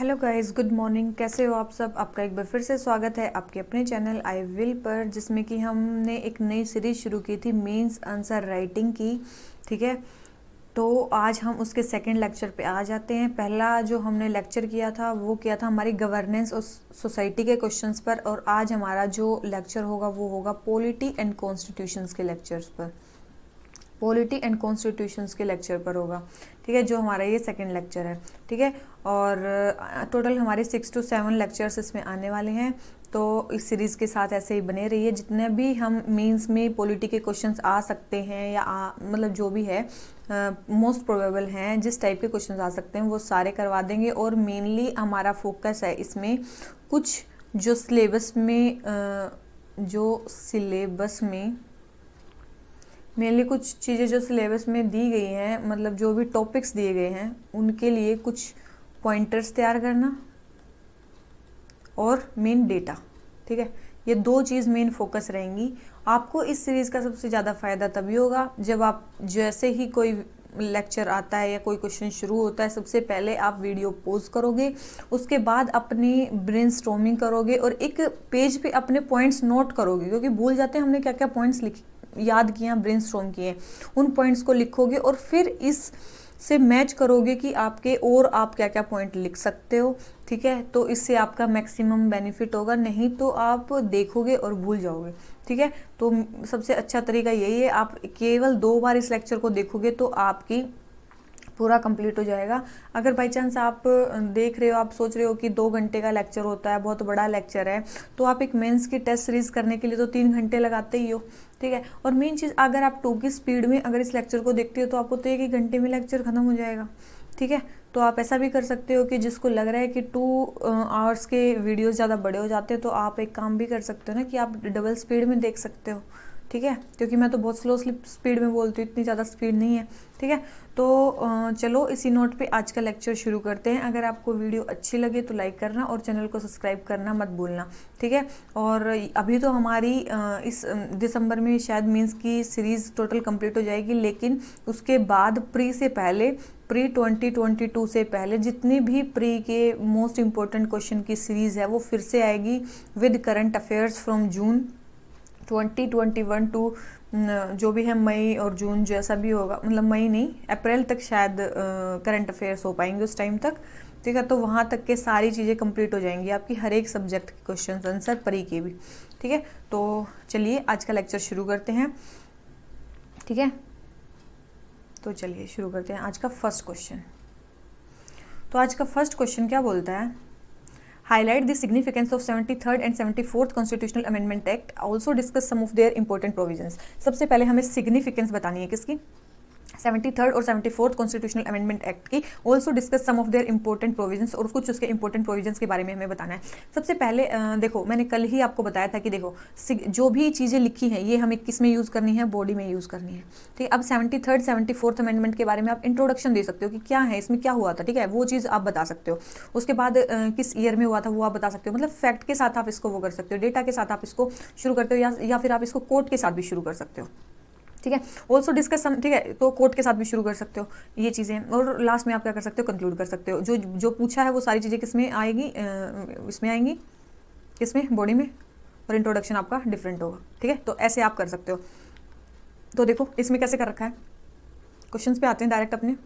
Hello guys, good morning. कैसे हो आप सब? आपका एक बार फिर से स्वागत है आपके अपने चैनल आई विल पर, जिसमें कि हमने एक नई सीरीज शुरू की थी मेंस आंसर राइटिंग की। ठीक है, तो आज हम उसके सेकंड लेक्चर पे आ जाते हैं। पहला जो हमने लेक्चर किया था वो किया था हमारी गवर्नेंस और सोसाइटी के क्वेश्चंस पर, और आज हमारा जो लेक्चर होगा वो होगा पॉलिटी एंड कॉन्स्टिट्यूशंस के लेक्चर्स पर, पॉलिटी एंड कॉन्स्टिट्यूशंस के लेक्चर पर होगा। ठीक है, जो हमारा ये सेकंड लेक्चर है। ठीक है, और टोटल हमारे 6 to 7 लेक्चर्स इसमें आने वाले हैं। तो इस सीरीज़ के साथ ऐसे ही बने रहिए। जितने भी हम मीन्स में पॉलिटी के क्वेश्चंस आ सकते हैं या मतलब जो भी है मोस्ट प्रोबेबल हैं, जिस टाइप के क्वेश्चंस आ सकते हैं वो सारे करवा देंगे। और मेनली हमारा फोकस है इसमें कुछ जो सिलेबस में मेनली कुछ चीज़ें जो सिलेबस में दी गई हैं, मतलब जो भी टॉपिक्स दिए गए हैं उनके लिए कुछ पॉइंटर्स तैयार करना और मेन डेटा। ठीक है, ये दो चीज़ मेन फोकस रहेंगी। आपको इस सीरीज़ का सबसे ज़्यादा फ़ायदा तभी होगा जब आप जैसे ही कोई लेक्चर आता है या कोई क्वेश्चन शुरू होता है, सबसे पहले आप वीडियो पॉज करोगे, उसके बाद अपनी ब्रेनस्टॉर्मिंग करोगे और एक पेज पे अपने पॉइंट्स नोट करोगे, क्योंकि भूल जाते हैं हमने क्या क्या पॉइंट्स याद किए, ब्रेनस्टॉर्म किए। उन पॉइंट्स को लिखोगे और फिर इस से मैच करोगे कि आपके और आप क्या क्या पॉइंट लिख सकते हो। ठीक है, तो इससे आपका मैक्सिमम बेनिफिट होगा, नहीं तो आप देखोगे और भूल जाओगे। ठीक है, तो सबसे अच्छा तरीका यही है, आप केवल 2 बार इस लेक्चर को देखोगे तो आपकी पूरा कंप्लीट हो जाएगा। अगर बाई चांस आप देख रहे हो, आप सोच रहे हो कि 2 घंटे का लेक्चर होता है, बहुत बड़ा लेक्चर है, तो आप एक मेंस की टेस्ट सीरीज करने के लिए तो 3 घंटे लगाते ही हो। ठीक है, और मेन चीज़, अगर आप 2 की स्पीड में अगर इस लेक्चर को देखते हो तो आपको तो 1 घंटे में लेक्चर खत्म हो जाएगा। ठीक है, तो आप ऐसा भी कर सकते हो कि जिसको लग रहा है कि 2 आवर्स के वीडियोस ज़्यादा बड़े हो जाते हैं, तो आप एक काम भी कर सकते हो ना कि आप डबल स्पीड में देख सकते हो। ठीक है, क्योंकि मैं तो बहुत स्लो स्पीड में बोलती हूँ, इतनी ज़्यादा स्पीड नहीं है। ठीक है, तो चलो इसी नोट पे आज का लेक्चर शुरू करते हैं। अगर आपको वीडियो अच्छी लगे तो लाइक करना और चैनल को सब्सक्राइब करना मत भूलना। ठीक है, और अभी तो हमारी इस दिसंबर में शायद मीन्स की सीरीज़ टोटल कंप्लीट हो जाएगी, लेकिन उसके बाद प्री 2022 से पहले जितनी भी प्री के मोस्ट इम्पोर्टेंट क्वेश्चन की सीरीज़ है वो फिर से आएगी with current affairs from June 2021 to जो भी है मई और जून, जैसा भी होगा, मतलब मई नहीं, अप्रैल तक शायद करंट अफेयर्स हो पाएंगे उस टाइम तक। ठीक है, तो वहाँ तक के सारी चीज़ें कंप्लीट हो जाएंगी आपकी, हर एक सब्जेक्ट के क्वेश्चन आंसर प्री के भी। ठीक है, तो चलिए आज का लेक्चर शुरू करते हैं। ठीक है, तो चलिए शुरू करते हैं आज का फर्स्ट क्वेश्चन। तो आज का फर्स्ट क्वेश्चन क्या बोलता है? Highlight the significance of 73rd and 74th Constitutional Amendment Act. Also discuss some of their important provisions. सबसे पहले हमें significance बतानी है किसकी? 73rd और 74th कॉन्स्टिट्यूशनल अमेंडमेंट एक्ट की। Also discuss some of their important provisions, और कुछ उसके इंपॉर्टेंट प्रोविजंस के बारे में हमें बताना है। सबसे पहले देखो, मैंने कल ही आपको बताया था कि देखो जो भी चीज़ें लिखी हैं ये हमें किस में यूज़ करनी है, बॉडी में यूज़ करनी है। ठीक है, अब 73rd 74th अमेंडमेंट के बारे में आप इंट्रोडक्शन दे सकते हो कि क्या है, इसमें क्या हुआ था। ठीक है, वो चीज़ आप बता सकते हो। उसके बाद किस ईयर में हुआ था वो आप बता सकते हो, मतलब फैक्ट के साथ आप इसको वो कर सकते हो, डेटा के साथ आप इसको शुरू करते हो, या फिर आप इसको कोर्ट के साथ भी शुरू कर सकते हो। ठीक है, ऑल्सो डिस्कस सम, ठीक है, तो कोर्ट के साथ भी शुरू कर सकते हो ये चीज़ें, और लास्ट में आप क्या कर सकते हो, कंक्लूड कर सकते हो। जो जो पूछा है वो सारी चीज़ें किस में आएगी, इसमें आएंगी, किसमें, बॉडी में, और इंट्रोडक्शन आपका डिफरेंट होगा। ठीक है, तो ऐसे आप कर सकते हो। तो देखो इसमें कैसे कर रखा है, क्वेश्चंस पे आते हैं डायरेक्ट अपने।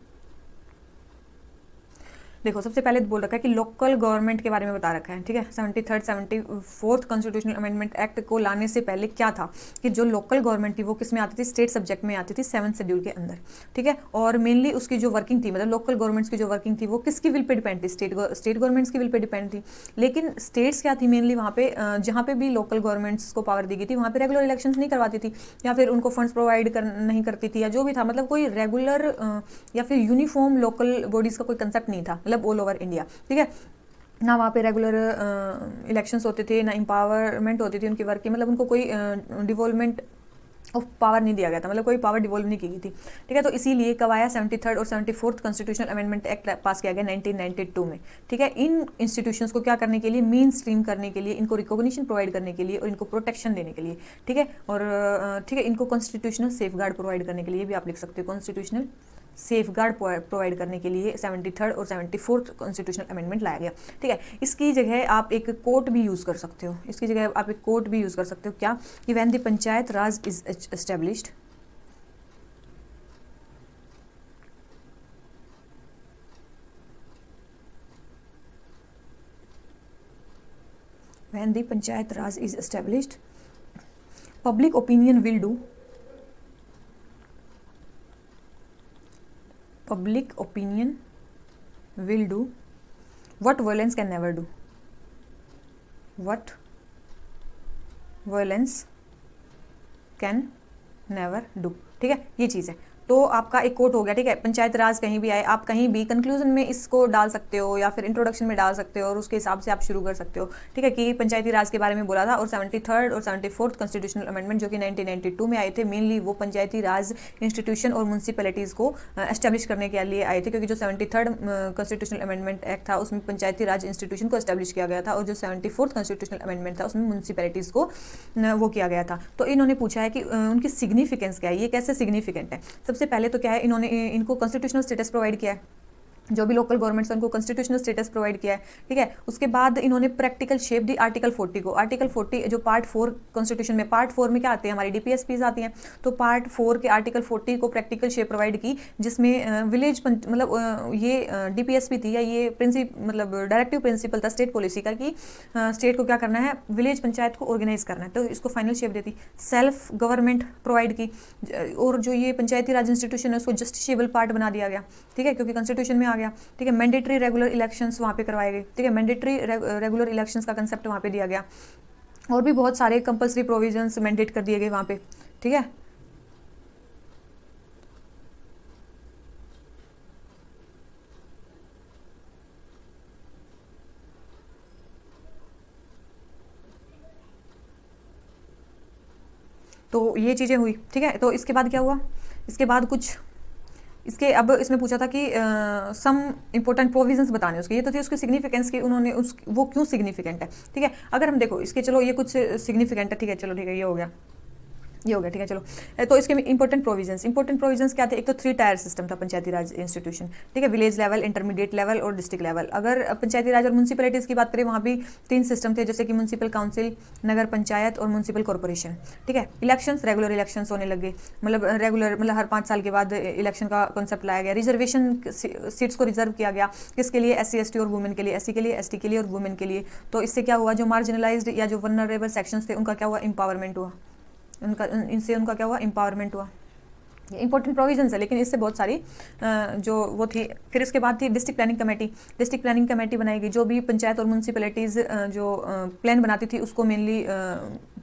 देखो सबसे पहले बोल रखा है कि लोकल गवर्नमेंट के बारे में बता रखा है। ठीक है, 73rd 74th constitutional amendment act को लाने से पहले क्या था कि जो लोकल गवर्नमेंट थी वो किस में आती थी, स्टेट सब्जेक्ट में आती थी, 7th शेड्यूल के अंदर। ठीक है, और मेनली उसकी जो वर्किंग थी, मतलब लोकल गवर्नमेंट्स की जो वर्किंग थी वो किसकी विल पे डिपेंड थी, स्टेट गवर्नमेंट्स की विल पे डिपेंड थी। लेकिन स्टेट्स क्या थी मेनली, वहाँ पे जहाँ पे भी लोकल गवर्नमेंट्स को पावर दी गई थी वहाँ पे रेगुलर इलेक्शंस नहीं करवाती थी, या फिर उनको फंड्स प्रोवाइड नहीं करती थी, या जो भी था, मतलब कोई रेगुलर या फिर यूनिफॉर्म लोकल बॉडीज़ का कोई कंसेप्ट नहीं था, मतलब ऑल ओवर इंडिया। ठीक है, ना वहाँ पे रेगुलर इलेक्शंस होते थे, ना एम्पावरमेंट होती थी उनकी वर्क की, मतलब उनको कोई डिवोल्वमेंट ऑफ पावर नहीं दिया गया था, मतलब कोई पावर डिवोल्व नहीं की गई थी। ठीक है, तो इसीलिए कब आया 73rd और 74th कॉन्स्टिट्यूशनल अमेंडमेंट एक्ट पास किया गया 1992 में। ठीक है, इन इंस्टीट्यूशंस को क्या करने के लिए, मेन स्ट्रीम करने के लिए, इनको रिकॉग्निशन प्रोवाइड करने के लिए और इनको प्रोटेक्शन देने के लिए। ठीक है, और ठीक है, इनको कॉन्स्टिट्यूशनल सेफगार्ड प्रोवाइड करने के लिए भी आप लिख सकते हो, कॉन्स्टिट्यूशनल सेफ गार्ड प्रोवाइड करने के लिए 73rd और 74th कॉन्स्टिट्यूशनल अमेंडमेंट लाया गया। ठीक है, इसकी जगह आप एक कोट भी यूज़ कर सकते हो, इसकी जगह आप एक कोट भी यूज़ कर सकते हो, क्या कि when the panchayat Raj is established, when the panchayat raj is established, public opinion will do, public opinion will do what violence can never do, what violence can never do। ठीक है, ये चीज़ है। तो आपका एक कोट हो गया। ठीक है, पंचायत राज कहीं भी आए, आप कहीं भी कंक्लूजन में इसको डाल सकते हो या फिर इंट्रोडक्शन में डाल सकते हो और उसके हिसाब से आप शुरू कर सकते हो। ठीक है, कि पंचायती राज के बारे में बोला था और 73rd और 74th कॉन्स्टिट्यूशनल अमेंडमेंट जो कि 1992 में आए थे, मेनली वो पंचायती राज इंस्टीट्यूशन और म्यूनसिपैलिटीज़ को एस्टेब्लिश करने के लिए आए थे, क्योंकि जो 73rd कॉन्स्टिट्यूशनल अमेंडमेंट एक्ट था उसमें पंचायती राज इंस्टीट्यूशन को एस्टेब्लिश किया गया था और जो 74th कॉन्स्टिट्यूशनल अमेंडमेंट था उसमें म्यूनसिपैलिटीज़ को वो किया गया था। तो इन्होंने पूछा है कि उनकी सिग्निफिकेंस क्या है, ये कैसे सिग्निफिकेंट है। सबसे पहले तो क्या है, इन्होंने इनको कॉन्स्टिट्यूशनल स्टेटस प्रोवाइड किया है, जो भी लोकल गवर्नमेंट्स हैं उनको कॉन्स्टिट्यूशनल स्टेटस प्रोवाइड किया है। ठीक है, उसके बाद इन्होंने प्रैक्टिकल शेप दी आर्टिकल 40 को। आर्टिकल 40 जो पार्ट 4 कॉन्स्टिट्यूशन में, पार्ट 4 में क्या आते हैं, हमारी डीपीएसपीज आती हैं, तो पार्ट 4 के आर्टिकल 40 को प्रैक्टिकल शेप प्रोवाइड की, जिसमें विलेज मतलब ये डीपीएसपी थी या ये मतलब डायरेक्टिव प्रिंसिपल था स्टेट पॉलिसी का कि स्टेट को क्या करना है, विलेज पंचायत को ऑर्गेनाइज करना है, तो इसको फाइनल शेप देती। सेल्फ गवर्नमेंट प्रोवाइड की, और जो ये पंचायती राज इंस्टीट्यूशन है उसको जस्टिसेबल पार्ट बना दिया गया। ठीक है, क्योंकि कॉन्स्टिट्यूशन में आ गया। ठीक है, मैंडेटरी रेगुलर इलेक्शंस वहाँ पे करवाए गए। ठीक है, मैंडेटरी रेगुलर इलेक्शंस का कंसेप्ट वहाँ पे दिया गया, और भी बहुत सारे कंपल्सरी प्रोविजंस मैंडेट कर दिए गए वहाँ पे। ठीक है, तो ये चीज़ें हुई। ठीक है, तो इसके बाद क्या हुआ, इसके बाद कुछ इसके अब इसमें पूछा था कि सम इंपॉर्टेंट प्रोविजंस बताने उसके, ये तो थी उसकी सिग्निफिकेंस की, उन्होंने वो क्यों सिग्निफिकेंट है। ठीक है, अगर हम देखो इसके, चलो ये कुछ सिग्निफिकेंट है। ठीक है, चलो ठीक है, ये हो गया। ठीक है, चलो। तो इसके इंपॉर्टेंट प्रोविजंस क्या थे, एक तो 3 टायर सिस्टम था पंचायती राज इंस्टीट्यूशन। ठीक है, विलेज लेवल, इंटरमीडिएट लेवल और डिस्ट्रिक्ट लेवल। अगर पंचायती राज और म्यूनसिपैलिटीज़ की बात करें, वहाँ भी 3 सिस्टम थे, जैसे कि म्यूनसिपल काउंसिल, नगर पंचायत और म्यूनसिपल कॉर्पोरेशन। ठीक है, इलेक्शंस रेगुलर इलेक्शंस होने लगे, मतलब रेगुलर, मतलब हर 5 साल के बाद इलेक्शन का कॉन्सेप्ट लाया गया। रिजर्वेशन सीट्स को रिजर्व किया गया, किसके लिए, SC ST और वुमेन के लिए, SC के लिए, ST के लिए और वुमेन के लिए। तो इससे क्या हुआ, जो मार्जिनलाइज्ड या जो वल्नरेबल सेक्शंस थे उनका क्या हुआ, एम्पावरमेंट हुआ, इनसे उनका क्या हुआ, एम्पावरमेंट हुआ। ये इंपॉर्टेंट प्रोविजंस है, लेकिन इससे बहुत सारी जो वो थी। फिर इसके बाद थी district planning committee. District planning committee बनाई गई, जो भी पंचायत और म्यूनसिपैलिटीज़ जो प्लान बनाती थी उसको मेनली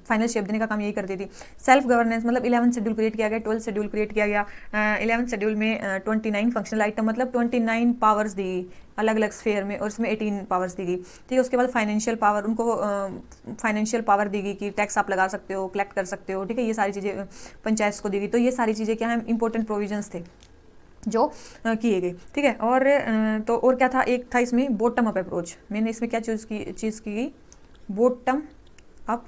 फाइनल शेप देने का काम यही करती थी। सेल्फ गवर्नेंस, मतलब 11 शेड्यूल क्रिएट किया गया, 12 शेड्यूल क्रिएट किया गया। 11 शेड्यूल में 29 फंक्शनल आइटम, मतलब 29 पावर्स दी गई अलग अलग स्फेयर में, और इसमें 18 पावर्स दी गई। ठीक है, उसके बाद फाइनेंशियल पावर, उनको फाइनेंशियल पावर दी गई कि टैक्स आप लगा सकते हो, कलेक्ट कर सकते हो। ठीक है, ये सारी चीज़ें पंचायत को दी गई। तो ये सारी चीज़ें क्या है, इंपॉर्टेंट प्रोविजंस थे जो किए गए। ठीक है, और तो और क्या था, एक था इसमें बॉटम अप अप्रोच। मैंने इसमें क्या चीज़ की गई, bottom up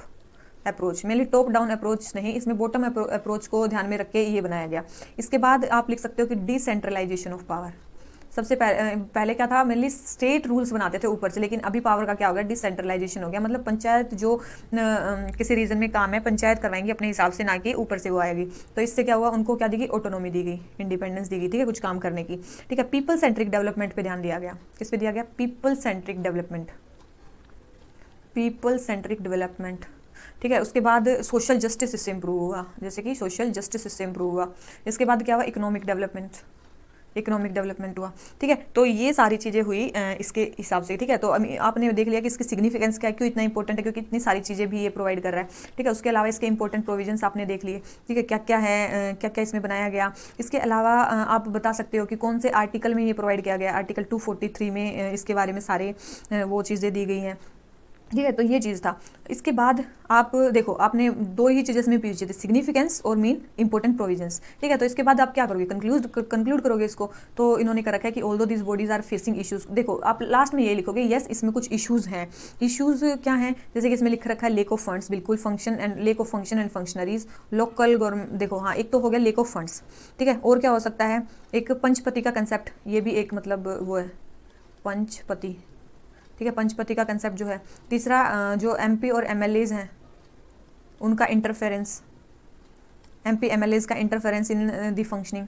approach, mainly top down approach नहीं, इसमें बॉटम अप्रोच को ध्यान में रख के ये बनाया गया। इसके बाद आप लिख सकते हो कि डिसेंट्रलाइजेशन ऑफ पावर। सबसे पहले क्या था, मेनली स्टेट रूल्स बनाते थे ऊपर से, लेकिन अभी पावर का क्या हो गया, डिसेंट्रलाइजेशन हो गया। मतलब पंचायत जो किसी रीजन में काम है, पंचायत करवाएंगी अपने हिसाब से, ना कि ऊपर से वो आएगी। तो इससे क्या हुआ, उनको क्या दी गई, ऑटोनॉमी दी गई, इंडिपेंडेंस दी गई। ठीक है, कुछ काम करने की। ठीक है, पीपल सेंट्रिक डेवलपमेंट पे ध्यान दिया गया। किस पे दिया गया, people centric development, people centric development. ठीक है, उसके बाद सोशल जस्टिस इससे इंप्रूव हुआ, जैसे कि सोशल जस्टिस इससे इंप्रूव हुआ। इसके बाद क्या हुआ, इकोनॉमिक डेवलपमेंट हुआ। ठीक है, तो ये सारी चीज़ें हुई इसके हिसाब से। ठीक है, तो आपने देख लिया कि इसकी सिग्निफिकेंस क्या है, क्यों इतना इंपॉर्टेंट है, क्योंकि इतनी सारी चीज़ें भी ये प्रोवाइड कर रहा है। ठीक है, उसके अलावा इसके इंपॉर्टेंट प्रोविजंस आपने देख लिए। ठीक है, क्या क्या है, क्या क्या इसमें बनाया गया। इसके अलावा आप बता सकते हो कि कौन से आर्टिकल में ये प्रोवाइड किया गया। आर्टिकल 243 में इसके बारे में सारे वो चीज़ें दी गई हैं। ठीक है, तो ये चीज़ था। इसके बाद आप देखो, आपने दो ही चीज़ें इसमें पूछी थी, सिग्निफिकेंस और मीन इंपॉर्टेंट प्रोविजंस। ठीक है, तो इसके बाद आप क्या करोगे, कंक्लूड करोगे इसको। तो इन्होंने कर रखा है कि although this bodies are facing issues. देखो आप लास्ट में ये लिखोगे, यस इसमें कुछ इश्यूज हैं। इश्यूज क्या हैं, जैसे कि इसमें लिख रखा है लेक ऑफ फंड्स, बिल्कुल function and lake of function and functionaries, local government. देखो हाँ, एक तो हो गया लेक ऑफ फंड्स। ठीक है, और क्या हो सकता है, एक पंचपति का कंसेप्ट, ये भी एक मतलब वो है पंचपति। ठीक है, पंचपति का कंसेप्ट जो है। तीसरा जो एमपी और एमएलएज हैं उनका इंटरफेरेंस, एमपी एमएलएज का इंटरफेरेंस इन द फंक्शनिंग,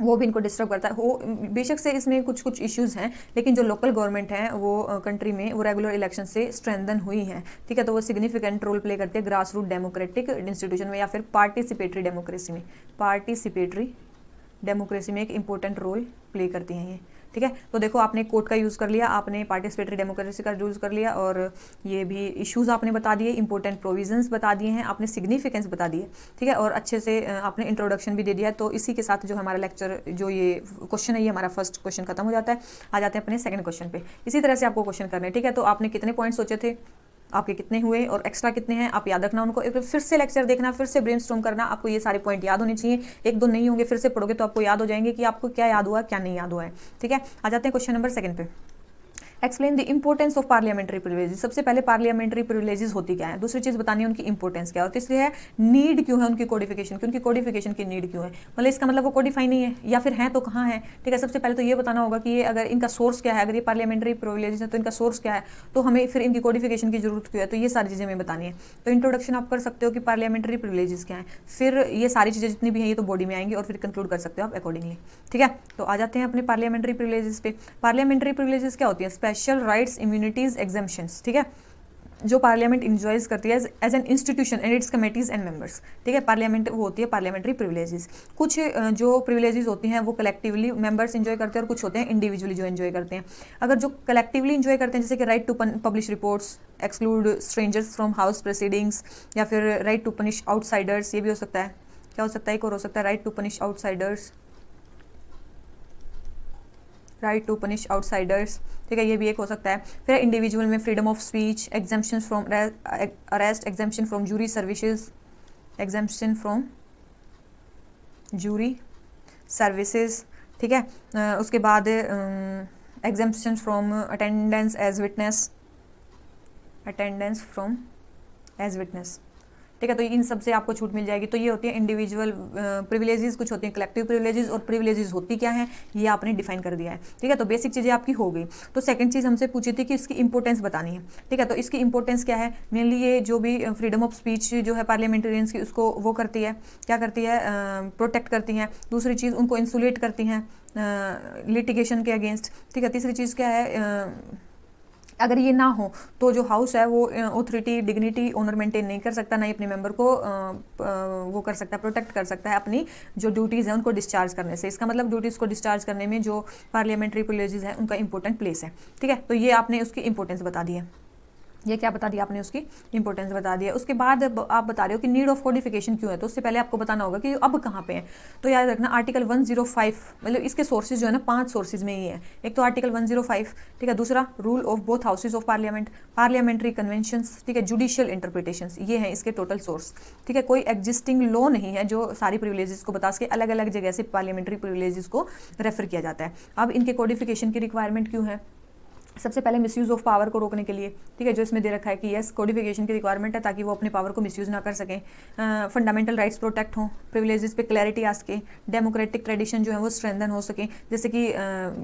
वो भी इनको डिस्टर्ब करता है। हो बेशक से इसमें कुछ कुछ इश्यूज हैं, लेकिन जो लोकल गवर्नमेंट है वो कंट्री में वो रेगुलर इलेक्शन से स्ट्रेंथन हुई है। ठीक है, तो वो सिग्निफिकेंट रोल प्ले करती है ग्रास रूट डेमोक्रेटिक इंस्टीट्यूशन में या फिर पार्टिसिपेटरी डेमोक्रेसी में। पार्टिसिपेटरी डेमोक्रेसी में एक इंपॉर्टेंट रोल प्ले करती हैं ये। ठीक है, तो देखो आपने कोर्ट का यूज़ कर लिया, आपने पार्टिसिपेटरी डेमोक्रेसी का यूज़ कर लिया, और ये भी इश्यूज आपने बता दिए, इंपॉर्टेंट प्रोविजंस बता दिए हैं, आपने सिग्निफिकेंस बता दिए। ठीक है, और अच्छे से आपने इंट्रोडक्शन भी दे दिया। तो इसी के साथ जो हमारा लेक्चर, जो ये क्वेश्चन है, ये हमारा फर्स्ट क्वेश्चन खत्म हो जाता है। आ जाते हैं अपने सेकंड क्वेश्चन पे। इसी तरह से आपको क्वेश्चन करने हैं। ठीक है, तो आपने कितने पॉइंट सोचे थे, आपके कितने हुए और एक्स्ट्रा कितने हैं, आप याद रखना उनको। एक फिर से लेक्चर देखना, फिर से ब्रेनस्टॉर्म करना, आपको ये सारे पॉइंट याद होने चाहिए। एक दो नहीं होंगे, फिर से पढ़ोगे तो आपको याद हो जाएंगे कि आपको क्या याद हुआ क्या नहीं याद हुआ है। ठीक है, आ जाते हैं क्वेश्चन नंबर 2 पे। Explain the importance of parliamentary privileges. सबसे पहले पार्लियामेंट्री प्रिविलेजेस होती क्या है, दूसरी चीज बतानी है उनकी इंपॉर्टेंस क्या है, और तीसरी है नीड क्यों है उनकी कोडिफिकेशन की, उनकी कोडिफिकेशन की नीड क्यों है। मतलब इसका मतलब वो कोडिफाई नहीं है, या फिर है तो कहाँ है। ठीक है, सबसे पहले तो ये बताना होगा कि ये अगर इनका सोर्स क्या है, अगर ये पार्लियामेंट्री प्रिविलेजेस है तो इनका सोर्स क्या है, तो हमें फिर इनकी कोडिफिकेशन की जरूरत क्यों है। तो ये सारी चीजें हमें बतानी है। तो इंट्रोडक्शन आप कर सकते हो कि पार्लियामेंट्री प्रिविलेजेस क्या है, फिर ये सारी चीजें जितनी भी हैं ये तो बॉडी में आएंगी, और फिर कंक्लूड कर सकते हो आप अकॉर्डिंगली। ठीक है, तो आ जाते हैं अपने पार्लियामेंट्री प्रिविलेजेस पे। पार्लियामेंट्री प्रिविलेजेस क्या होती है, स्पेशल राइट्स, इम्यूनिटीज, एग्जेम्पशंस। ठीक है, जो पार्लियामेंट इंजॉयज करती है as an institution and its committees and members. ठीक है, पार्लियामेंट वो होती है पार्लियामेंट्री प्रिविलेजेस। कुछ जो प्रिविलेजेस होती हैं वो कलेक्टिवली मेंबर्स इंजॉय करते हैं, और कुछ होते हैं इंडिविजुअली जो इंजॉय करते हैं। अगर जो कलेक्टिवली इंजॉय करते हैं, जैसे कि right to publish reports, exclude strangers from house proceedings, या फिर राइट टू पनिश आउटसाइडर्स, ये भी हो सकता है। क्या हो सकता है, एक और हो सकता है right to punish outsiders, right to punish outsiders. ठीक है, ये भी एक हो सकता है। फिर इंडिविजुअल में freedom of speech, exemption from arrest, exemption from jury services, exemption from jury services. ठीक है, उसके बाद exemption from attendance as witness, attendance from as witness. ठीक है, तो इन सब से आपको छूट मिल जाएगी। तो ये होती है इंडिविजुअल प्रिविलेजेस, कुछ होती हैं कलेक्टिव प्रिविलेजेस, और प्रिविलेजेस होती क्या है ये आपने डिफाइन कर दिया है। ठीक है, तो बेसिक चीज़ें आपकी हो गई। तो सेकंड चीज़ हमसे पूछी थी कि इसकी इंपॉर्टेंस बतानी है। ठीक है, तो इसकी इंपॉर्टेंस क्या है, मेनली ये जो भी फ्रीडम ऑफ स्पीच जो है पार्लियामेंटेरियंस की, उसको वो करती है, क्या करती है, प्रोटेक्ट करती हैं। दूसरी चीज़ उनको इंसुलेट करती हैं लिटिगेशन के अगेंस्ट। ठीक है, तीसरी चीज़ क्या है, अगर ये ना हो तो जो हाउस है वो ऑथोरिटी, डिग्निटी, ऑनर मेंटेन नहीं कर सकता, ना ही अपने मेंबर को वो कर सकता है, प्रोटेक्ट कर सकता है अपनी जो ड्यूटीज़ हैं उनको डिस्चार्ज करने से। इसका मतलब ड्यूटीज़ को डिस्चार्ज करने में जो पार्लियामेंट्री प्रिविलेजेस हैं उनका इंपॉर्टेंट प्लेस है। ठीक है, तो ये आपने उसकी इंपॉर्टेंस बता दी है। ये क्या बता दिया आपने, उसकी इंपॉर्टेंस बता दिया। उसके बाद आप बता रहे हो कि नीड ऑफ कोडिफिकेशन क्यों है, तो उससे पहले आपको बताना होगा कि अब कहाँ पे है। तो याद रखना आर्टिकल 105, मतलब इसके सोर्सेज जो है ना 5 सोर्सेज में ही है। एक तो आर्टिकल 105, ठीक है, दूसरा rule of both houses of parliament, parliamentary conventions, ठीक है, जुडिशियल इंटरप्रिटेशंस, ये हैं इसके टोटल सोर्स। ठीक है, कोई एग्जिस्टिंग लॉ नहीं है जो सारी प्रिविलेजेस को बता सके, अलग अलग जगह से पार्लियामेंट्री प्रिविलेजेस को रेफर किया जाता है। अब इनके कोडिफिकेशन की रिक्वायरमेंट क्यों है, सबसे पहले मिसयूज ऑफ पावर को रोकने के लिए। ठीक है, जो इसमें दे रखा है कि यस कोडिफिकेशन की रिक्वायरमेंट है ताकि वो अपने पावर को मिसयूज ना कर सकें, फंडामेंटल राइट्स प्रोटेक्ट हों, प्रिविलेजेस पे क्लैरिटी आ सके, डेमोक्रेटिक ट्रेडिशन जो है वो स्ट्रेंथन हो सके। जैसे कि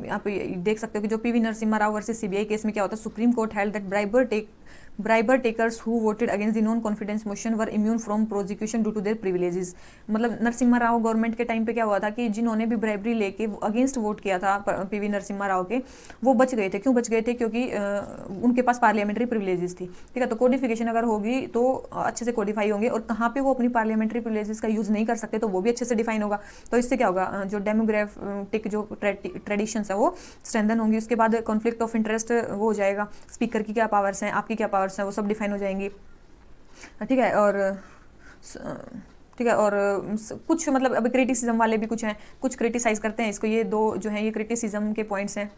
आप देख सकते हो कि जो PV Narasimha Rao versus CBI case में क्या होता है, supreme Court held that briber takers who voted against the non confidence motion were immune from prosecution due to their privileges. मतलब नरसिम्हा राव गवर्नमेंट के टाइम पे क्या हुआ था कि जिन्होंने भी ब्राइबरी लेके अगेंस्ट वोट किया था पीवी नरसिम्हा राव के, वो बच गए थे। क्यों बच गए थे, क्योंकि उनके पास पार्लियामेंट्री प्रिविलेजेस थी। ठीक है, तो कोडिफिकेशन अगर होगी तो अच्छे से कोडिफाई होंगे, और कहाँ पे वो अपनी पार्लियामेंट्री प्रिविलेजेस का यूज नहीं कर सकते तो वो भी अच्छे से डिफाइन होगा। तो इससे क्या होगा, जो डेमोग्राफिक जो ट्रेडिशंस है वो स्ट्रेंथन होंगी। उसके बाद कॉन्फ्लिक्ट ऑफ इंटरेस्ट वो हो जाएगा, स्पीकर की क्या पावर्स हैं, आपकी क्या पावर्स हैं, वो सब डिफाइन हो जाएंगी। ठीक है, और कुछ मतलब अब क्रिटिसिज्म वाले भी कुछ हैं, कुछ क्रिटिसाइज करते हैं इसको। ये दो जो हैं ये क्रिटिसिज्म के पॉइंट्स हैं,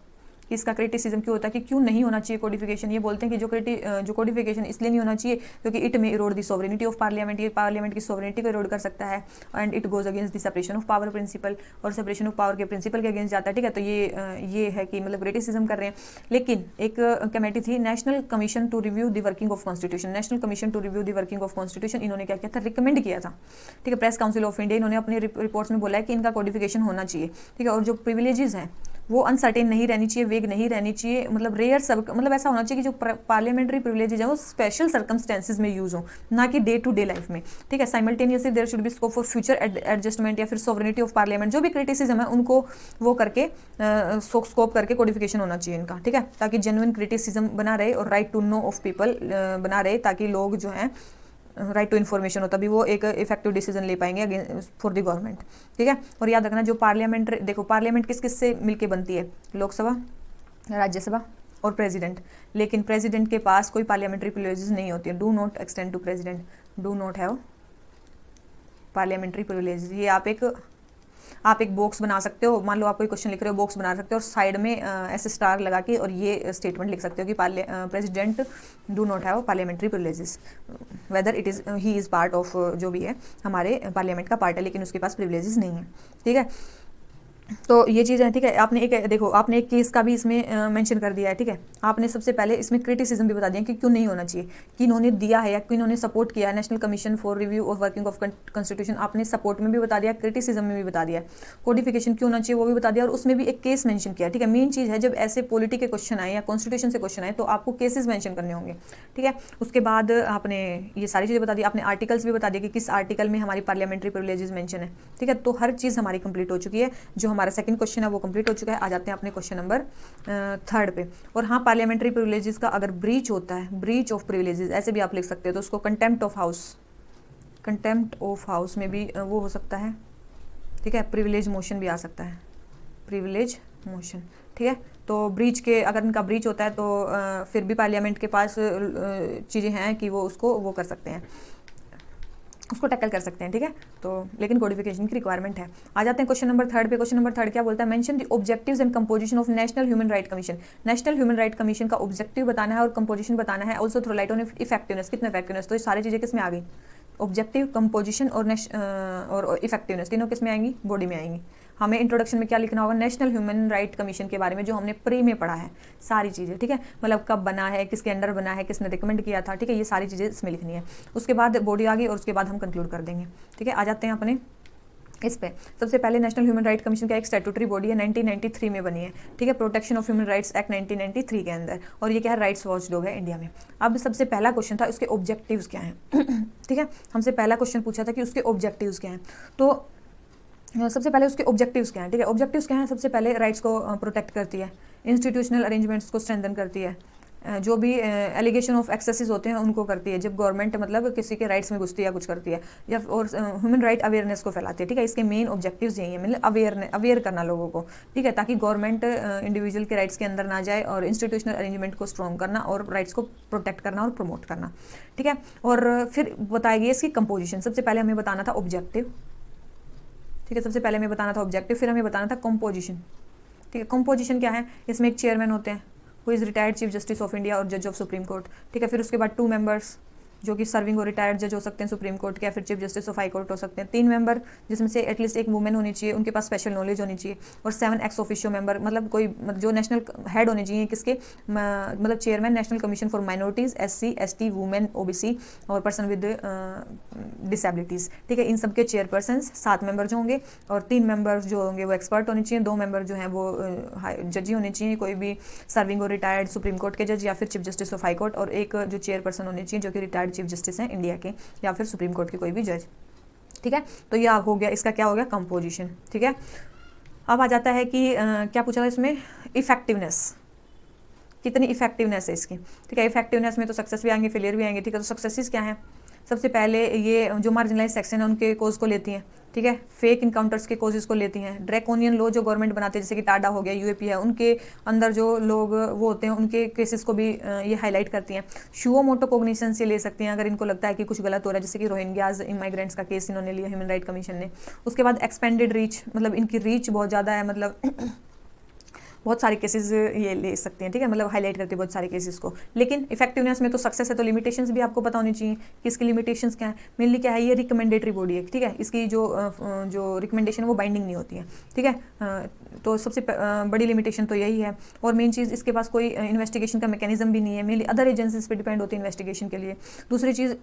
कि इसका क्रिटिसिज्म क्यों होता है कि क्यों नहीं होना चाहिए कोडिफिकेशन। ये बोलते हैं कि जो कोडिफिकेशन इसलिए नहीं होना चाहिए क्योंकि इट में erode the sovereignty of parliament, ये पार्लियामेंट की सोवरेनिटी को इरोड कर सकता है, and it goes against the separation of power principle, और सेपरेशन ऑफ पावर के प्रिंसिपल के अगेंस्ट जाता है। ठीक है, तो ये है कि मतलब क्रिटिसिज्म कर रहे हैं। लेकिन एक कमेटी थी national commission to review the working of constitution, national commission to review the working of constitution, इन्होंने क्या किया था, रिकमेंड किया था। ठीक है, प्रेस काउंसिल ऑफ इंडिया, इन्होंने अपनी रिपोर्ट्स में बोला है कि इनका कोडिफिकेशन होना चाहिए। ठीक है, और जो प्रिविलेजेस हैं वो अनसर्टेन नहीं रहनी चाहिए, वेग नहीं रहनी चाहिए, मतलब रेयर सब, मतलब ऐसा होना चाहिए कि जो पार्लियामेंट्री प्रिविलेजेज हैं वो स्पेशल सर्कमस्टेंसेज में यूज हो, ना कि डे टू डे लाइफ में। ठीक है, simultaneously there should be scope for future adjustment या फिर सोवरेनिटी ऑफ पार्लियामेंट, जो भी क्रिटिसिज्म है उनको वो करके स्कोप करके कोडिफिकेशन होना चाहिए इनका। ठीक है, ताकि जेन्युइन क्रिटिसिज्म बना रहे और right to know of people बना रहे, ताकि लोग जो हैं राइट टू इन्फॉर्मेशन हो, तभी वो एक इफेक्टिव डिसीजन ले पाएंगे फॉर द गवर्नमेंट। ठीक है, और याद रखना जो पार्लियामेंट, देखो पार्लियामेंट किस किस से मिलके बनती है, लोकसभा, राज्यसभा और प्रेसिडेंट, लेकिन प्रेसिडेंट के पास कोई पार्लियामेंट्री प्रिविलेजेस नहीं होती है। Do not extend to president, do not have parliamentary privileges. ये आप एक बॉक्स बना सकते हो, मान लो आप कोई क्वेश्चन लिख रहे हो, बॉक्स बना सकते हो और साइड में ऐसे स्टार लगा के और ये स्टेटमेंट लिख सकते हो कि president do not have parliamentary privileges, whether it is he is part of, जो भी है हमारे पार्लियामेंट का पार्ट है लेकिन उसके पास प्रिविलेजेस नहीं है। ठीक है, तो ये चीज़ है। ठीक है, आपने एक केस का भी इसमें मेंशन कर दिया है। ठीक है, आपने सबसे पहले इसमें क्रिटिसिज्म भी बता दिया कि क्यों नहीं होना चाहिए, कि इन्होंने दिया है या क्यों इन्होंने सपोर्ट किया है national commission for review of working of constitution, आपने सपोर्ट में भी बता दिया, क्रिटिसिज्म में भी बता दिया, कोडिफिकेशन क्यों होना चाहिए वो भी बता दिया, और उसमें भी एक केस मेंशन किया। ठीक है, मेन चीज़ है जब ऐसे पॉलिटी के क्वेश्चन आए या कॉन्स्टिट्यूशन से क्वेश्चन आए तो आपको केसेस मेंशन करने होंगे। ठीक है, उसके बाद आपने ये सारी चीज़ें बता दी, आपने आर्टिकल्स भी बता दिया कि किस आर्टिकल में हमारी पार्लियामेंट्री प्रिविलेजेस मेंशन है। ठीक है, तो हर चीज़ हमारी कंप्लीट हो चुकी है। जो हमारा सेकंड क्वेश्चन है वो कंप्लीट हो चुका है। आ जाते हैं अपने क्वेश्चन नंबर 3 पे। और हाँ, पार्लियामेंट्री प्रिविलेजेस का अगर ब्रीच होता है, ब्रीच ऑफ प्रिविलेजेस ऐसे भी आप लिख सकते हो, तो उसको कंटेम्प्ट ऑफ हाउस में भी वो हो सकता है। ठीक है, प्रिविलेज मोशन भी आ सकता है, प्रिविलेज मोशन। ठीक है, तो ब्रीच के, अगर इनका ब्रीच होता है तो फिर भी पार्लियामेंट के पास चीज़ें हैं कि वो उसको वो कर सकते हैं, उसको टैकल कर सकते हैं। ठीक है, तो लेकिन कोडिफिकेशन की रिक्वायरमेंट है। आ जाते हैं क्वेश्चन नंबर 3 पे। क्वेश्चन नंबर 3 क्या बोलता है, mention the objectives and composition of national human right commission. नेशनल ह्यूमन राइट कमीशन का ऑब्जेक्टिव बताना है और कंपोजिशन बताना है, also throw light on effectiveness, कितना इफेक्टिवनेस, तो ये सारी चीज़ें किस में आ गई, ऑब्जेक्टिव, कंपोजिशन और इफेक्टिवनेस, तीनों किस में आएंगी, बॉडी में आएंगी। हमें इंट्रोडक्शन में क्या लिखना होगा, नेशनल ह्यूमन राइट कमीशन के बारे में जो हमने प्री में पढ़ा है सारी चीज़ें। ठीक है, मतलब कब बना है, किसके अंडर बना है, किसने रिकमेंड किया था। ठीक है, ये सारी चीज़ें इसमें लिखनी है। उसके बाद बॉडी आ गई और उसके बाद हम कंक्लूड कर देंगे। ठीक है, आ जाते हैं अपने इस पे। सबसे पहले नेशनल ह्यूमन राइट कमीशन का एक स्टैट्यूटरी बॉडी है, 1993 में बनी है। ठीक है, protection of human rights act 1993 के अंदर, और ये क्या है, राइट्स वॉच डॉग है इंडिया में। अब सबसे पहला क्वेश्चन था उसके ऑब्जेक्टिव्स क्या हैं। ठीक है, हमसे पहला क्वेश्चन पूछा था कि उसके ऑब्जेक्टिव्स क्या हैं, तो सबसे पहले उसके ऑब्जेक्टिव्स क्या हैं। ठीक है, ऑब्जेक्टिव्स क्या हैं, सबसे पहले राइट्स को प्रोटेक्ट करती है, इंस्टीट्यूशनल अरेंजमेंट्स को स्ट्रेंथन करती है, जो भी एलिगेशन ऑफ एक्सेसेस होते हैं उनको करती है, जब गवर्नमेंट मतलब किसी के राइट्स में घुसती है या कुछ करती है, या और ह्यूमन राइट अवेयरनेस को फैलाती है। ठीक है, इसके मेन ऑब्जेक्टिव्स यही है, मतलब अवेयर करना लोगों को। ठीक है, ताकि गवर्नमेंट इंडिविजुअल के राइट्स के अंदर ना जाए, और इंस्टीट्यूशनल अरेंजमेंट को स्ट्रॉन्ग करना और राइट्स को प्रोटेक्ट करना और प्रमोट करना। ठीक है, और फिर बताएगी इसकी कंपोजिशन। सबसे पहले हमें बताना था ऑब्जेक्टिव। ठीक है, सबसे पहले हमें बताना था ऑब्जेक्टिव, फिर हमें बताना था कंपोजिशन। ठीक है, कंपोजिशन क्या है, इसमें एक चेयरमैन होते हैं, who is retired chief justice of India और जज ऑफ सुप्रीम कोर्ट। ठीक है, फिर उसके बाद 2 मेंबर्स जो कि सर्विंग और रिटायर्ड जज हो सकते हैं सुप्रीम कोर्ट के, या फिर chief justice of high court हो सकते हैं। 3 मेंबर जिसमें से एटलीस्ट एक वुमेन होनी चाहिए, उनके पास स्पेशल नॉलेज होनी चाहिए, और 7 एक्स ऑफिशियो मेंबर, मतलब कोई जो नेशनल हेड होने चाहिए किसके, मतलब chairman national commission for minorities, SC ST women OBC और पर्सन विद डिसेबिलिटीज़। ठीक है, इन सब के चेयरपर्सन 7 मेंबर जो होंगे, और 3 मेंबर जो होंगे वो एक्सपर्ट होने चाहिए, 2 मेंबर जो हैं वो जज होने चाहिए, कोई भी सर्विंग और रिटायर्ड सुप्रीम कोर्ट के जज या फिर chief justice of high court, और एक जो चेयरपर्सन होने चाहिए जो कि रिटायर्ड चीफ जस्टिस हैं इंडिया के, या फिर सुप्रीम कोर्ट के कोई भी जज। ठीक है, तो यह हो गया, इसका क्या हो गया, कंपोजिशन। ठीक है, अब आ जाता है कि क्या पूछा था इसमें, इफेक्टिवनेस, कितनी इफेक्टिवनेस है इसकी। ठीक है, इफेक्टिवनेस में तो सक्सेस भी आएंगे, फेलियर भी आएंगे। ठीक है, तो सक्सेसेस क्या है, सबसे पहले ये जो मार्जिनलाइज सेक्शन है उनके कोज को लेती हैं। ठीक है, फेक इनकाउंटर्स के कोजेस को लेती हैं। ड्रैकोनियन लॉ जो गवर्नमेंट बनाते हैं, जैसे कि टाडा हो गया, UAP है, उनके अंदर जो लोग वो होते हैं उनके केसेस को भी ये हाईलाइट करती हैं। शुओ मोटो कोग्निशन से ले सकती हैं अगर इनको लगता है कि कुछ गलत हो रहा है, जैसे कि रोहिंग्याज इमाइग्रेंट्स का केस इन्होंने लिया ह्यूमन राइट कमीशन ने। उसके बाद एक्सपेंडेड रीच, मतलब इनकी रीच बहुत ज़्यादा है, मतलब बहुत सारे केसेस ये ले सकते हैं, ठीक है, मतलब हाईलाइट करते हैं बहुत सारे केसेस को। लेकिन इफेक्टिवनेस में तो सक्सेस है, तो लिमिटेशंस भी आपको पता होनी चाहिए कि इसकी लिमिटेशंस क्या है। मेनली क्या है, ये रिकमेंडेटरी बॉडी है, ठीक है, इसकी जो रिकमेंडेशन है वो बाइंडिंग नहीं होती है, ठीक है। तो सबसे बड़ी लिमिटेशन तो यही है। और मेन चीज़, इसके पास कोई इन्वेस्टिगेशन का मैकेनिज्म भी नहीं है, मेनली अदर एजेंसीज पे डिपेंड होती है इन्वेस्टिगेशन के लिए। दूसरी चीज़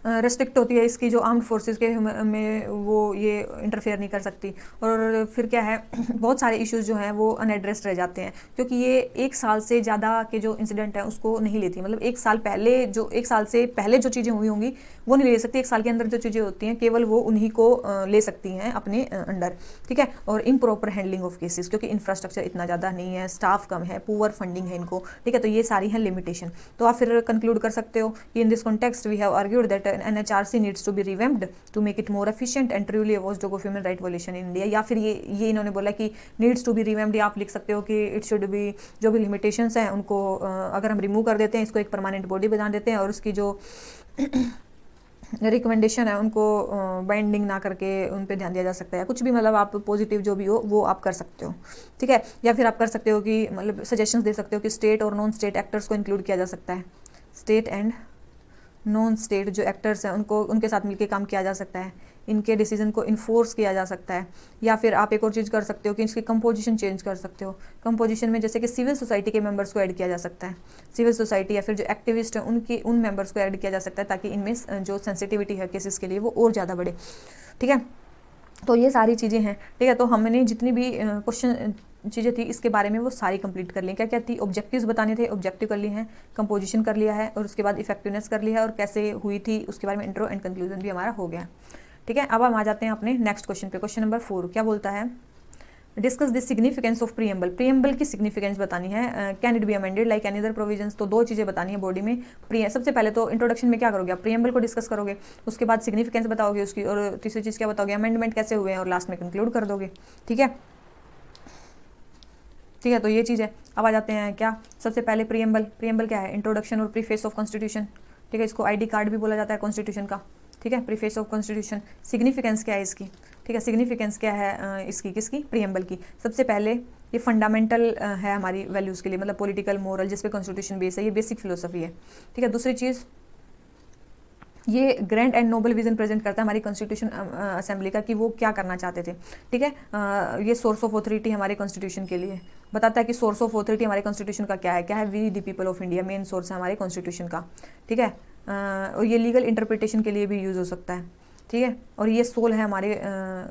रेस्ट्रिक्ट होती है इसकी जो आर्म्ड फोर्सेस के में, वो ये इंटरफेयर नहीं कर सकती। और फिर क्या है, बहुत सारे इश्यूज जो हैं वो अनएड्रेस्ड रह जाते हैं, क्योंकि ये 1 साल से ज़्यादा के जो इंसिडेंट है उसको नहीं लेती, मतलब 1 साल से पहले जो चीज़ें हुई होंगी वो नहीं ले सकती। 1 साल के अंदर जो चीज़ें होती हैं केवल वो उन्हीं को ले सकती हैं अपने अंडर, ठीक है। और इम्प्रॉपर हैंडलिंग ऑफ केसेस, क्योंकि इंफ्रास्ट्रक्चर इतना ज़्यादा नहीं है, स्टाफ कम है, पुअर फंडिंग है इनको, ठीक है। तो ये सारी हैं लिमिटेशन। तो आप फिर कंक्लूड कर सकते हो कि in this context we have argued that NHRC needs to be revamped to make it more efficient and truly a watchdog of human right violation in India। या फिर ये इन्होंने बोला कि needs to be revamped, या आप लिख सकते हो कि it should be, जो भी limitations हैं उनको अगर हम रिमूव कर देते हैं, इसको एक परमानेंट बॉडी बना देते हैं, और उसकी जो रिकमेंडेशन है उनको बाइंडिंग ना करके उन पे ध्यान दिया जा सकता है। कुछ भी, मतलब आप पॉजिटिव जो भी हो वो आप कर सकते हो, ठीक है। या फिर आप कर सकते हो कि मतलब सजेशंस दे सकते हो कि स्टेट और नॉन स्टेट एक्टर्स को इंक्लूड किया जा सकता है, स्टेट एंड नॉन स्टेट जो एक्टर्स हैं उनको, उनके साथ मिलकर काम किया जा सकता है, इनके डिसीजन को इन्फोर्स किया जा सकता है। या फिर आप एक और चीज़ कर सकते हो कि इसकी कंपोजिशन चेंज कर सकते हो। कंपोजिशन में जैसे कि सिविल सोसाइटी के मेंबर्स को ऐड किया जा सकता है, सिविल सोसाइटी या फिर जो एक्टिविस्ट हैं उन मेंबर्स को ऐड किया जा सकता है, ताकि इनमें जो सेंसिटिविटी है केसेस के लिए वो और ज़्यादा बढ़े, ठीक है। तो ये सारी चीज़ें हैं, ठीक है। तो हमने जितनी भी क्वेश्चन चीज़ें थी इसके बारे में वो सारी कंप्लीट कर ली। क्या क्या थी, ऑब्जेक्टिव्स बताने थे, ऑब्जेक्टिव कर लिए हैं, कंपोजिशन कर लिया है, और उसके बाद इफेक्टिवनेस कर लिया है, और कैसे हुई थी उसके बारे में इंट्रो एंड कंक्लूजन भी हमारा हो गया, ठीक है। अब हम आ जाते हैं अपने नेक्स्ट क्वेश्चन पे। क्वेश्चन नंबर 4 क्या बोलता है, discuss the significance of preamble. Preamble की सिग्निफिकेंस बतानी है, can it be amended like any other provisions. तो 2 चीज़ें बतानी है बॉडी में। सबसे पहले तो इंट्रोडक्शन में क्या करोगे आप, प्रीएम्बल को डिस्कस करोगे, उसके बाद सिग्निफिकेंस बताओगे उसकी, और तीसरी चीज़ क्या बताओगे, अमेंडमेंट कैसे हुए हैं, और लास्ट में कंक्लूड कर दोगे, ठीक है, ठीक है। तो ये चीज़ है। अब आ जाते हैं क्या, सबसे पहले प्रीएम्बल क्या है, इंट्रोडक्शन और प्रीफेस ऑफ कॉन्स्टिट्यूशन, ठीक है। इसको ID कार्ड भी बोला जाता है कॉन्स्टिट्यूशन का, ठीक है, प्रीफेस ऑफ कॉन्स्टिट्यूशन। सिग्निफिकेंस क्या है इसकी, ठीक है, सिग्निफिकेंस क्या है इसकी, किसकी, प्रीएम्बल की। सबसे पहले ये फंडामेंटल है हमारी वैल्यूज़ के लिए, मतलब पॉलिटिकल मोरल जिस पे कॉन्स्टिट्यूशन बेस है, ये बेसिक फिलोसफी है, ठीक है। दूसरी चीज़, ये grand and noble vision present करता है हमारी कॉन्स्टिट्यूशन असेंबली का, कि वो क्या करना चाहते थे, ठीक है। ये सोर्स ऑफ ऑथोरिटी हमारे कॉन्स्टिट्यूशन के लिए बताता है कि सोर्स ऑफ ऑथोरिटी हमारे कॉन्स्टिट्यूशन का क्या है, we the people of India, main source है हमारे कॉन्स्टिट्यूशन का, ठीक है। और ये लीगल इंटरप्रिटेशन के लिए भी यूज़ हो सकता है, ठीक है। और ये सोल है हमारे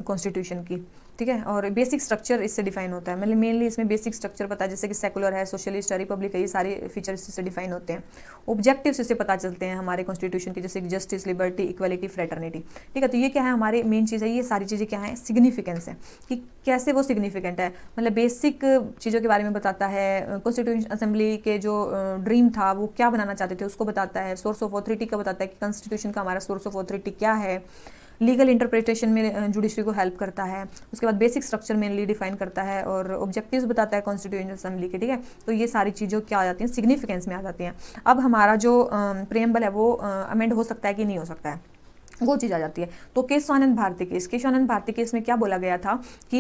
कॉन्स्टिट्यूशन की, ठीक है। और बेसिक स्ट्रक्चर इससे डिफाइन होता है, मतलब मेनली इसमें बेसिक स्ट्रक्चर पता है, जैसे कि सेकुलर है, सोशलिस्ट है, रिपब्लिक है, ये सारे फीचर्स इससे डिफाइन होते हैं। ऑब्जेक्टिव्स इससे पता चलते हैं हमारे कॉन्स्टिट्यूशन के, जैसे जस्टिस, लिबर्टी, इक्वालिटी, फ्रेटर्निटी, ठीक है। तो ये क्या है, हमारे मेन चीज़ है, ये सारी चीज़ें क्या है, सिग्निफिकेंस है, कि कैसे वो सिग्निफिकेंट है, मतलब बेसिक चीज़ों के बारे में बताता है। कॉन्स्टिट्यूशन असेंबली के जो ड्रीम था वो क्या बनाना चाहते थे उसको बताता है। सोर्स ऑफ ऑथोरिटी का बताता है कि कॉन्स्टिट्यूशन का हमारा सोर्स ऑफ ऑथोरिटी क्या है। लीगल इंटरप्रिटेशन में जुडिशरी को हेल्प करता है। उसके बाद बेसिक स्ट्रक्चर मेनली डिफाइन करता है, और ऑब्जेक्टिव्स बताता है कॉन्स्टिट्यूशन असेंबली के, ठीक है। तो ये सारी चीज़ें क्या आ जाती हैं, सिग्निफिकेंस में आ जाती हैं। अब हमारा जो प्रीएम्बल है वो अमेंड हो सकता है कि नहीं हो सकता है, वो चीज़ आ जाती है। तो केशवानंद भारती केस में क्या बोला गया था कि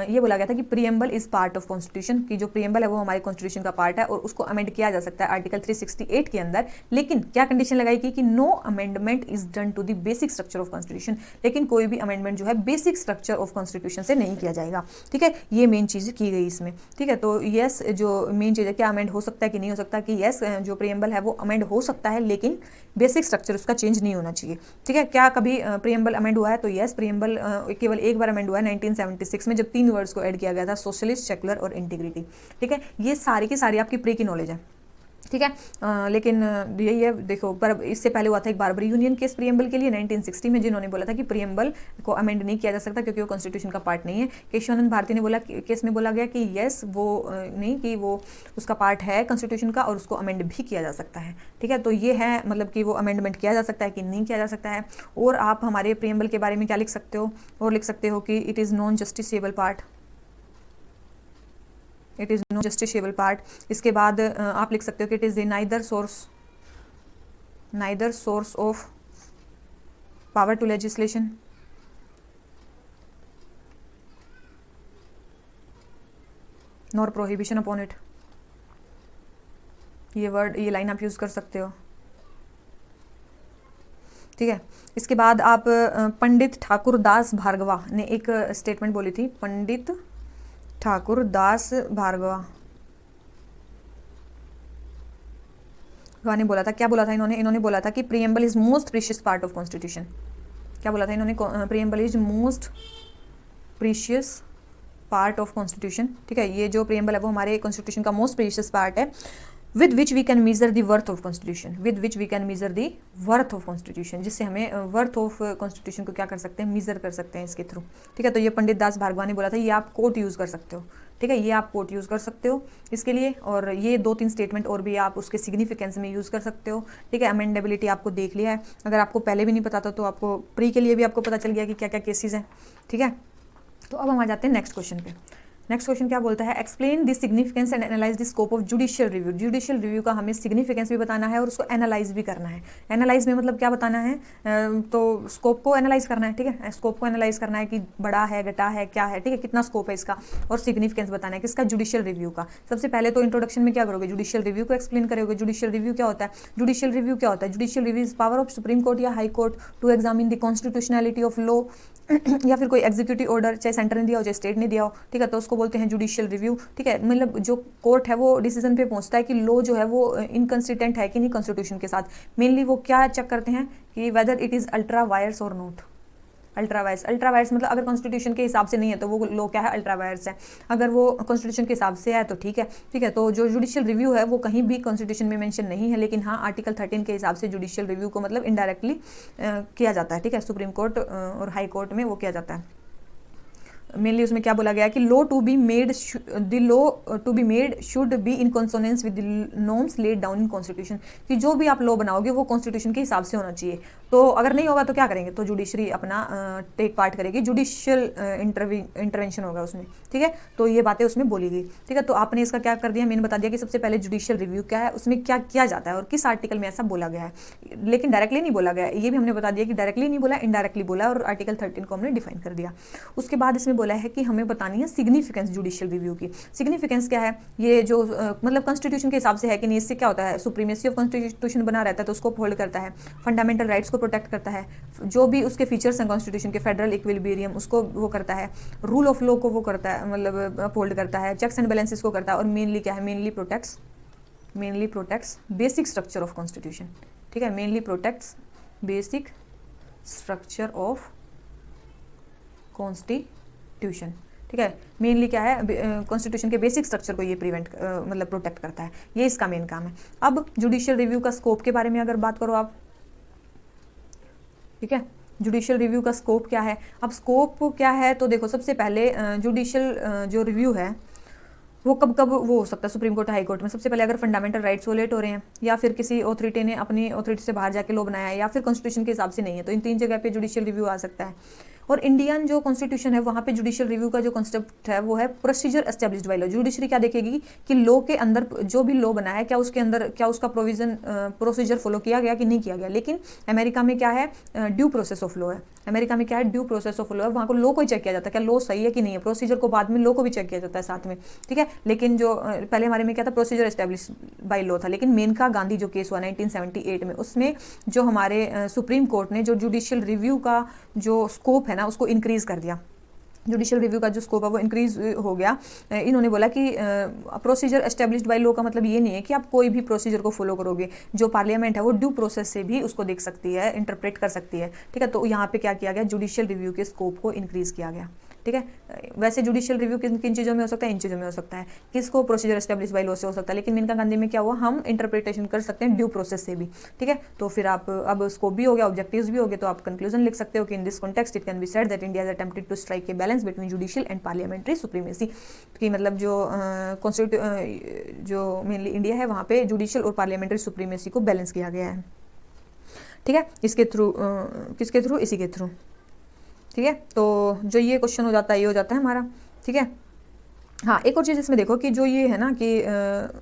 ये बोला गया था कि preamble is part of constitution, की जो प्रीएम्बल है वो हमारे कॉन्स्टिट्यूशन का पार्ट है, और उसको अमेंड किया जा सकता है आर्टिकल 368 के अंदर। लेकिन क्या कंडीशन लगाई गई कि no amendment is done to the basic structure of constitution, लेकिन कोई भी अमेंडमेंट जो है बेसिक स्ट्रक्चर ऑफ कॉन्स्टिट्यूशन से नहीं किया जाएगा, ठीक है। ये मेन चीज़ की गई इसमें, ठीक है। तो यस, जो मेन चीज़ है, क्या अमेंड हो सकता है कि नहीं हो सकता, कि यस जो प्रीएम्बल है वो अमेंड हो सकता है, लेकिन बेसिक स्ट्रक्चर उसका चेंज नहीं होना चाहिए, ठीक है। क्या कभी प्रीएम्बल अमेंड हुआ है, तो यस, प्रीएम्बल केवल एक बार अमेंड हुआ है 1976 में, जब 3 वर्ड्स को ऐड किया गया था, सोशलिस्ट, सेकुलर और इंटीग्रिटी, ठीक है। ये सारी की सारी आपकी प्री की नॉलेज है, ठीक है। लेकिन यही है, देखो, पर इससे पहले हुआ था एक बारबरी यूनियन केस प्रीएम्बल के लिए 1960 में, जिन्होंने बोला था कि प्रीएम्बल को अमेंड नहीं किया जा सकता क्योंकि वो कॉन्स्टिट्यूशन का पार्ट नहीं है। केशवानंद भारती ने बोला, केस में बोला गया कि यस, वो नहीं, कि वो उसका पार्ट है कॉन्स्टिट्यूशन का, और उसको अमेंड भी किया जा सकता है, ठीक है। तो ये है, मतलब कि वो अमेंडमेंट किया जा सकता है कि नहीं किया जा सकता है। और आप हमारे प्रीएम्बल के बारे में क्या लिख सकते हो, और लिख सकते हो कि it is non justiciable part, it is no justiciable part. इसके बाद आप लिख सकते हो कि it is neither source of power to legislation, nor prohibition upon it, ये वर्ड, ये लाइन आप यूज़ कर सकते हो, ठीक है। इसके बाद आप पंडित ठाकुर दास भार्गवा ने एक स्टेटमेंट बोली थी, पंडित ठाकुर दास भार्गवा ने बोला था, क्या बोला था इन्होंने बोला था कि preamble is most precious part of constitution. क्या बोला था इन्होंने? Preamble is most precious part of constitution, ठीक है। ये जो प्रीएम्बल है वो हमारे कॉन्स्टिट्यूशन का मोस्ट प्रीशियस पार्ट है। With which we can measure the worth of constitution, with which we can measure the worth of constitution, जिससे हमें वर्थ ऑफ कॉन्स्टिट्यूशन को क्या कर सकते हैं, मीजर कर सकते हैं इसके थ्रू, ठीक है। तो ये पंडित दास भार्गवा ने बोला था, ये आप कोट यूज़ कर सकते हो, ठीक है, ये आप कोट यूज़ कर सकते हो इसके लिए। और ये 2-3 स्टेटमेंट और भी आप उसके सिग्निफिकेंस में यूज़ कर सकते हो, ठीक है। अमेंडेबिलिटी आपको देख लिया है, अगर आपको पहले भी नहीं पता था तो आपको प्री के लिए भी आपको पता चल गया कि क्या क्या केसेस हैं, ठीक है। तो अब हम आ जाते हैं नेक्स्ट क्वेश्चन पे। नेक्स्ट क्वेश्चन क्या बोलता है? Explain the significance and analyse the scope of judicial review. Judicial review का हमें सिग्निफिकेंस भी बताना है और उसको एनालाइज भी करना है। एनालाइज में मतलब क्या बताना है? तो स्कोप को एनालाइज करना है, ठीक है। स्कोप को एनालाइज करना है कि बड़ा है, घटा है, क्या है, ठीक है, कितना स्कोप है इसका, और सिग्निफिकेंस बताना है किसका, जुडिशियल रिव्यू का। सबसे पहले तो इंट्रोडक्शन में क्या करोगे, जुडिशियल रिव्यू को एक्सप्लेन करोगे। जुडिशियल रिव्यू क्या होता है? जुडिशियल रिव्यू क्या होता है? Judicial review is power of Supreme Court या High Court to examine the constitutionality of law या फिर कोई एग्जीक्यूटिव ऑर्डर, चाहे सेंटर ने दिया हो चाहे स्टेट ने दिया हो, ठीक है, तो उसको बोलते हैं जुडिशियल रिव्यू, ठीक है। मतलब जो कोर्ट है वो डिसीजन पे पहुंचता है कि लॉ जो है वो इनकंसिस्टेंट है कि नहीं कॉन्स्टिट्यूशन के साथ। मेनली वो क्या चेक करते हैं कि whether it is ultra vires और not. Ultra vires, ultra vires मतलब अगर कॉन्स्टिट्यूशन के हिसाब से नहीं है तो वो लॉ क्या है, अल्ट्रा वायर्स है। अगर वो कॉन्स्टिट्यूशन के हिसाब से है तो ठीक है, ठीक है। तो जो जुडिशियल रिव्यू है वो कहीं भी कॉन्स्टिट्यूशन में मेंशन नहीं है, लेकिन हाँ आर्टिकल 13 के हिसाब से जुडिशियल रिव्यू को मतलब इनडायरेक्टली किया जाता है, ठीक है। सुप्रीम कोर्ट और हाई कोर्ट में वो किया जाता है। मेनली उसमें क्या बोला गया है कि law to be made, the law to be made should be in consonance with the norms laid down in constitution, कि जो भी आप लॉ बनाओगे वो कॉन्स्टिट्यूशन के हिसाब से होना चाहिए। तो अगर नहीं होगा तो क्या करेंगे, तो जुडिशरी अपना टेक पार्ट करेगी, जुडिशियल इंटरवेंशन होगा उसमें, ठीक है। तो ये बातें उसमें बोली गई, ठीक है। तो आपने इसका क्या कर दिया, मैंने बता दिया कि सबसे पहले जुडिशियल रिव्यू क्या है, उसमें क्या किया जाता है और किस आर्टिकल में ऐसा बोला गया है, लेकिन डायरेक्टली नहीं बोला गया। ये भी हमने बता दिया कि डायरेक्टली नहीं बोला, इनडायरेक्टली बोला, और आर्टिकल 13 को हमने डिफाइन कर दिया। उसके बाद इसमें बोला है कि हमें बतानी है सिग्निफिकेंस जुडिशियल रिव्यू की। सिग्निफिकेंस क्या है, ये जो मतलब कॉन्स्टिट्यूशन के हिसाब से है कि नहीं, इससे क्या होता है, सुप्रीमेसी ऑफ कॉन्स्टिट्यूशन बना रहता है तो उसको होल्ड करता है, फंडामेंटल राइट्स को प्रोटेक्ट करता है, जो भी उसके फीचर्स हैं कॉन्स्टिट्यूशन के, फेडरल इक्विलिब्रियम उसको वो करता है, रूल ऑफ लॉ को वो करता है, मतलब अपहोल्ड करता है, चेक्स एंड बैलेंसेस को करता है, और मेनली क्या है, mainly protects basic structure of constitution, ठीक है। Mainly protects basic structure of constitution, ठीक है। मेनली क्या है, कॉन्स्टिट्यूशन के बेसिक स्ट्रक्चर को ये मतलब प्रोटेक्ट करता है, ये इसका मेन काम है। अब जुडिशियल रिव्यू का स्कोप के बारे में अगर बात करो आप, ठीक है, जुडिशियल रिव्यू का स्कोप क्या है। अब स्कोप क्या है, तो देखो सबसे पहले जुडिशियल जो रिव्यू है वो कब कब वो हो सकता है, सुप्रीम कोर्ट हाई कोर्ट में। सबसे पहले अगर फंडामेंटल राइट्स वोलेट हो रहे हैं, या फिर किसी ऑथोरिटी ने अपनी ऑथोरिटी से बाहर जाके लॉ बनाया है, या फिर कॉन्स्टिट्यूशन के हिसाब से नहीं है, तो इन 3 जगह पे जुडिशियल रिव्यू आ सकता है। और इंडियन जो कॉन्स्टिट्यूशन है वहाँ पे जुडिशियल रिव्यू का जो कॉन्सेप्ट है वो है procedure established by law. Judiciary क्या देखेगी कि लॉ के अंदर जो भी लॉ बना है क्या उसके अंदर क्या उसका प्रोविजन प्रोसीजर फॉलो किया गया कि नहीं किया गया। लेकिन अमेरिका में क्या है, ड्यू प्रोसेस ऑफ लॉ है। अमेरिका में क्या है, ड्यू प्रोसेस ऑफ लॉ है, वहाँ को लॉ को ही चेक किया जाता है क्या लॉ सही है कि नहीं है, प्रोसीजर को बाद में लॉ को भी चेक किया जाता है साथ में, ठीक है। लेकिन जो पहले हमारे में क्या था, प्रोसीजर एस्टेब्लिश बाय लॉ था। लेकिन मेनका गांधी जो केस हुआ 1978 में, उसमें जो हमारे सुप्रीम कोर्ट ने जो जुडिशियल रिव्यू का जो स्कोप है ना उसको इंक्रीज कर दिया। जुडिशियल रिव्यू का जो स्कोप है वो इंक्रीज हो गया। इन्होंने बोला कि प्रोसीजर एस्टेब्लिश्ड बाय लॉ का मतलब ये नहीं है कि आप कोई भी प्रोसीजर को फॉलो करोगे, जो पार्लियामेंट है वो ड्यू प्रोसेस से भी उसको देख सकती है, इंटरप्रेट कर सकती है, ठीक है। तो यहाँ पे क्या किया गया, जुडिशियल रिव्यू के स्कोप को इंक्रीज किया गया, ठीक है। वैसे जुडिशियल रिव्यू किन किन चीज़ों में हो सकता है, इन चीज़ों में हो सकता है, किसको प्रोसीजर एस्टेब्लिश बाय लॉ से हो सकता है। लेकिन मेनका गांधी में क्या हुआ, हम इंटरप्रिटेशन कर सकते हैं ड्यू प्रोसेस से भी, ठीक है। तो फिर आप अब स्कोप भी हो गया, ऑब्जेक्टिव्स भी हो गए, तो आप कंक्लूजन लिख सकते हो कि in this context it can be said that India has attempted to strike a balance between judicial and parliamentary supremacy. कि मतलब जो मेनली इंडिया है वहाँ पे जुडिशियल और पार्लियामेंट्री सुप्रीमेसी को बैलेंस किया गया है, ठीक है। इसके थ्रू किसके थ्रू, इसी के थ्रू, ठीक है। तो जो ये क्वेश्चन हो जाता है ये हो जाता है हमारा, ठीक है। हाँ, एक और चीज़ इसमें देखो कि जो ये है ना कि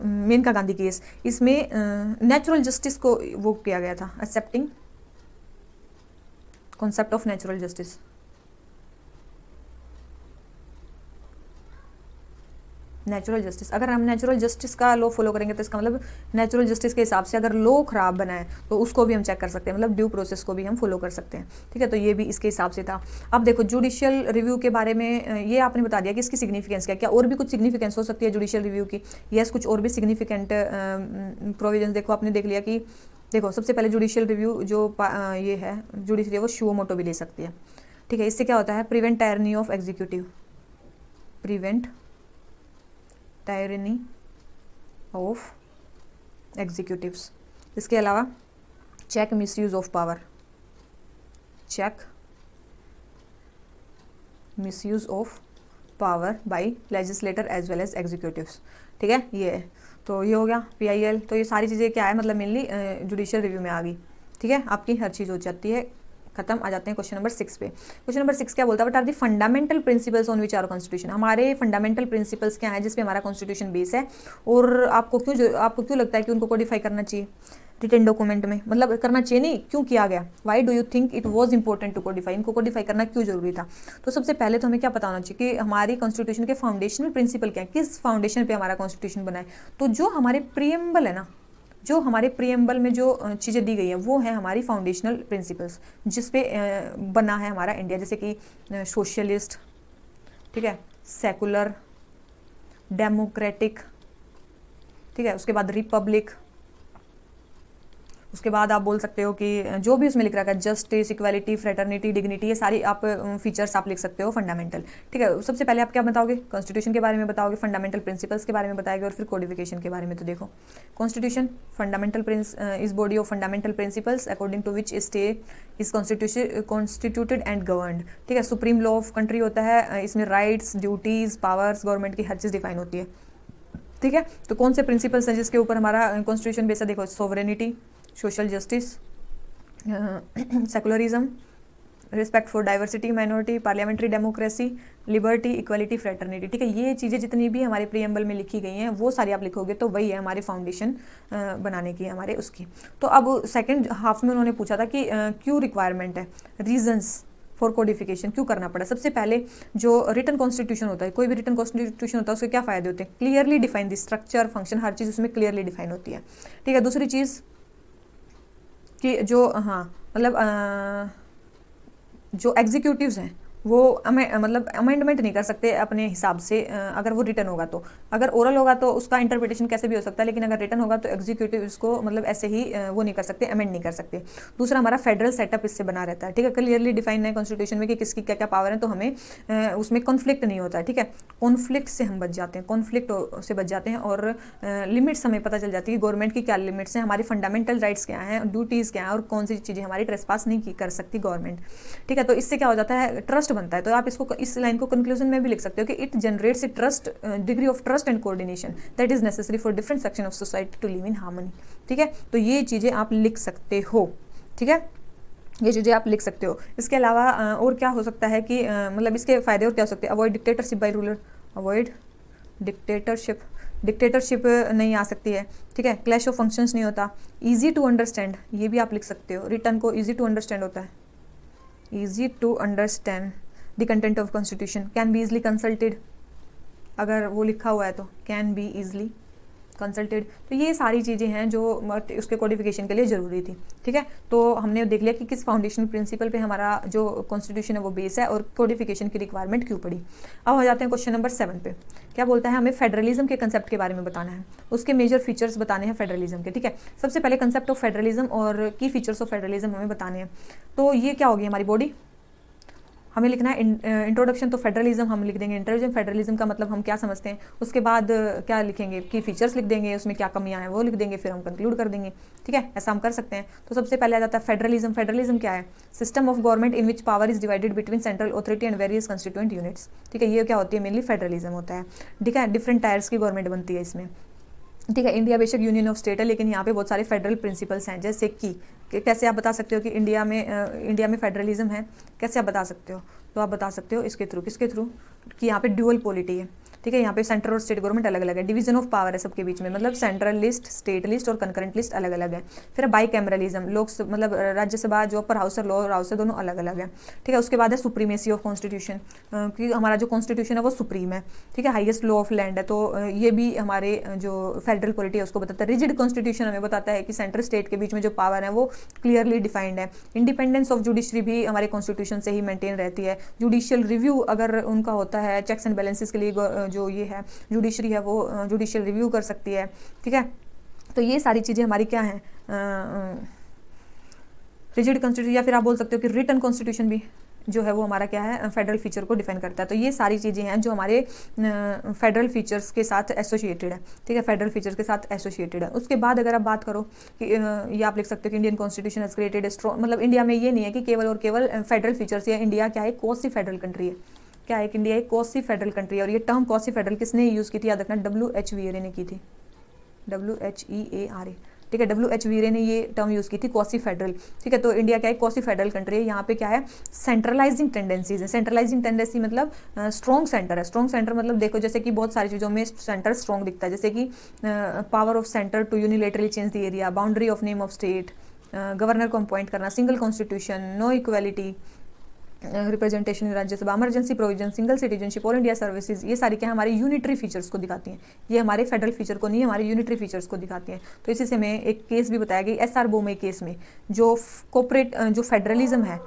मेनका गांधी केस, इसमें नेचुरल जस्टिस को वो किया गया था, accepting concept of natural justice, natural justice, अगर हम नेचुरल जस्टिस का लॉ फॉलो करेंगे तो इसका मतलब नेचुरल जस्टिस के हिसाब से अगर लॉ खराब बना है तो उसको भी हम चेक कर सकते हैं, मतलब ड्यू प्रोसेस को भी हम फॉलो कर सकते हैं। ठीक है, तो ये भी इसके हिसाब से था। अब देखो जुडिशियल रिव्यू के बारे में ये आपने बता दिया कि इसकी सिग्निफिकेंस क्या, क्या और भी कुछ सिग्निफिकेंस हो सकती है जुडिशियल रिव्यू की? यस, कुछ और भी सिग्निफिकेंट प्रोविजन देखो, आपने देख लिया कि देखो सबसे पहले जुडिशियल रिव्यू जो ये है जुडिशरी वो शो मोटो भी ले सकती है। ठीक है, इससे क्या होता है? Prevent tyranny of executive, prevent tyranny of executives. इसके अलावा check misuse of power, check misuse of power by legislator as well as executives. ठीक है, ये है, तो ये हो गया PIL। तो ये सारी चीज़ें क्या है, मतलब मेनली जुडिशियल रिव्यू में आ गई। ठीक है, आपकी हर चीज़ हो जाती है खत्म। आ जाते हैं क्वेश्चन नंबर 6 पे। क्वेश्चन नंबर 6 क्या बोलता है? What are the fundamental principles on which our constitution. हमारे फंडामेंटल प्रिंसिपल्स क्या है जिसपे हमारा कॉन्स्टिट्यूशन बेस है, और आपको क्यों लगता है कि उनको कोडिफाई करना चाहिए रिटन डॉक्यूमेंट में? मतलब करना चाहिए नहीं, क्यों किया गया? Why do you think it was important to codify? इनको कोडिफाई करना क्यों जरूरी था? तो सबसे पहले तो हमें क्या पता होना चाहिए कि हमारी कॉन्स्टिट्यूशन के फाउंडेशनल प्रिंसिपल क्या है, किस फाउंडेशन पे हमारा कॉन्स्टिट्यूशन बना है। तो जो हमारे प्रीएम्बल है ना, जो हमारे प्रीएम्बल में जो चीज़ें दी गई हैं वो है हमारी फाउंडेशनल प्रिंसिपल्स जिसपे बना है हमारा इंडिया। जैसे कि सोशलिस्ट, ठीक है, सेकुलर, डेमोक्रेटिक, ठीक है, उसके बाद रिपब्लिक, उसके बाद आप बोल सकते हो कि जो भी उसमें लिख रखा है जस्टिस, इक्वालिटी, फ्रेटर्निटी, डिग्निटी, ये सारी आप फीचर्स आप लिख सकते हो फंडामेंटल। ठीक है, सबसे पहले आप क्या बताओगे? कॉन्स्टिट्यूशन के बारे में बताओगे, फंडामेंल प्रिंसिपल्स के बारे में बताएंगे, और फिर कोडिफिकेशन के बारे में। तो देखो constitution fundamental is body of fundamental principles according to which state is constituted and governed. ठीक है, सुप्रीम लॉ ऑफ कंट्री होता है, इसमें राइट्स, ड्यूटीज, पावर्स गवर्नमेंट की हर चीज़ डिफाइन होती है। ठीक है, तो कौन से प्रिंसिपल्स हैं जिसके ऊपर हमारा कॉन्स्टिट्यूशन बेस है? देखो sovereignty, social justice, secularism, respect for diversity, minority, parliamentary democracy, liberty, equality, fraternity. ठीक है, ये चीज़ें जितनी भी हमारे प्रीएम्बल में लिखी गई हैं वो सारी आप लिखोगे तो वही है हमारी फाउंडेशन बनाने की हमारे उसकी। तो अब सेकंड हाफ में उन्होंने पूछा था कि क्यों रिक्वायरमेंट है, रीजंस फॉर कोडिफिकेशन, क्यों करना पड़ा। सबसे पहले जो रिटन कॉन्स्टिट्यूशन होता है, कोई भी रिटन कॉन्स्टिट्यूशन होता है उसके क्या फ़ायदे होते हैं? Clearly define the structure, function, हर चीज़ उसमें क्लियरली डिफाइन होती है। ठीक है, दूसरी चीज़ कि जो मतलब जो एग्जीक्यूटिव्स हैं वो मतलब अमेंडमेंट नहीं कर सकते अपने हिसाब से, अगर वो रिटन होगा तो। अगर ओरल होगा तो उसका इंटरप्रिटेशन कैसे भी हो सकता है, लेकिन अगर रिटन होगा तो एग्जीक्यूटिव इसको मतलब ऐसे ही वो नहीं कर सकते, अमेंड नहीं कर सकते। दूसरा हमारा फेडरल सेटअप इससे बना रहता है। ठीक है, क्लियरली डिफाइन है कॉन्स्टिट्यूशन में कि किसकी क्या क्या पावर है, तो हमें उसमें कॉन्फ्लिक्ट नहीं होता है। ठीक है, कॉन्फ्लिक्ट से हम बच जाते हैं, कॉन्फ्लिक्ट से बच जाते हैं, और लिमिट्स हमें पता चल जाती है कि गवर्नमेंट की क्या लिमिट्स हैं, हमारी फंडामेंटल राइट्स क्या हैं, ड्यूटीज़ क्या हैं, और कौन सी चीज़ें हमारी ट्रेसपास नहीं कर सकती गवर्नमेंट। ठीक है, तो इससे क्या हो जाता है, ट्रस्ट बनता है। तो आप इसको इस लाइन को कंक्लूजन में भी लिख सकते हो कि it generates a trust, degree of trust and coordination that is necessary for different section of society to live in harmony. ठीक है, तो ये चीज़ें आप लिख सकते हो। ठीक है, ये चीज़ें आप लिख सकते हो। इसके अलावा और क्या हो सकता है कि मतलब इसके फायदे और क्या हो सकते हैं? Avoid dictatorship by ruler, avoid dictatorship नहीं आ सकती है। ठीक है, क्लैश ऑफ फंक्शंस नहीं होता, ईजी टू अंडरस्टैंड, ये भी आप लिख सकते हो। रिटर्न को ईजी टू अंडरस्टैंड होता है, easy to understand the content of constitution, can be easily consulted, अगर वो लिखा हुआ है तो कैन बी इजली कंसल्टेड। तो ये सारी चीज़ें हैं जो उसके कोडिफिकेशन के लिए ज़रूरी थी। ठीक है, तो हमने देख लिया कि किस फाउंडेशन प्रिंसिपल पे हमारा जो कॉन्स्टिट्यूशन है वो बेस है, और कोडिफिकेशन की रिक्वायरमेंट क्यों पड़ी। अब हो जाते हैं क्वेश्चन नंबर 7 पे। क्या बोलता है? हमें फेडरलिज्म के कंसेप्ट के बारे में बताना है, उसके मेजर फीचर्स बताने हैं फेडरलिज्म के। ठीक है, सबसे पहले कंसेप्ट ऑफ फेडरलिज्म और की फीचर्स ऑफ फेडरलिज्म हमें बताने हैं। तो ये क्या होगी हमारी बॉडी, हमें लिखना है इंट्रोडक्शन, तो फेडरलिज्म हम लिख देंगे, इंट्रोडक्शन फेडरलिज्म का मतलब हम क्या समझते हैं। उसके बाद क्या लिखेंगे कि फीचर्स लिख देंगे, उसमें क्या कमियां हैं वो लिख देंगे, फिर हम कंक्लूड कर देंगे। ठीक है, ऐसा हम कर सकते हैं। तो सबसे पहले आ जाता है फेडरलिज्म। फेडरलिज्म क्या है? System of government in which power is divided between central authority and various constituent units. ठीक है, ये क्या होती है? मेनली फेडरलिज्म होता है। ठीक है, डिफरेंट टायर्स की गवर्नमेंट बनती है इसमें। ठीक है, इंडिया बेशक यूनियन ऑफ स्टेट है, लेकिन यहाँ पे बहुत सारे फेडरल प्रिंसिपल्स हैं। जैसे कि कैसे आप बता सकते हो कि इंडिया में फेडरलिज्म है, कैसे आप बता सकते हो? तो आप बता सकते हो इसके थ्रू, किसके थ्रू, कि यहाँ पे ड्यूअल पॉलिटी है। ठीक है। यहाँ पे सेंट्रल और स्टेट गवर्नमेंट अलग अलग है, डिवीजन ऑफ पावर है सबके बीच में, मतलब सेंट्रल लिस्ट, स्टेट लिस्ट और कंकरेंट लिस्ट अलग अलग है। फिर बाई कैमरलिज्म, लोक मतलब राज्यसभा जो अपर हाउस और लोअर हाउस है दोनों अलग अलग है, ठीक है। उसके बाद है सुप्रीमेसी ऑफ कॉन्स्टिट्यूशन, क्योंकि हमारा जो कॉन्स्टिट्यूशन है वो सुप्रीम है, ठीक है, हाईएस्ट लॉ ऑफ लैंड है। तो ये भी हमारे जो फेडरल पॉलिटी है उसको बताता है। रिजिड कॉन्स्टिट्यूशन हमें बताता है कि सेंट्रल स्टेट के बीच में जो पावर है वो क्लियरली डिफाइंड है। इंडिपेंडेंस ऑफ जुडिशरी भी हमारे कॉन्स्टिट्यूशन से ही मेंटेन रहती है। जुडिशियल रिव्यू अगर उनका होता है, चेक्स एंड बैलेंसेस के लिए जो ये है जुडिशरी है वो जुडिशियल रिव्यू कर सकती है, ठीक है। तो ये सारी चीज़ें हमारी क्या हैं, रिजिड कॉन्स्टिट्यूशन, या फिर आप बोल सकते हो कि रिटन कॉन्स्टिट्यूशन भी जो है वो हमारा क्या है, फेडरल फीचर को डिफाइन करता है। तो ये सारी चीज़ें हैं जो हमारे फेडरल फीचर्स के साथ एसोसिएटेड है, ठीक है, फेडरल फीचर्स के साथ एसोसिएटेड है। उसके बाद अगर आप बात करो कि ये आप लिख सकते हो कि Indian constitution has created strong, मतलब इंडिया में ये नहीं है कि केवल और केवल फेडरल फीचर्स, या इंडिया क्या है, क्वासी फेडरल कंट्री है, क्या है कि इंडिया एक क्वासी फेडरल कंट्री है। और ये टर्म क्वासी फेडरल किसने यूज़ की थी, याद रखना, WH ने की थी, WHEARA, ठीक है, WH ने ये टर्म यूज़ की थी, क्वासी फेडरल, ठीक है। तो इंडिया क्या है, क्वासी फेडरल कंट्री है। यहाँ पे क्या है, सेंट्रलाइजिंग टेंडेंसीज है। सेंट्रलाइजिंग टेंडेंसी मतलब स्ट्रॉन्ग सेंटर है। स्ट्रॉन्ग सेंटर मतलब देखो जैसे कि बहुत सारी चीज़ों में सेंटर स्ट्रॉन्ग दिखता है, जैसे कि power of centre to unilaterally change the area, boundary of name of state, governor को अपॉइंट करना, single constitution, no equality, representation in Rajya Sabha, emergency provision, single citizenship, all India services, ये सारी क्या हमारे यूनिटरी फीचर्स को दिखाती हैं। ये हमारे फेडरल फीचर को नहीं, हमारे यूनिटरी फीचर्स को दिखाती हैं। तो इसी से हमें एक केस भी बताया गया, SR बोमे केस में, जो कोऑपरेट जो फेडरलिज्म है,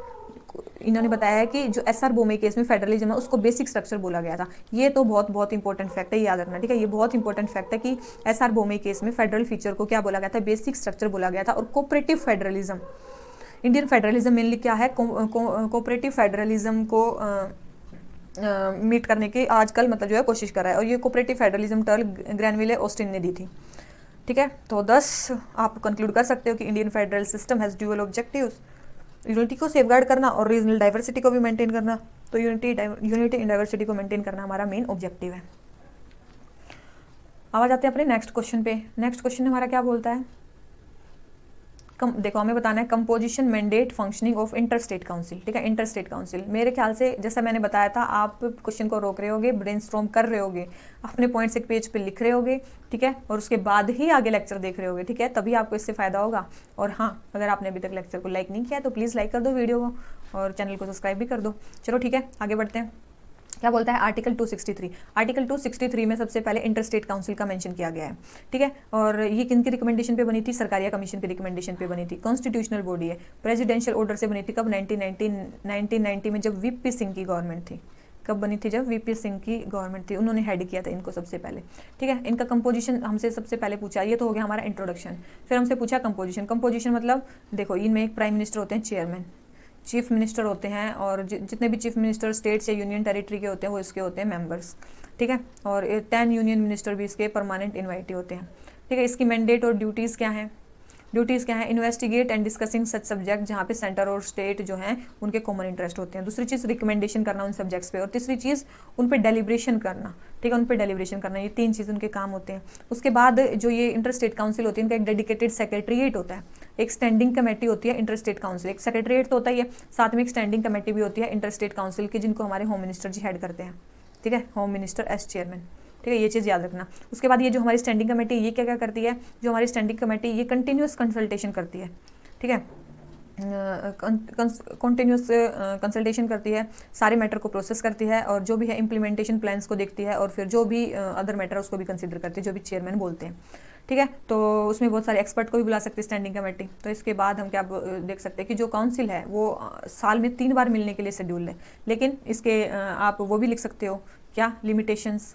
इन्होंने बताया है कि जो SR बोमे केस में फेडरलिज्म है उसको बेसिक स्ट्रक्चर बोला गया था। ये तो बहुत इंपॉर्टेंट फैक्ट है, याद रखना, ठीक है। ये बहुत इंपॉर्टेंट फैक्ट है कि SR बोमे केस में फेडरल फीचर को क्या बोला गया था, बेसिक स्ट्रक्चर बोला गया था। और cooperative federalism, Indian federalism mainly क्या है, कोऑपरेटिव फेडरलिज्म को मीट करने की आजकल मतलब जो है कोशिश कर रहा है। और ये कोऑपरेटिव फेडरलिज्म टर्म ग्रैनविले ऑस्टिन ने दी थी, ठीक है। तो 10 आप कंक्लूड कर सकते हो कि Indian federal system has dual objectives, unity को सेफगार्ड करना और रीजनल डाइवर्सिटी को भी मेंटेन करना। तो यूनिटी इन डाइवर्सिटी को मेंटेन करना हमारा मेन ऑब्जेक्टिव है। अब आ जाते हैं अपने नेक्स्ट क्वेश्चन पे। नेक्स्ट क्वेश्चन हमारा क्या बोलता है, देखो हमें बताना है composition, mandate, functioning of interstate council, ठीक है। इंटरस्टेट काउंसिल, मेरे ख्याल से जैसा मैंने बताया था, आप क्वेश्चन को रोक रहे होगे, ब्रेनस्टॉर्म कर रहे होगे, अपने पॉइंट्स एक पेज पे लिख रहे होगे, ठीक है, और उसके बाद ही आगे लेक्चर देख रहे होगे, ठीक है, तभी आपको इससे फायदा होगा। और हाँ, अगर आपने अभी तक लेक्चर को लाइक नहीं किया तो प्लीज़ लाइक कर दो वीडियो को, और चैनल को सब्सक्राइब भी कर दो। चलो ठीक है, आगे बढ़ते हैं। क्या बोलता है आर्टिकल 263, आर्टिकल 263 में सबसे पहले इंटरस्टेट काउंसिल का मेंशन किया गया है, ठीक है। और ये किन की रिकमेंडेशन पे बनी थी, सरकारिया कमीशन की रिकमेंडेशन पे बनी थी। कॉन्स्टिट्यूशनल बॉडी है, प्रेसिडेंशियल ऑर्डर से बनी थी। कब, 1990 में, जब VP सिंह की गवर्नमेंट थी। कब बनी थी, जब VP सिंह की गवर्नमेंट थी, उन्होंने हेड किया था इनको सबसे पहले, ठीक है। इनका कंपोजिशन हमसे सबसे पहले पूछा, ये तो हो गया हमारा इंट्रोडक्शन। फिर हमसे पूछा कंपोजिशन। कंपोजिशन मतलब देखो, इनमें एक प्राइम मिनिस्टर होते हैं, चेयरमैन, चीफ मिनिस्टर होते हैं, और जितने भी चीफ मिनिस्टर स्टेट्स या यूनियन टेरिटरी के होते हैं वो इसके होते हैं मेंबर्स, ठीक है। और 10 यूनियन मिनिस्टर भी इसके परमानेंट इन्वाइटी होते हैं, ठीक है। इसकी मैंडेट और ड्यूटीज़ क्या हैं, ड्यूटीज़ क्या है, investigate and discussing such subject जहाँ पे सेंटर और स्टेट जो हैं उनके कॉमन इंटरेस्ट होते हैं। दूसरी चीज़ रिकमेंडेशन करना उन सब्जेक्ट्स पे, और तीसरी चीज़ उन पे डेलिब्रेशन करना, ठीक है, उन पे डेलिब्रेशन करना। ये 3 चीज़ उनके काम होते हैं। उसके बाद जो ये इंटरस्टेट काउंसिल होती है, इनका एक डेडिकेटेड सेक्रेटरीट होता है, एक स्टैंडिंग कमेटी होती है इंटरस्टेट काउंसिल। एक सेक्रेटरीट तो होता ही है, साथ में एक स्टैंडिंग कमेटी भी होती है इंटरस्टेट काउंसिल की, जिनको हमारे होम मिनिस्टर जी हेड करते हैं, ठीक है, होम मिनिस्टर एज चेयरमैन, ठीक है। ये चीज़ याद रखना। उसके बाद ये जो हमारी स्टैंडिंग कमेटी, ये क्या क्या करती है, जो हमारी स्टैंडिंग कमेटी ये कंटिन्यूस कंसल्टेशन करती है, ठीक है, कंटिन्यूस कंसल्टेशन करती है, सारे मैटर को प्रोसेस करती है, और जो भी है इम्प्लीमेंटेशन प्लान्स को देखती है, और फिर जो भी अदर मैटर उसको भी कंसिडर करती है, जो भी चेयरमैन बोलते हैं, ठीक है। तो उसमें बहुत सारे एक्सपर्ट को भी बुला सकते हैं स्टैंडिंग कमेटी। तो इसके बाद हम क्या देख सकते हैं कि जो काउंसिल है वो साल में 3 बार मिलने के लिए शेड्यूल है, लेकिन इसके आप वो भी लिख सकते हो, क्या लिमिटेशंस।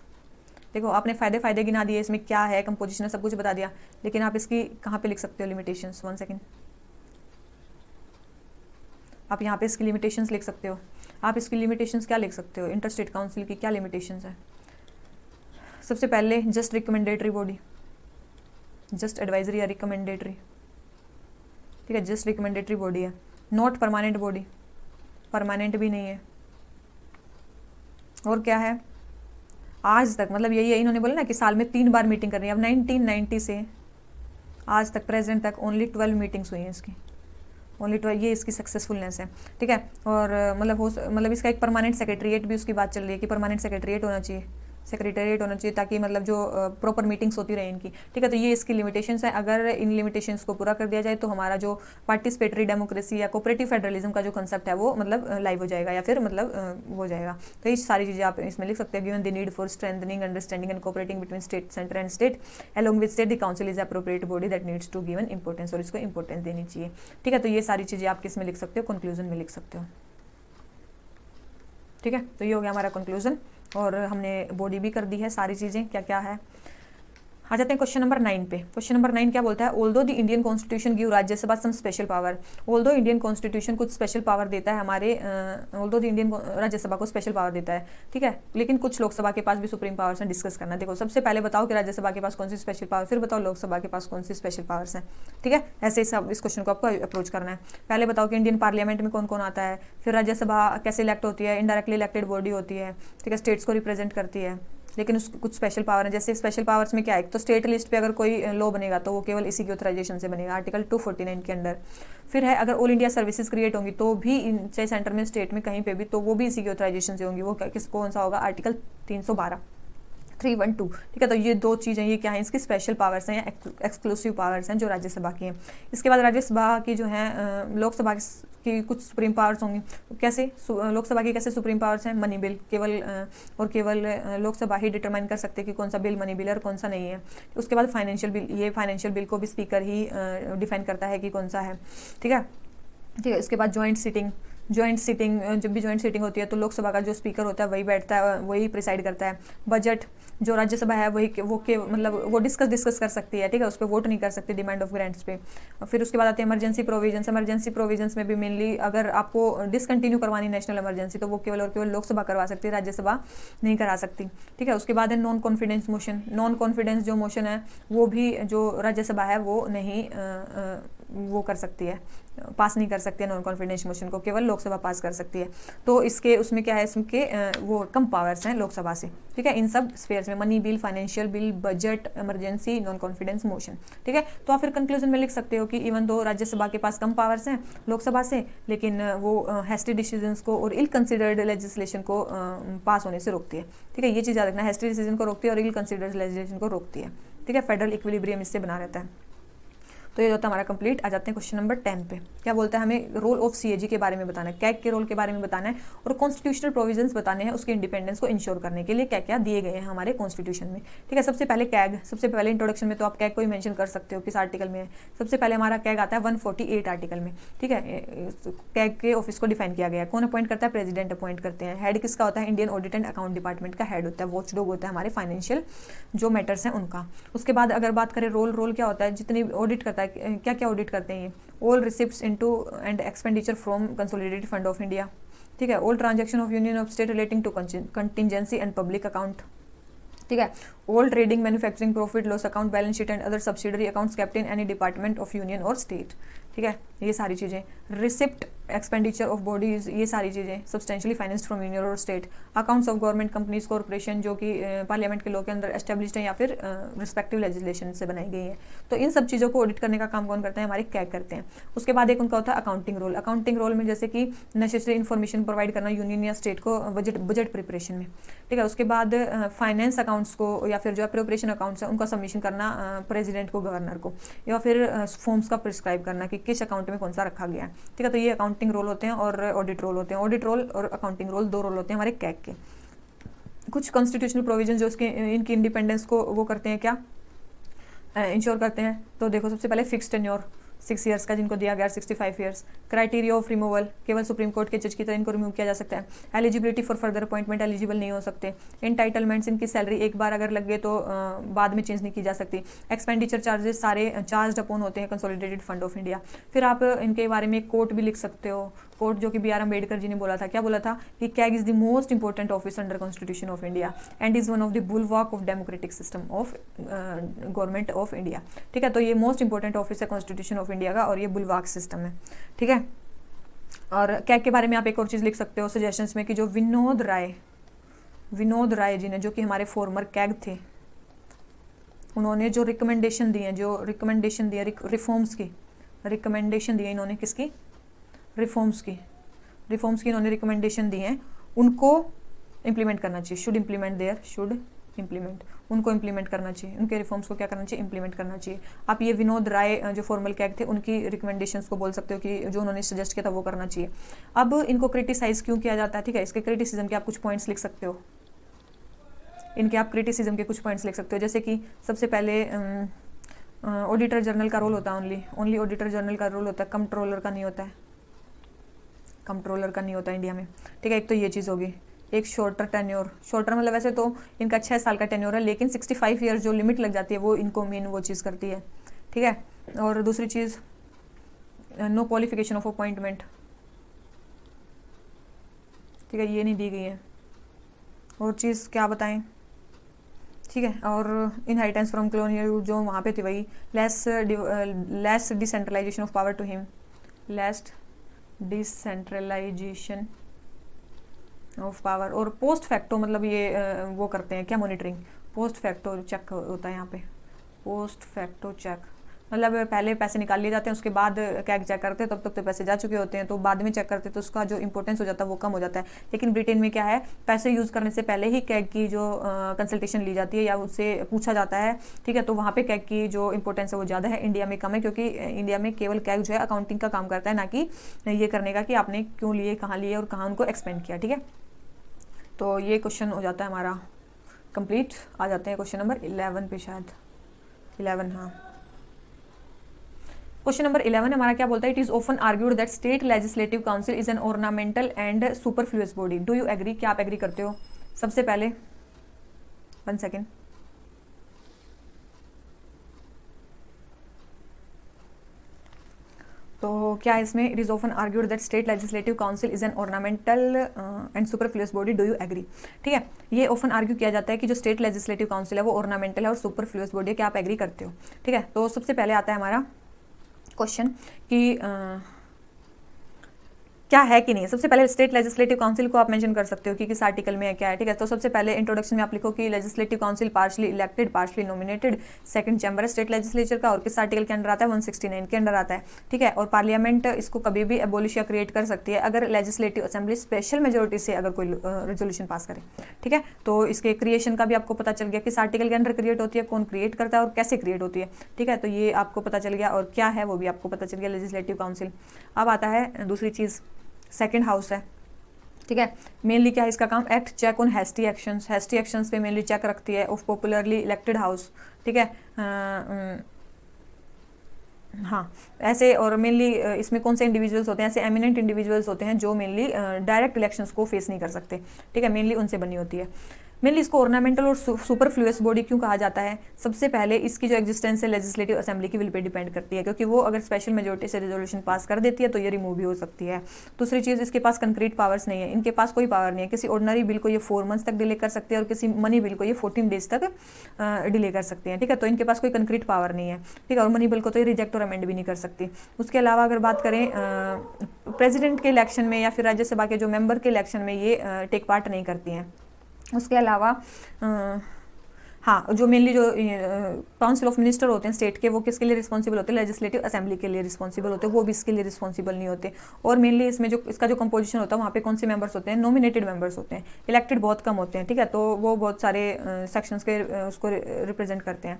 देखो आपने फ़ायदे गिना दिए, इसमें क्या है, कंपोजिशन है, सब कुछ बता दिया, लेकिन आप इसकी कहाँ पे लिख सकते हो लिमिटेशंस, 1 सेकेंड, आप यहाँ पे इसकी लिमिटेशंस लिख सकते हो। आप इसकी लिमिटेशंस क्या लिख सकते हो, इंटरस्टेट काउंसिल की क्या लिमिटेशंस है। सबसे पहले just recommendatory body, just advisory या रिकमेंडेटरी, ठीक है, जस्ट रिकमेंडेटरी बॉडी है। नॉट परमानेंट बॉडी, परमानेंट भी नहीं है। और क्या है, आज तक, मतलब यही है, इन्होंने बोला ना कि साल में 3 बार मीटिंग करनी है। अब 1990 से आज तक, प्रेजेंट तक ओनली 12 मीटिंग्स हुई हैं इसकी, ओनली 12, ये इसकी सक्सेसफुलनेस है, ठीक है। और मतलब इसका एक परमानेंट सेक्रेटरीट भी उसकी बात चल रही है कि परमानेंट सेक्रेटरीट होना चाहिए, सेक्रेटेरिएट होना चाहिए, ताकि मतलब जो प्रॉपर मीटिंग्स होती रहे इनकी, ठीक है। तो ये इसकी लिमिटेशंस है। अगर इन लिमिटेशंस को पूरा कर दिया जाए तो हमारा जो पार्टिसिपेटरी डेमोक्रेसी या कोऑपरेटिव फेडरलिज्म का जो कंसेप्ट है वो मतलब लाइव हो जाएगा, या फिर मतलब हो जाएगा। तो ये सारी चीज़ें आप इसमें लिख सकते हैं। Given the need for strengthening understanding and cooperating between state, centre and state along with state, the council is appropriate body that needs to given importance, और इसको इंपॉर्टेंस देनी चाहिए, ठीक है। तो ये सारी चीज़ें आप किसमें लिख सकते हो, कंक्लूजन में लिख सकते हो, ठीक है। तो ये हो गया हमारा कंक्लूजन, और हमने बॉडी भी कर दी है, सारी चीज़ें क्या क्या है। आ जाते हैं क्वेश्चन नंबर 9 पे। क्वेश्चन नंबर 9 क्या बोलता है, although the Indian constitution give Rajya Sabha some special power. Although Indian constitution कुछ स्पेशल पावर देता है हमारे, ऑल्दो द इंडियन राज्यसभा को स्पेशल पावर देता है, ठीक है, लेकिन कुछ लोकसभा के पास भी सुप्रीम पावर्स हैं। डिस्कस करना है। देखो सबसे पहले बताओ कि राज्यसभा के पास कौन सी स्पेशल पावर, फिर बताओ लोकसभा के पास कौन सी स्पेशल पावर्स हैं, ठीक है। ऐसे ही इस क्वेश्चन को आपको अप्रोच करना है। पहले बताओ कि इंडियन पार्लियामेंट में कौन कौन आता है, फिर राज्यसभा कैसे इलेक्ट होती है, इनडायरेक्टली इलेक्टेड बॉडी होती है, ठीक है, स्टेट्स को रिप्रेजेंट करती है, लेकिन उस कुछ स्पेशल पावर है। जैसे स्पेशल पावर्स में क्या है, तो स्टेट लिस्ट पे अगर कोई लॉ बनेगा तो वो केवल इसी की ऑथराइजेशन से बनेगा, आर्टिकल 249 के अंडर। फिर है अगर ऑल इंडिया सर्विसेज क्रिएट होंगी तो भी, चाहे सेंटर में स्टेट में कहीं पे भी, तो वो भी इसी की ऑथराइजेशन से होंगी। वो कौन सा होगा, आर्टिकल 312 312, ठीक है। तो ये दो चीज़ें, ये क्या है, इसकी स्पेशल पावर्स हैं या एक्सक्लूसिव पावर्स हैं जो राज्यसभा की हैं। इसके बाद राज्यसभा की जो है लोकसभा की कुछ सुप्रीम पावर्स होंगी। कैसे लोकसभा की कैसे सुप्रीम पावर्स हैं, मनी बिल, केवल और केवल लोकसभा ही डिटरमाइन कर सकते हैं कि कौन सा बिल मनी बिल है और कौन सा नहीं है। उसके बाद फाइनेंशियल बिल, ये फाइनेंशियल बिल को भी स्पीकर ही डिफाइन करता है कि कौन सा है, ठीक है, ठीक है। इसके बाद जॉइंट सिटिंग, जब भी जॉइंट सिटिंग होती है तो लोकसभा का जो स्पीकर होता है वही बैठता है, वही प्रिसाइड करता है। बजट जो राज्यसभा है वही मतलब वो डिस्कस कर सकती है, ठीक है, उस पर वोट नहीं कर सकती डिमांड ऑफ ग्रांट्स पे। फिर उसके बाद आते हैं इमरजेंसी प्रोविजंस में भी मेनली अगर आपको डिसकंटिन्यू करवानी नेशनल इमरजेंसी तो वो केवल और केवल लोकसभा करवा सकती है, राज्यसभा नहीं करा सकती, ठीक है। उसके बाद है non confidence motion. Non confidence जो मोशन है वो भी जो राज्यसभा है वो नहीं वो कर सकती है, पास नहीं कर सकती है नॉन कॉन्फिडेंस मोशन को, केवल लोकसभा पास कर सकती है। तो इसके उसमें क्या है, इसके वो कम पावर्स हैं लोकसभा से, ठीक है, इन सब स्फेयर्स में, money bill, financial bill, budget, emergency, non confidence motion, ठीक है। तो आप फिर कंक्लूजन में लिख सकते हो कि इवन दो राज्यसभा के पास कम पावर्स हैं लोकसभा से, लेकिन वो हैस्टी डिसीजंस को और इल कंसिडर्ड लेजिस्लेशन को पास होने से रोकती है, ठीक है। ये चीज़ याद रखना, हैस्टी डिसीजन को रोकती है और इल कंसिडर्ड लेजिस्लेशन को रोकती है, ठीक है। फेडरल इक्विलिब्रियम इससे बना रहता है। तो ये होता है हमारा कंप्लीट। आ जाते हैं क्वेश्चन नंबर 10 पे। क्या बोलता है, हमें रोल ऑफ सीएजी के बारे में बताना है, कैग के रोल के बारे में बताना है, और कॉन्स्टिट्यूशनल प्रोविजंस बताने हैं उसके इंडिपेंडेंस को इंश्योर करने के लिए क्या क्या दिए गए हैं हमारे कॉन्स्टिट्यूशन में, ठीक है। सबसे पहले कैग, सबसे पहले इंट्रोडक्शन में तो आप कैग को ही मेंशन कर सकते हो किस आर्टिकल में है। सबसे पहले हमारा कैग आता है 148 आर्टिकल में, ठीक है। कैग के ऑफिस को डिफाइन किया गया है। कौन अपॉइंट करता है, प्रेसिडेंट अपॉइंट करते हैं। हेड किसका होता है, Indian audit and account department का हेड होता है, वॉचडॉग होता है हमारे फाइनेंशियल जो मैटर्स हैं उनका। उसके बाद अगर बात करें रोल क्या होता है, जितनी ऑडिट करता है, क्या क्या ऑडिट करते हैं ये, all receipts into and expenditure from consolidated fund of India, ठीक है, all transaction of union of state relating to contingency and public account, ठीक है, all trading, manufacturing, profit loss account, balance sheet and other subsidiary accounts kept in any department of union और state, ठीक है। ये सारी चीज़ें, receipt, expenditure of bodies, ये सारी चीज़ें सब्सटेंशियली फाइनेंस्ड फ्रॉम यूनियन और state. Accounts of government companies, corporation जो कि पार्लियामेंट के लॉ के अंदर एस्टेब्लिश्ड है या फिर रिस्पेक्टिव लेजिस्लेशन से बनाई गई है। तो इन सब चीज़ों को ऑडिट करने का काम कौन करते हैं, हमारे कैग करते हैं। उसके बाद एक उनका होता है अकाउंटिंग रोल। अकाउंटिंग रोल में जैसे कि नेसेसरी इन्फॉर्मेशन प्रोवाइड करना यूनियन या स्टेट को बजट प्रिपरेशन में, ठीक है। उसके बाद फाइनेंस अकाउंट्स को या फिर जो अप्रोप्रिएशन अकाउंट्स है उनका सबमिशन करना प्रेसिडेंट को, गवर्नर को, या फिर फॉर्म्स का प्रिस्क्राइब करना कि किस अकाउंट में कौन सा रखा गया है, ठीक है। तो ये अकाउंटिंग रोल होते हैं और ऑडिट रोल होते हैं। ऑडिट रोल और अकाउंटिंग रोल दो रोल होते हैं हमारे कैग के। कुछ कॉन्स्टिट्यूशनल प्रोविजन जो इसके इनकी इंडिपेंडेंस को वो करते हैं, क्या इंश्योर करते हैं। तो देखो सबसे पहले फिक्स्ड टेन्योर 6 ईयर्स का जिनको दिया गया 65 ईयर्स। क्राइटेरिया ऑफ रिमूवल, केवल सुप्रीम कोर्ट के जज की तरह इनको रिमूव किया जा सकता है। Eligibility for further appointment, eligible नहीं हो सकते। एंटाइटलमेंट्स, इनकी सैलरी एक बार अगर लग गए तो बाद में चेंज नहीं की जा सकती। एक्सपेंडिचर चार्जेस सारे चार्ज अपॉन होते हैं कंसोलिडेटेड फंड ऑफ इंडिया। फिर आप इनके बारे में कोट भी लिख सकते हो, कोट जो कि B.R. अम्बेडकर जी ने बोला था। क्या बोला था कि CAG is the most important office under Constitution of India and is one of the bulwark of democratic system of government of India, ठीक है। तो ये मोस्ट इंपॉर्टेंट ऑफिस है कॉन्स्टिट्यूशन ऑफ इंडिया का और ये बुलवॉक सिस्टम है, ठीक है। और कैग के बारे में आप एक और चीज़ लिख सकते हो सजेशंस में कि जो विनोद राय जी ने, जो कि हमारे फॉर्मर कैग थे, उन्होंने जो रिकमेंडेशन दी है, रिफॉर्म्स की रिकमेंडेशन दी है इन्होंने, किसकी, रिफॉर्म्स की इन्होंने रिकमेंडेशन दी हैं, उनको इम्प्लीमेंट करना चाहिए। शुड इम्प्लीमेंट इम्प्लीमेंट, उनको इम्प्लीमेंट करना चाहिए, उनके रिफॉर्म्स को क्या करना चाहिए, इम्प्लीमेंट करना चाहिए। आप ये विनोद राय जो फॉर्मल कैग थे उनकी रिकमेंडेशंस को बोल सकते हो कि जो उन्होंने सजेस्ट किया था वो करना चाहिए। अब इनको क्रिटिसाइज क्यों किया जाता है, ठीक है, इसके क्रिटिसिज्म के आप कुछ पॉइंट्स लिख सकते हो, इनके आप क्रिटिसिज्म के कुछ पॉइंट्स लिख सकते हो। जैसे कि सबसे पहले ऑडिटर जनरल का रोल होता है, ओनली ऑडिटर जनरल का रोल होता है, कंट्रोलर का नहीं होता है, कंट्रोलर का नहीं होता इंडिया में, ठीक है। एक तो ये चीज़ होगी। एक शॉर्टर टेन्योर, शॉर्टर मतलब वैसे तो इनका 6 साल का टेन्योर है, लेकिन 65 ईयर्स जो लिमिट लग जाती है वो इनको मेन वो चीज़ करती है, ठीक है। और दूसरी चीज़ नो क्वालिफिकेशन ऑफ अपॉइंटमेंट, ठीक है, ये नहीं दी गई है। और चीज़ क्या बताएं, ठीक है। और इनहेरिटेंस फ्रॉम कॉलोनियल जो वहाँ पे थी वही, less decentralisation of power to him, less decentralisation of power. और पोस्ट फैक्टो मतलब ये वो करते हैं क्या, मॉनिटरिंग, पोस्ट फैक्टो चेक होता है यहाँ पे, पोस्ट फैक्टो चेक मतलब पहले पैसे निकाल लिए जाते हैं, उसके बाद कैग चेक करते हैं, तब तक तो पैसे जा चुके होते हैं, तो बाद में चेक करते हैं, तो उसका जो इंपॉर्टेंस हो जाता है वो कम हो जाता है। लेकिन ब्रिटेन में क्या है, पैसे यूज़ करने से पहले ही कैग की जो कंसल्टेशन ली जाती है या उससे पूछा जाता है, ठीक है, तो वहाँ पे कैग की जो इंपॉर्टेंस है वो ज़्यादा है, इंडिया में कम है, क्योंकि इंडिया में केवल कैग जो है अकाउंटिंग का काम करता है, ना कि ये करने का कि आपने क्यों लिए, कहाँ लिए और कहाँ उनको एक्सपेंड किया, ठीक है। तो ये क्वेश्चन हो जाता है हमारा कंप्लीट। आ जाते हैं क्वेश्चन नंबर 11 पे, शायद 11, हाँ। क्वेश्चन नंबर 11 हमारा क्या बोलता है, it is often argued that state legislative council is an ornamental and superfluous body, do you agree, क्या आप एग्री करते हो? सबसे पहले 1 सेकेंड, तो क्या है इसमें, it is often argued that state legislative council is an ornamental and superfluous body, do you agree, ठीक है। ये ऑफन आर्ग्यू किया जाता है कि जो स्टेट लेजिस्लेटिव काउंसिल है वो ऑर्नामेंटल है और सुपरफ्लुअस बॉडी है, क्या आप एग्री करते हो, ठीक है। तो सबसे पहले आता है हमारा क्वेश्चन कि क्या है कि नहीं। सबसे पहले स्टेट लेजिस्लेटिव काउंसिल को आप मेंशन कर सकते हो कि किस आर्टिकल में है, क्या है, ठीक है। तो सबसे पहले इंट्रोडक्शन में आप लिखो कि legislative council partially elected partially nominated second chamber है स्टेट लेजिस्लेचर का, और किस आर्टिकल के अंडर आता है, 169 के अंडर आता है, ठीक है। और पार्लियामेंट इसको कभी भी एबोलिश या क्रिएट कर सकती है अगर लेजिस्लेटिव असेंबली स्पेशल मेजोरिटी से अगर कोई रेजोल्यूशन पास करे, ठीक है। तो इसके क्रिएशन का भी आपको पता चल गया किस आर्टिकल के अंडर क्रिएट होती है, कौन क्रिएट करता है और कैसे क्रिएट होती है, ठीक है। तो ये आपको पता चल गया, और क्या है वो भी आपको पता चल गया लेजिस्लेटिव काउंसिल। अब आता है दूसरी चीज़, सेकंड हाउस है, ठीक है। मेनली क्या है इसका काम, act check on hasty actions पे मेनली चेक रखती है ऑफ पॉपुलरली इलेक्टेड हाउस, ठीक है। हाँ ऐसे, और मेनली इसमें कौन से इंडिविजुअल्स होते हैं, ऐसे एमिनेंट इंडिविजुअल्स होते हैं जो मेनली डायरेक्ट इलेक्शंस को फेस नहीं कर सकते, ठीक है, मेनली उनसे बनी होती है। मेनली इसको ऑर्नामेंटल और सुपरफ्लुअस बॉडी क्यों कहा जाता है, सबसे पहले इसकी जो एग्जिस्टेंस है लेजिस्लेटिव असेंबली की विल पे डिपेंड करती है, क्योंकि वो अगर स्पेशल मेजोरिटी से रेजोल्यूशन पास कर देती है तो ये रिमूव भी हो सकती है। दूसरी चीज़, इसके पास कंक्रीट पावर्स नहीं है, इनके पास कोई पावर नहीं है, किसी ऑर्डनरी बिल को ये 4 मंथ्स तक डिले कर सकते हैं और किसी मनी बिल को ये 14 डेज तक डिले कर सकते हैं, ठीक है। तो इनके पास कोई कंक्रीट पावर नहीं है, ठीक है, और मनी बिल को तो ये रिजेक्ट और अमेंड भी नहीं कर सकती। उसके अलावा अगर बात करें प्रेसिडेंट के इलेक्शन में या फिर राज्यसभा के जो मेंबर के इलेक्शन में ये टेक पार्ट नहीं करती हैं। उसके अलावा हाँ, जो मेनली जो काउंसिल ऑफ मिनिस्टर होते हैं स्टेट के, वो किसके लिए रिस्पॉन्सिबल होते हैं, लेजिस्लेटिव असेंबली के लिए रिस्पॉन्सिबल होते हैं, वो भी इसके लिए रिस्पॉन्सिबल नहीं होते। और मेनली इसमें जो इसका जो कंपोजिशन होता है वहाँ पे कौन से मेंबर्स होते हैं, नॉमिनेटेड मेंबर्स होते हैं, इलेक्टेड बहुत कम होते हैं, ठीक है। तो वो बहुत सारे सेक्शंस के उसको रिप्रेजेंट करते हैं,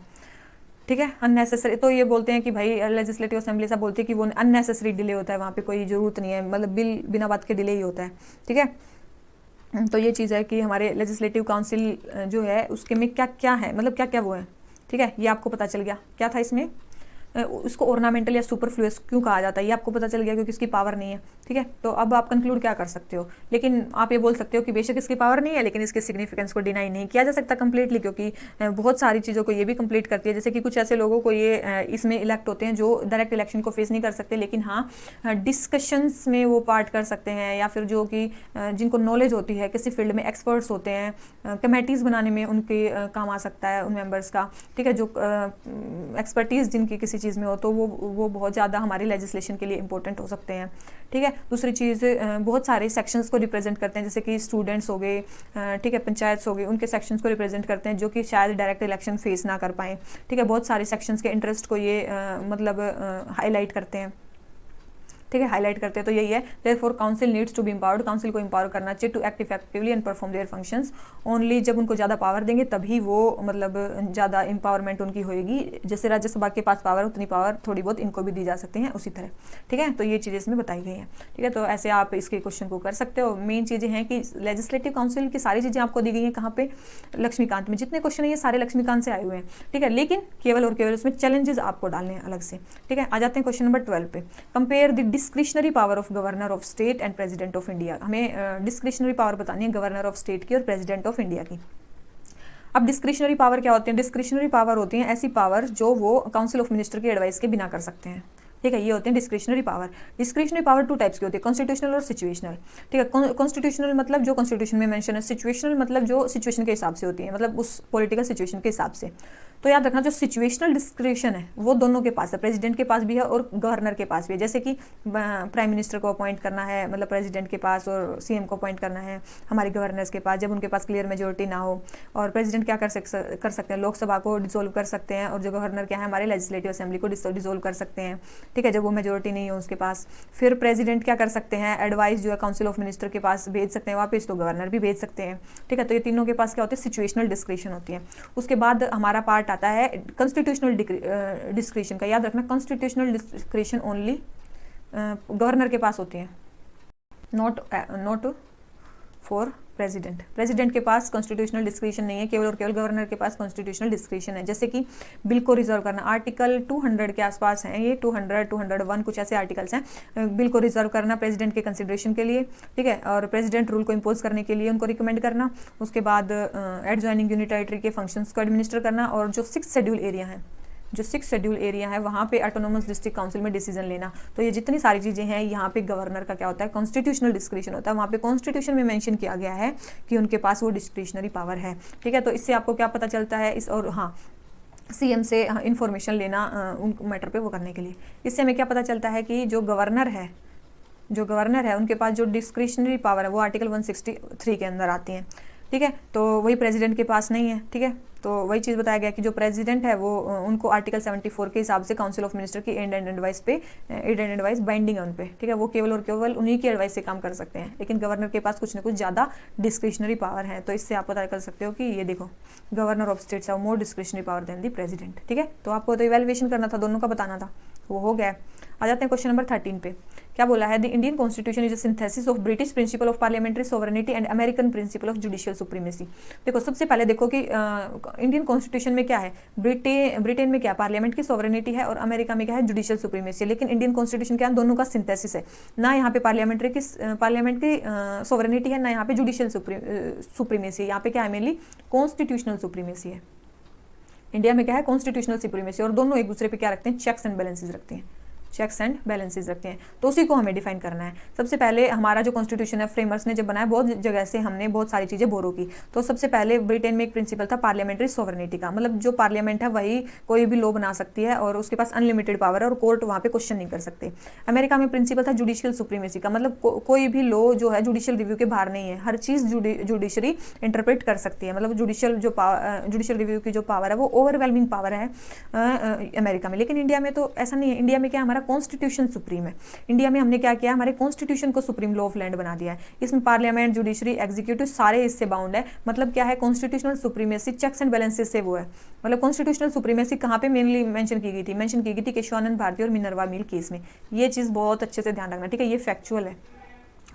ठीक है। अननेसेसरी, तो ये बोलते हैं कि भाई लेजिस्लेटिव असेंबली ऐसा बोलती है कि वो अननेसेसरी डिले होता है, वहाँ पे कोई ज़रूरत नहीं है, मतलब बिल बिना बात के डिले ही होता है, ठीक है। तो ये चीज़ है कि हमारे लेजिस्लेटिव काउंसिल जो है उसके में क्या क्या है, मतलब क्या क्या वो है, ठीक है, ये आपको पता चल गया। क्या था इसमें, उसको ऑर्नामेंटल या सुपरफ्लुअस क्यों कहा जाता है, ये आपको पता चल गया, क्योंकि इसकी पावर नहीं है, ठीक है। तो अब आप कंक्लूड क्या कर सकते हो, लेकिन आप ये बोल सकते हो कि बेशक इसकी पावर नहीं है लेकिन इसके सिग्निफिकेंस को डिनाई नहीं किया जा सकता कंप्लीटली, क्योंकि बहुत सारी चीज़ों को ये भी कंप्लीट करती है। जैसे कि कुछ ऐसे लोगों को ये इसमें इलेक्ट होते हैं जो डायरेक्ट इलेक्शन को फेस नहीं कर सकते, लेकिन हाँ डिस्कशंस में वो पार्ट कर सकते हैं, या फिर जो कि जिनको नॉलेज होती है किसी फील्ड में, एक्सपर्ट्स होते हैं, कमेटीज़ बनाने में उनके काम आ सकता है उन मेंबर्स का, ठीक है, जो एक्सपर्टीज़ जिनकी किसी चीज़ में हो, तो वो बहुत ज़्यादा हमारी लेजिस्लेशन के लिए इंपॉर्टेंट हो सकते हैं, ठीक है। दूसरी चीज़, बहुत सारे सेक्शंस को रिप्रेजेंट करते हैं, जैसे कि स्टूडेंट्स हो गए, ठीक है, पंचायत हो गए, उनके सेक्शंस को रिप्रेजेंट करते हैं जो कि शायद डायरेक्ट इलेक्शन फेस ना कर पाएँ, ठीक है। बहुत सारे सेक्शंस के इंटरेस्ट को ये मतलब हाईलाइट करते हैं, ठीक है, हाईलाइट करते हैं तो यही है, therefore council needs to be empowered, council को एम्पावर करना चाहिए to act effectively and perform their functions. Only जब उनको ज़्यादा पावर देंगे तभी वो मतलब ज़्यादा एम्पावरमेंट उनकी होगी। जैसे राज्यसभा के पास पावर, उतनी पावर थोड़ी बहुत इनको भी दी जा सकती है उसी तरह। ठीक है, तो ये चीज़ें इसमें बताई गई हैं। ठीक है, तो ऐसे आप इसके क्वेश्चन को कर सकते हो। मेन चीज़ें हैं कि लेजिस्लेटिव काउंसिल की सारी चीज़ें आपको दी गई हैं कहाँ पे, लक्ष्मीकांत में। जितने क्वेश्चन है ये सारे लक्ष्मीकांत से आए हुए हैं। ठीक है, लेकिन केवल और केवल उसमें चैलेंजेस आपको डालने हैं अलग से। ठीक है, आ जाते हैं क्वेश्चन नंबर 12 पे। Compare the discretionary power of governor of state and president of India. हमें डिस्क्रिशनरी पावर बतानी है गवर्नर ऑफ स्टेट की और प्रेसिडेंट ऑफ इंडिया की। अब डिस्क्रिशनरी पावर क्या होती है? डिस्क्रिशनरी पावर होती है ऐसी पावर जो वो काउंसिल ऑफ मिनिस्टर की एडवाइस के बिना कर सकते हैं। ठीक है, ये होते हैं discretionary power. Discretionary power 2 types की होती है, कॉन्स्टिट्यूशनल और सिचुएशनल। ठीक है, कॉन्स्टिट्यूशनल मतलब जो कॉन्स्टिट्यूशन में मेंशन है, सिचुएशनल मतलब जो सिचुएशन के हिसाब से होती है, मतलब उस पॉलिटिकल सिचुएशन के हिसाब से। तो याद रखना, जो सिचुएशनल डिस्क्रिशन है वो दोनों के पास है, प्रेसिडेंट के पास भी है और गवर्नर के पास भी है। जैसे कि प्राइम मिनिस्टर को अपॉइंट करना है, मतलब प्रेसिडेंट के पास, और सीएम को अपॉइंट करना है हमारे गवर्नर्स के पास, जब उनके पास क्लियर मेजोरिटी ना हो। और प्रेसिडेंट क्या कर सकते हैं, लोकसभा को डिसोल्व कर सकते हैं, और जो गवर्नर क्या है हमारे लेजिस्लेटिव असेंबली को डिसोल्व कर सकते हैं। ठीक है, जब वो मेजोरिटी नहीं हो उसके पास। फिर प्रेसिडेंट क्या कर सकते हैं, एडवाइस जो है काउंसिल ऑफ मिनिस्टर के पास भेज सकते हैं वापस, तो गवर्नर भी भेज सकते हैं। ठीक है, तो ये तीनों के पास क्या होती है, सिचुएशनल डिस्क्रिशन होती है। उसके बाद हमारा पार्ट आता है कॉन्स्टिट्यूशनल डिस्क्रिशन का। याद रखना, कॉन्स्टिट्यूशनल डिस्क्रिशन ओनली गवर्नर के पास होती है, नॉट फॉर प्रेसिडेंट। प्रेसिडेंट के पास कॉन्स्टिट्यूशनल डिस्क्रिशन नहीं है, केवल और केवल गवर्नर के पास कॉन्स्टिट्यूशनल डिस्क्रिशन है। जैसे कि बिल को रिजर्व करना, आर्टिकल 200 के आसपास हैं ये, 200, 201 कुछ ऐसे आर्टिकल्स हैं। बिल को रिजर्व करना प्रेसिडेंट के कंसिडरेशन के लिए। ठीक है, और प्रेसिडेंट रूल को इम्पोज करने के लिए उनको रिकमेंड करना। उसके बाद एडजॉइनिंग यूनिट टेरिटरी के फंक्शंस को एडमिनिस्टर करना। और जो 6 शेड्यूल एरिया है, जो 6 शेड्यूल एरिया है वहाँ पे ऑटोनोमस डिस्ट्रिक्ट काउंसिल में डिसीजन लेना। तो ये जितनी सारी चीज़ें हैं यहाँ पे गवर्नर का क्या होता है, कॉन्स्टिट्यूशनल डिस्क्रिशन होता है। वहाँ पे कॉन्स्टिट्यूशन में मेंशन किया गया है कि उनके पास वो डिस्क्रिशनरी पावर है। ठीक है, तो इससे आपको क्या पता चलता है इस, और हाँ सीएम से इंफॉर्मेशन लेना उन मैटर पे वो करने के लिए। इससे हमें क्या पता चलता है कि जो गवर्नर है उनके पास जो डिस्क्रिशनरी पावर है वो आर्टिकल 163 के अंदर आती है। ठीक है, तो वही प्रेसिडेंट के पास नहीं है। ठीक है, तो वही चीज़ बताया गया कि जो प्रेसिडेंट है वो उनको आर्टिकल 74 के हिसाब से काउंसिल ऑफ मिनिस्टर की एड एंड एडवाइस बाइंडिंग है उन पे। ठीक है, वो केवल और केवल उन्हीं की एडवाइस से काम कर सकते हैं, लेकिन गवर्नर के पास कुछ ना कुछ ज़्यादा डिस्क्रिशनरी पावर है। तो इससे आप पता कर सकते हो कि ये देखो, governor of states have more discretionary power than the president. ठीक है, तो आपको तो इवैल्यूएशन करना था, दोनों का बताना था, वो हो गया। आ जाते हैं क्वेश्चन नंबर 13 पे। क्या बोला है, the Indian constitution is a synthesis of British principle of parliamentary sovereignty and American principle of judicial supremacy. देखो, सबसे पहले देखो कि इंडियन कॉन्स्टिट्यूशन में क्या है, ब्रिटेन में क्या पार्लियामेंट की सोवरेनिटी है और अमेरिका में क्या है जुडिशियल सुप्रीमेसी। लेकिन इंडियन कॉन्स्टिट्यूशन क्या है, दोनों का सिंथेसिस है। ना यहाँ पे पार्लियामेंट की सोवरेनिटी है, ना यहाँ पे जुडिशियल सुप्रीमेसी। यहाँ पे क्या है, मेनली कॉन्स्टिट्यूशनल सुप्रीमेसी है। इंडिया में क्या है, कॉन्स्टिट्यूशनल सुप्रीमेसी, और दोनों एक दूसरे पे क्या रखते हैं, चेक्स एंड बैलेंसेस रखते हैं, चेक्स एंड बैलेंसेस रखते हैं। तो उसी को हमें डिफाइन करना है। सबसे पहले हमारा जो कॉन्स्टिट्यूशन है, फ्रेमर्स ने जब बनाया, बहुत जगह से हमने बहुत सारी चीज़ें बोरो की। तो सबसे पहले ब्रिटेन में एक प्रिंसिपल था पार्लियामेंट्री सोवरेनिटी का, मतलब जो पार्लियामेंट है वही कोई भी लॉ बना सकती है और उसके पास अनलिमिटेड पावर है और कोर्ट वहाँ पे क्वेश्चन नहीं कर सकते। अमेरिका में प्रिंसिपल था जुडिशियल सुप्रीमेसी का, मतलब कोई भी लॉ जो है जुडिशियल रिव्यू के बाहर नहीं है, हर चीज़ जुडिशरी इंटरप्रेट कर सकती है। मतलब जुडिशियल रिव्यू की जो पावर है वो ओवरवेलमिंग पावर है अमेरिका में। लेकिन इंडिया में तो ऐसा नहीं है। इंडिया में क्या, हमारा कॉन्स्टिट्यूशन सुप्रीम है। इंडिया में हमने क्या किया, हमारे कॉन्स्टिट्यूशन को सुप्रीम लॉ ऑफ लैंड बना दिया है। इसमें पार्लियामेंट, जुडिशरी, एग्जीक्यूटिव सारे इससे बाउंड है। मतलब क्या है, constitutional supremacy checks and balances से वो है। मतलब कॉन्स्टिट्यूशनल सुप्रीमेसी कहाँ पे मेनली मेंशन की गई थी केशवानंद भारती और मिनर्वा मिल केस में। ये चीज़ बहुत अच्छे से ध्यान रखना। ठीक है, ये फैक्चुअल है,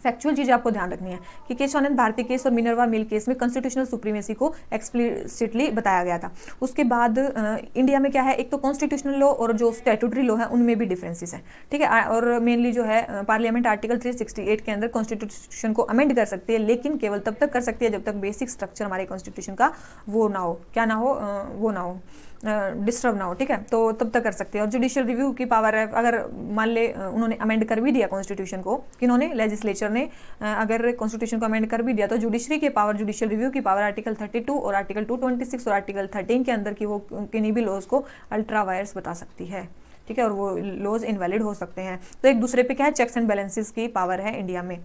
फैक्चुअल चीज़ आपको ध्यान रखनी है कि केशवानंद भारती केस और मिनर्वा मिल केस में कॉन्स्टिट्यूशनल सुप्रीमेसी को एक्सप्लिसिटली बताया गया था। उसके बाद इंडिया में क्या है, एक तो कॉन्स्टिट्यूशनल लॉ और जो स्टैट्यूटरी लॉ है उनमें भी डिफरेंसेस हैं। ठीक है, और मेनली जो है पार्लियामेंट आर्टिकल 368 के अंदर कॉन्स्टिट्यूशन को अमेंड कर सकती है, लेकिन केवल तब तक कर सकती है जब तक बेसिक स्ट्रक्चर हमारे कॉन्स्टिट्यूशन का वो ना हो, क्या ना हो, वो ना हो, डिस्टर्ब ना हो। ठीक है, तो तब तक कर सकते हैं। और जुडिशियल रिव्यू की पावर है, अगर मान ले उन्होंने अमेंड कर भी दिया कॉन्स्टिट्यूशन को, किन्होंने, लेजिस्लेचर ने अगर कॉन्स्टिट्यूशन को अमेंड कर भी दिया, तो जुडिशरी की पावर, जुडिशियल रिव्यू की पावर आर्टिकल 32 और आर्टिकल 226 और आर्टिकल 13 के अंदर की वो किन्हीं भी लॉज को अल्ट्रा वायर्स बता सकती है। ठीक है, और वो लॉज इनवैलिड हो सकते हैं। तो एक दूसरे पे क्या है, चेक्स एंड बैलेंसेस की पावर है इंडिया में।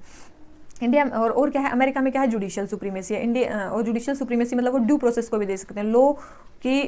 इंडिया और क्या है, अमेरिका में क्या है, जुडिशियल सुप्रीमेसी है। इंडिया और जुडिशियल सुप्रीमेसी मतलब वो ड्यू प्रोसेस को भी देख सकते हैं, लॉ कि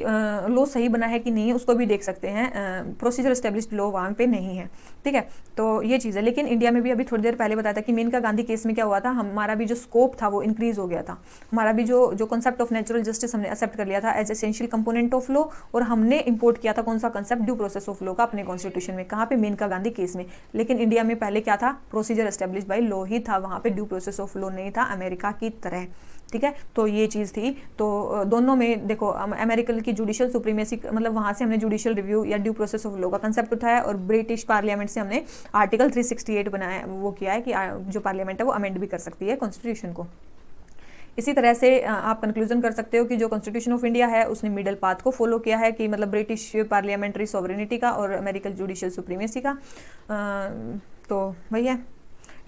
लॉ सही बना है कि नहीं है उसको भी देख सकते हैं, प्रोसीजर एस्टेब्लिश्ड लॉ वहाँ पे नहीं है, ठीक है। तो ये चीज़ है। लेकिन इंडिया में भी अभी थोड़ी देर पहले बताया था कि मेनका गांधी केस में क्या हुआ था, हमारा भी जो स्कोप था वो इंक्रीज हो गया था, हमारा भी जो कॉन्सेप्ट ऑफ नेचुरल जस्टिस हमने एक्सेप्ट कर लिया था as essential component of law, और हमने इंपोर्ट किया था कौन सा concept, due process of law का अपने कॉन्स्टिट्यूशन में, कहाँ पे, मेनका गांधी केस में। लेकिन इंडिया में पहले क्या था, प्रोसीजर एस्टेब्लिश बाई लॉ ही था, वहाँ पे ड्यू प्रोसेस ऑफ लॉ नहीं था अमेरिका की तरह, ठीक है। तो ये चीज़ थी। तो दोनों में देखो, अमेरिकन की जुडिशियल सुप्रीमेसी मतलब वहाँ से हमने जुडिशियल रिव्यू या ड्यू प्रोसेस ऑफ लॉ का कंसेप्ट उठाया, और ब्रिटिश पार्लियामेंट से हमने आर्टिकल 368 बनाया, वो किया है कि जो पार्लियामेंट है वो अमेंड भी कर सकती है कॉन्स्टिट्यूशन को। इसी तरह से आप कंक्लूजन कर सकते हो कि जो कॉन्स्टिट्यूशन ऑफ इंडिया है उसने मिडल पाथ को फॉलो किया है, कि मतलब ब्रिटिश पार्लियामेंट्री सॉवरेनिटी का और अमेरिकन जुडिशियल सुप्रीमेसी का। तो वही है,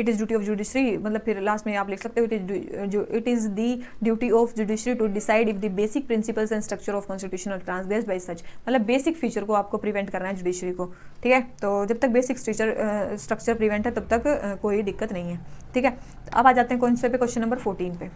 it is duty of judiciary, मतलब फिर लास्ट में आप लिख सकते हो it is the duty of judiciary to decide if the basic principles and structure of constitution are transgressed by such, मतलब बेसिक फीचर को आपको प्रिवेंट करना है जुडिशरी को, ठीक है। तो जब तक बेसिक स्ट्रक्चर प्रिवेंट है तब तक कोई दिक्कत नहीं है, ठीक है। अब आ जाते हैं कौन से पे, क्वेश्चन नंबर 14 पे।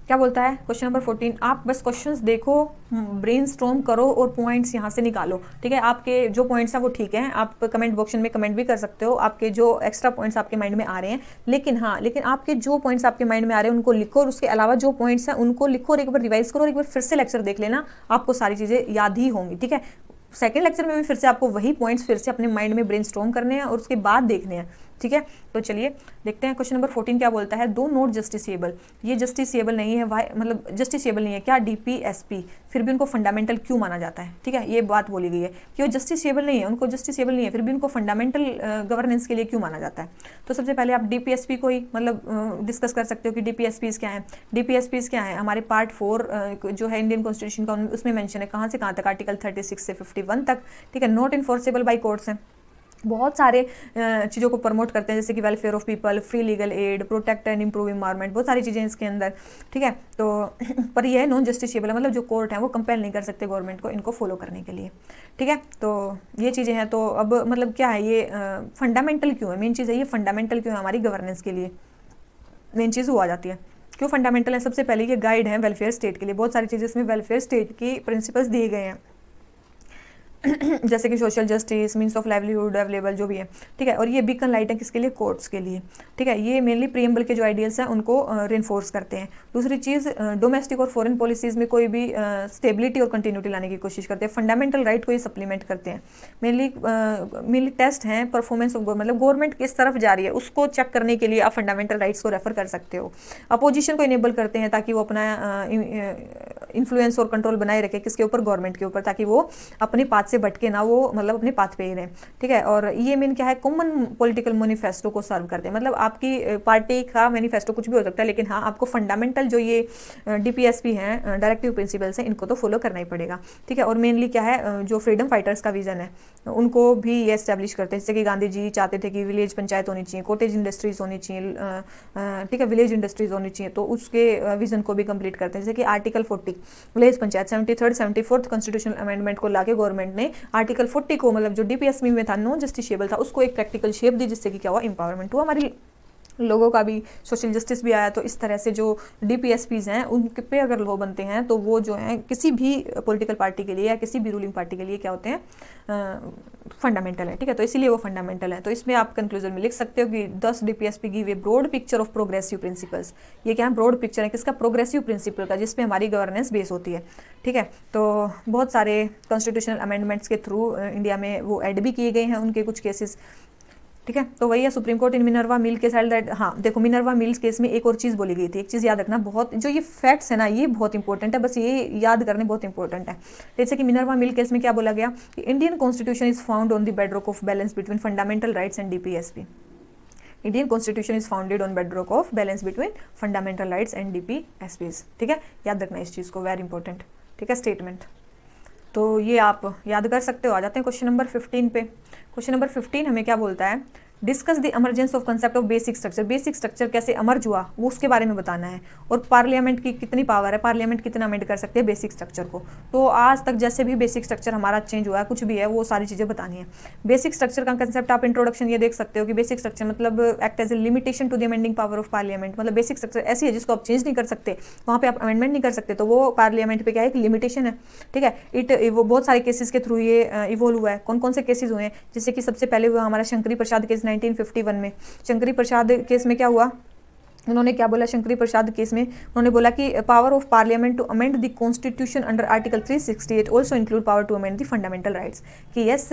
क्या बोलता है क्वेश्चन नंबर 14, आप बस क्वेश्चंस देखो, ब्रेनस्टॉर्म करो और पॉइंट्स यहाँ से निकालो, ठीक है। आपके जो पॉइंट्स हैं वो ठीक हैं, आप कमेंट बॉक्स में कमेंट भी कर सकते हो, आपके जो एक्स्ट्रा पॉइंट्स आपके माइंड में आ रहे हैं, लेकिन आपके जो पॉइंट्स आपके माइंड में आ रहे हैं उनको लिखो, और उसके अलावा जो पॉइंट्स हैं उनको लिखो, और एक बार रिवाइज करो, और एक बार फिर से लेक्चर देख लेना, आपको सारी चीज़ें याद ही होंगी, ठीक है। सेकेंड लेक्चर में भी फिर से आपको वही पॉइंट्स फिर से अपने माइंड में ब्रेनस्टॉर्म करने हैं, और उसके बाद देखने हैं, ठीक है। तो चलिए देखते हैं क्वेश्चन नंबर 14 क्या बोलता है, दो नोट जस्टिसेबल, ये जस्टिसेबल नहीं है, वाई मतलब जस्टिसेबल नहीं है क्या, डीपीएसपी, फिर भी उनको फंडामेंटल क्यों माना जाता है, ठीक है। ये बात बोली गई है कि वो जस्टिसेबल नहीं है, उनको जस्टिसेबल नहीं है, फिर भी उनको फंडामेंटल गवर्नेंस के लिए क्यों माना जाता है। तो सबसे पहले आप डीपीएसपी को ही मतलब डिस्कस कर सकते हो कि डीपीएसपीज क्या है। डीपीएसपीज क्या है, हमारे पार्ट 4 जो है इंडियन कॉन्स्टिट्यूशन का, उसमें मेंशन है कहाँ से कहाँ तक, आर्टिकल 36 से 51 तक, ठीक है। नॉट इन्फोर्सेबल बाई कोर्ट्स हैं, बहुत सारे चीज़ों को प्रमोट करते हैं, जैसे कि welfare of people, free legal aid, protect and improve environment, बहुत सारी चीज़ें इसके अंदर, ठीक है। तो पर यह नॉन जस्टिसेबल है, मतलब जो कोर्ट है वो कंपेल नहीं कर सकते गवर्नमेंट को इनको फॉलो करने के लिए, ठीक है। तो ये चीज़ें हैं। तो अब मतलब क्या है ये फंडामेंटल क्यों है, मेन चीज़ है ये फंडामेंटल क्यों है हमारी गवर्नेंस के लिए, मेन चीज़ वो आ जाती है क्यों फंडामेंटल है। सबसे पहले ये गाइड है वेलफेयर स्टेट के लिए, बहुत सारी चीज़ें इसमें वेलफेयर स्टेट की प्रिंसिपल्स दिए गए हैं जैसे कि social justice, means of livelihood available जो भी है, ठीक है। और ये बीकन लाइट है किसके लिए, कोर्ट्स के लिए, ठीक है। ये मेनली प्रीएम्बल के जो आइडियल्स हैं उनको रिइंफोर्स करते हैं। दूसरी चीज़, डोमेस्टिक और फॉरेन पॉलिसीज में कोई भी स्टेबिलिटी और कंटिन्यूटी लाने की कोशिश करते हैं, फंडामेंटल राइट को ये सप्लीमेंट करते हैं। मेनली टेस्ट हैं परफॉर्मेंस ऑफ मतलब गवर्नमेंट किस तरफ जा रही है उसको चेक करने के लिए आप फंडामेंटल राइट्स को रेफर कर सकते हो। अपोजिशन को इनेबल करते हैं ताकि वो अपना इन्फ्लुएंस और कंट्रोल बनाए रखे किसके ऊपर, गवर्नमेंट के ऊपर, ताकि वो अपने पाथ से भटके ना, वो मतलब अपने पाथ पे ही रहें, ठीक है। और ये मेन क्या है, कॉमन पॉलिटिकल मैनिफेस्टो को सर्व करते हैं, मतलब आपकी पार्टी का मैनिफेस्टो कुछ भी हो सकता है, लेकिन हाँ आपको फंडामेंटल जो ये डीपीएसपी हैं, डायरेक्टिव प्रिंसिपल्स हैं, इनको तो फॉलो करना ही पड़ेगा, ठीक है। और मेनली क्या है, जो फ्रीडम फाइटर्स का विजन है उनको भी ये एस्टेब्लिश करते हैं, जैसे कि गांधी जी चाहते थे कि विलेज पंचायत होनी चाहिए, कॉटेज इंडस्ट्रीज होनी चाहिए, ठीक है, विलेज इंडस्ट्रीज होनी चाहिए, तो उसके विजन को भी कंप्लीट करते हैं। जैसे कि article 40 village panchayat 73rd 74th constitutional amendment को लाके गवर्नमेंट ने आर्टिकल 40 को, मतलब जो डीपीएसपी में था नॉन जस्टिसेबल था, उसको एक प्रैक्टिकल शेप दी, जिससे कि क्या हुआ, एम्पावरमेंट हुआ, हमारी लोगों का भी सोशल जस्टिस भी आया। तो इस तरह से जो डीपीएसपीज हैं उन पे अगर लॉ बनते हैं तो वो जो हैं किसी भी पॉलिटिकल पार्टी के लिए या किसी भी रूलिंग पार्टी के लिए क्या होते हैं, फंडामेंटल है, ठीक है। तो इसीलिए वो फंडामेंटल है। तो इसमें आप कंक्लूजन में लिख सकते हो कि 10 DPSP give a broad picture of progressive principles. ये क्या है, ब्रॉड पिक्चर है किसका, प्रोग्रेसिव प्रिंसिपल का, जिसमें हमारी गवर्नेंस बेस होती है, ठीक है। तो बहुत सारे कॉन्स्टिट्यूशनल अमेंडमेंट्स के थ्रू इंडिया में वो ऐड भी किए गए हैं उनके कुछ केसेस, ठीक है। तो वही है, सुप्रीम कोर्ट इन मिनर्वा मिल के साइड दैट, हाँ देखो मिनर्वा मिल्स केस में एक और चीज़ बोली गई थी, एक चीज़ याद रखना, बहुत जो ये फैक्ट्स है ना ये बहुत इंपॉर्टेंट है, बस ये याद करने बहुत इंपॉर्टेंट है। जैसे कि मिनर्वा मिल केस में क्या बोला गया कि Indian constitution is found on the bedrock of balance between fundamental rights and DPSP. Indian constitution is founded on bedrock of balance between fundamental rights and DPSPs, ठीक है। याद रखना इस चीज़ को, वेरी इंपॉर्टेंट, ठीक है, स्टेटमेंट। तो ये आप याद कर सकते हो। आ जाते हैं क्वेश्चन नंबर 15 पे। क्वेश्चन नंबर 15 हमें क्या बोलता है, discuss the emergence of concept of basic structure, basic structure कैसे अमर्ज हुआ वो उसके बारे में बताना है, और पार्लियामेंट की कितनी पावर है, पार्लियामेंट कितना अमेंड कर सकते हैं बेसिक स्ट्रक्चर को। तो आज तक जैसे भी बेसिक स्ट्रक्चर हमारा चेंज हुआ है, कुछ भी है, वो सारी चीज़ें बतानी है। बेसिक स्ट्रक्चर का कंसेप्ट आप इंट्रोडक्शन ये देख सकते हो कि बेसिक स्ट्रक्चर मतलब act as a limitation to the amending power of parliament, मतलब बेसिक स्ट्रक्चर ऐसी है जिसको आप चेंज नहीं कर सकते, वहाँ पे आप अमेंडमेंट नहीं कर सकते, तो वो पार्लियामेंट पे क्या है, एक लिमिटेशन है। ठीक है, वो बहुत सारे केसेस के थ्रू ये इवोल्व हुआ है। कौन कौन से केसेस हुए हैं, जैसे कि सबसे पहले हुआ हमारा शंकरी प्रसाद केस 1951 में। शंकरी प्रसाद केस में क्या हुआ, उन्होंने क्या बोला, शंकरी प्रसाद केस में उन्होंने बोला कि power of parliament to amend the constitution under article 368 also include power to amend the fundamental rights, कि यस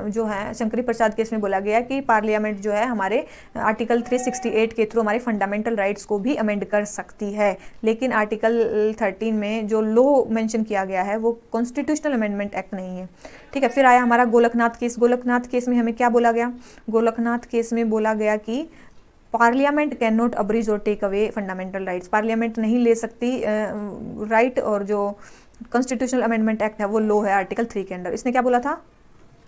जो है शंकरी प्रसाद केस में बोला गया कि पार्लियामेंट जो है हमारे आर्टिकल 368 के थ्रू हमारे फंडामेंटल राइट्स को भी अमेंड कर सकती है, लेकिन आर्टिकल 13 में जो लॉ मेंशन किया गया है वो कॉन्स्टिट्यूशनल अमेंडमेंट एक्ट नहीं है। ठीक है, फिर आया हमारा गोलकनाथ केस। गोलकनाथ केस में हमें क्या बोला गया, गोलकनाथ केस में बोला गया कि parliament can not abridge or take away fundamental rights, parliament नहीं ले सकती राइट, और जो कॉन्स्टिट्यूशनल अमेंडमेंट एक्ट है वो लॉ है आर्टिकल 3 के अंडर। इसने क्या बोला था,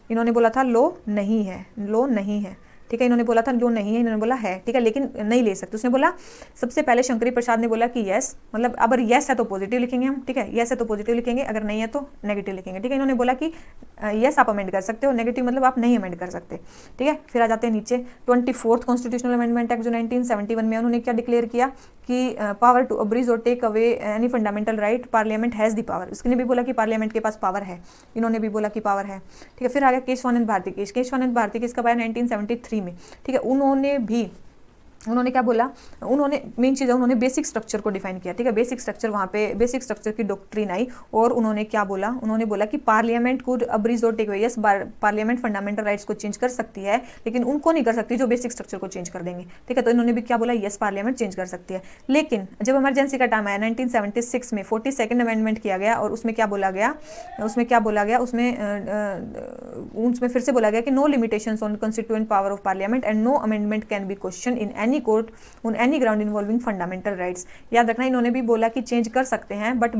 इन्होंने बोला था लॉ नहीं है, लॉ नहीं है। ठीक है, इन्होंने बोला था लॉ नहीं है, इन्होंने बोला है, ठीक है, लेकिन नहीं ले सकते। उसने बोला, सबसे पहले शंकरी प्रसाद ने बोला कि यस, मतलब अगर यस है तो पॉजिटिव लिखेंगे हम, ठीक है, यस है तो पॉजिटिव लिखेंगे, अगर नहीं है तो नेगेटिव लिखेंगे। ठीक है, इन्होंने बोला कि यस आप अमेंड कर सकते हो, नेगेटिव मतलब आप नहीं अमेंड कर सकते। ठीक है, फिर आ जाते हैं नीचे 24th कॉन्स्टिट्यूशनल अमेंडमेंट एक्ट जो 1971 में, उन्होंने क्या डिक्लेयर किया कि power to abridge or take away any fundamental right, parliament has the power. इसने भी बोला कि पार्लियामेंट के पास पावर है, इन्होंने भी बोला कि पावर है। ठीक है, फिर आ गया केशवानंद भारती केस। केशवानंद भारती केस कब आया, 1973 में। ठीक है, उन्होंने क्या बोला, उन्होंने मेन चीज़ है, उन्होंने बेसिक स्ट्रक्चर को डिफाइन किया। ठीक है, बेसिक स्ट्रक्चर, वहाँ पे बेसिक स्ट्रक्चर की डॉक्ट्रिन आई, और उन्होंने क्या बोला, उन्होंने बोला कि पार्लियामेंट को abridge or take away, yes parliament fundamental rights को चेंज कर सकती है, लेकिन उनको नहीं कर सकती जो बेसिक स्ट्रक्चर को चेंज कर देंगे। ठीक है, तो इन्होंने भी क्या बोला, यस पार्लियामेंट चेंज कर सकती है। लेकिन जब इमरजेंसी का टाइम आया 1976 में 42nd अमेंडमेंट किया गया, और उसमें क्या बोला गया, उसमें फिर से बोला गया कि no limitations on constituent power of parliament and no amendment can be question in any court on any ground involving fundamental rights. याद रखना, इन्होंने भी बोला कि चेंज कर सकते हैं, बट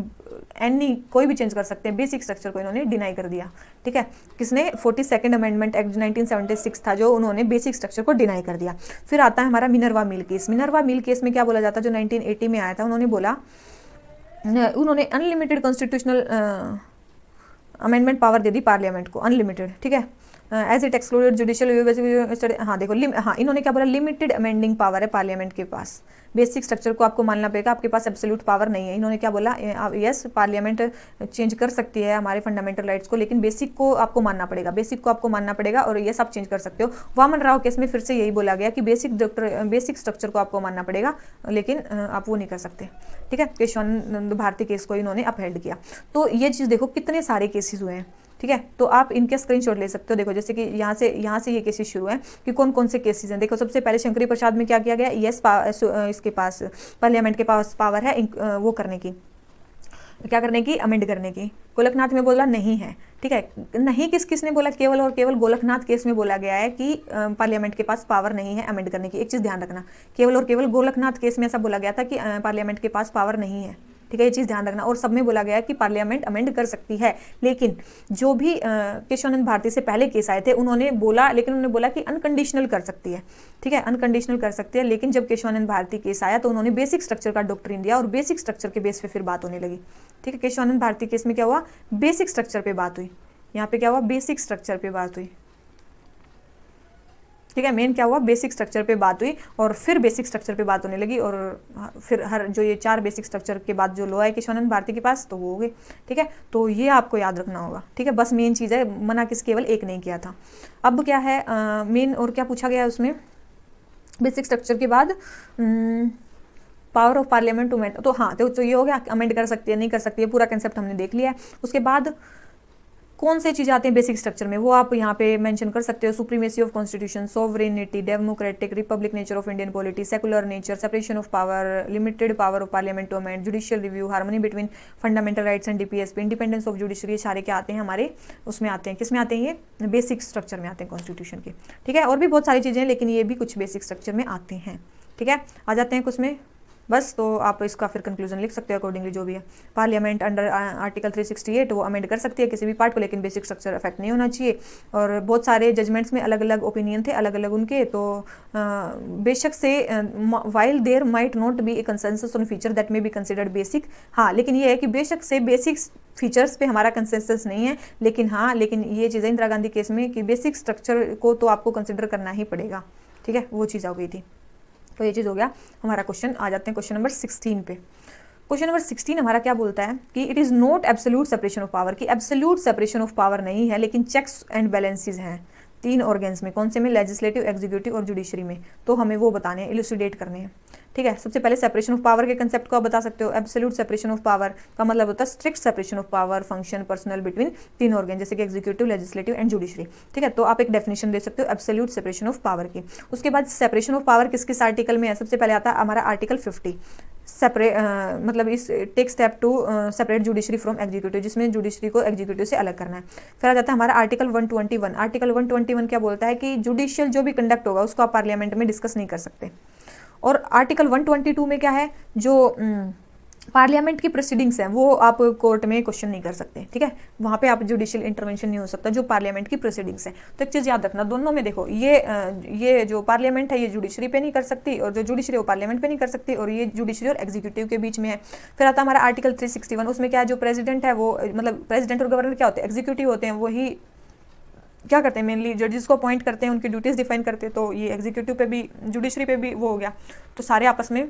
कोई भी चेंज कर सकते हैं, बेसिक स्ट्रक्चर को इन्होंने डिनाई कर दिया। ठीक है, किसने, 42nd अमेंडमेंट एक्ट 1976 था, जो उन्होंने बेसिक स्ट्रक्चर को डिनाई कर दिया। फिर आता है हमारा Minerva mill case. Minerva mill case में क्या बोला जाता है, जो 1980 में आया था, उन्होंने अनलिमिटेड कॉन्स्टिट्यूशनल अमेंडमेंट पावर दे दी पार्लियामेंट को, अनलिमिटेड। ठीक है, एज इट एक्सक्लूडेड जुडिशियल, हाँ देखो, हाँ इन्होंने क्या बोला, लिमिटेड अमेंडिंग पावर है पार्लियामेंट के पास, बेसिक स्ट्रक्चर को आपको मानना पड़ेगा, आपके पास एब्सोल्यूट पावर नहीं है। इन्होंने क्या बोला, यस पार्लियामेंट चेंज कर सकती है हमारे फंडामेंटल राइट्स को, लेकिन बेसिक को आपको मानना पड़ेगा, और यस आप चेंज कर सकते हो। वामन राव केस में फिर से यही बोला गया कि बेसिक स्ट्रक्चर को आपको मानना पड़ेगा, लेकिन आप वो नहीं कर सकते। ठीक है, केशवानंद भारती केस को इन्होंने अपहेल्ड किया। तो ये चीज़ देखो, कितने सारे केसेस हुए हैं। ठीक है, तो आप इनके स्क्रीनशॉट ले सकते हो। देखो, जैसे कि यहाँ से ये केसेस शुरू हैं कि कौन कौन से केसेस हैं। देखो, सबसे पहले शंकरी प्रसाद में क्या किया गया, यस इसके पास पार्लियामेंट के पास पावर है वो करने की, क्या करने की, अमेंड करने की। गोलकनाथ में बोला नहीं है। ठीक है, नहीं किसने बोला, केवल और केवल गोलकनाथ केस में बोला गया है कि पार्लियामेंट के पास पावर नहीं है अमेंड करने की। एक चीज़ ध्यान रखना, केवल और केवल गोलकनाथ केस में ऐसा बोला गया था कि पार्लियामेंट के पास पावर नहीं है। ठीक है, ये चीज़ ध्यान रखना। और सब में बोला गया कि पार्लियामेंट अमेंड कर सकती है, लेकिन जो भी केशवानंद भारती से पहले केस आए थे उन्होंने बोला कि अनकंडीशनल कर सकती है। ठीक है, अनकंडीशनल कर सकती है, लेकिन जब केशवानंद भारती केस आया तो उन्होंने बेसिक स्ट्रक्चर का डॉक्ट्रिन दिया, और बेसिक स्ट्रक्चर के बेस पे फिर बात होने लगी। ठीक है, केशवानंद भारती केस में क्या हुआ, बेसिक स्ट्रक्चर पे बात हुई, यहाँ पे क्या हुआ, बेसिक स्ट्रक्चर पे बात हुई। ठीक है, मेन क्या हुआ, बेसिक स्ट्रक्चर पे बात हुई, और फिर बेसिक स्ट्रक्चर पे बात होने लगी, और फिर हर जो ये 4 बेसिक स्ट्रक्चर के बाद जो लॉ है केशवानंद भारती के पास, तो वो हो गए। ठीक है, तो ये आपको याद रखना होगा। ठीक है, बस मेन चीज़ है, मना किस केवल एक नहीं किया था। अब क्या है मेन, और क्या पूछा गया है उसमें, बेसिक स्ट्रक्चर के बाद power of parliament to amend, तो हाँ, तो ये हो गया, अमेंड कर सकती है नहीं कर सकती है, पूरा कंसेप्ट हमने देख लिया है। उसके बाद कौन से चीज़ आते हैं बेसिक स्ट्रक्चर में, वो आप यहाँ पे मेंशन कर सकते हो। Supremacy of constitution, sovereignty, democratic republic nature of Indian polity, secular nature, separation of power, limited power of parliament to amend, judicial review, harmony between fundamental rights and DPSP, independence of judiciary, सारे क्या आते हैं हमारे उसमें आते हैं। किस में आते हैं, ये बेसिक स्ट्रक्चर में आते हैं कॉन्स्टिट्यूशन के। ठीक है, और भी बहुत सारी चीज़ें हैं, लेकिन ये भी कुछ बेसिक स्ट्रक्चर में आते हैं। ठीक है, आ जाते हैं कुछ में बस, तो आप इसका फिर कंक्लूजन लिख सकते हो अकॉर्डिंगली जो भी है। पार्लियामेंट अंडर आर्टिकल 368 वो अमेंड कर सकती है किसी भी पार्ट को, लेकिन बेसिक स्ट्रक्चर अफेक्ट नहीं होना चाहिए। और बहुत सारे जजमेंट्स में अलग अलग ओपिनियन थे, अलग अलग उनके, तो बेशक से while there might not be a consensus on feature that may be considered basic, हाँ लेकिन ये है कि बेशक से बेसिक फीचर्स पे हमारा कंसेंसस नहीं है, लेकिन हाँ लेकिन ये चीज़ है इंदिरा गांधी केस में कि बेसिक स्ट्रक्चर को तो आपको कंसिडर करना ही पड़ेगा, ठीक है, वो चीज़ हो गई थी। तो ये चीज़ हो गया हमारा क्वेश्चन। आ जाते हैं क्वेश्चन नंबर 16 पे। क्वेश्चन नंबर 16 हमारा क्या बोलता है कि it is not absolute separation of power, कि एब्सोल्यूट सेपरेशन ऑफ पावर नहीं है, लेकिन चेक्स एंड बैलेंसेस हैं तीन ऑर्गन्स में, कौन से में, लेजिस्लेटिव, एग्जीक्यूटिव और जुडिशरी में, तो हमें वो बताने हैं, इलुसिडेट करने हैं, ठीक है। सबसे पहले सेपरेशन ऑफ पावर के कंसेप्ट को आप बता सकते हो। एब्सोल्यूट सेपरेशन ऑफ पावर का मतलब होता है strict separation of power, function, personal between तीन ऑर्गन, जैसे कि एग्जीक्यूटिव, लेजिस्लेटिव एंड जुडिशरी, ठीक है। तो आप एक डेफिनेशन दे सकते हो एब्सोल्यूट सेपरेशन ऑफ पावर की। उसके बाद सेपरेशन ऑफ पावर किस किस आर्टिकल में है, सबसे पहले आता है हमारा आर्टिकल 50, सेपरेट मतलब इस take step to separate judiciary from executive, जिसमें जुडिशरी को एग्जीक्यूटिव से अलग करना है। फिर आ जाता है हमारा आर्टिकल 121। आर्टिकल 121 क्या बोलता है कि जुडिशियल जो भी कंडक्ट होगा उसको आप पार्लियामेंट में डिस्कस नहीं कर सकते। और आर्टिकल 122 में क्या है, जो पार्लियामेंट की प्रोसीडिंग्स हैं वो आप कोर्ट में क्वेश्चन नहीं कर सकते, ठीक है, वहाँ पे आप जुडिशियल इंटरवेंशन नहीं हो सकता, जो पार्लियामेंट की प्रोसीडिंग्स हैं। तो एक चीज़ याद रखना, दोनों में देखो ये जो पार्लियामेंट है ये जुडिशरी पे नहीं कर सकती, और जो जुडिशरी वो पार्लियामेंट पे नहीं कर सकती, और ये जुडिशरी और एग्जीक्यूटिव के बीच में है। फिर आता है हमारा आर्टिकल 361, उसमें क्या है, जो प्रेसिडेंट है वो मतलब प्रेसिडेंट और गवर्नर क्या होते हैं, एग्जीक्यूटिव होते हैं, वही क्या करते हैं, मेनली जजेस को अपॉइंट करते हैं, उनकी ड्यूटीज़ डिफाइन करते हैं। तो ये एग्जीक्यूटिव पे भी, जुडिशरी पे भी वो हो गया, तो सारे आपस में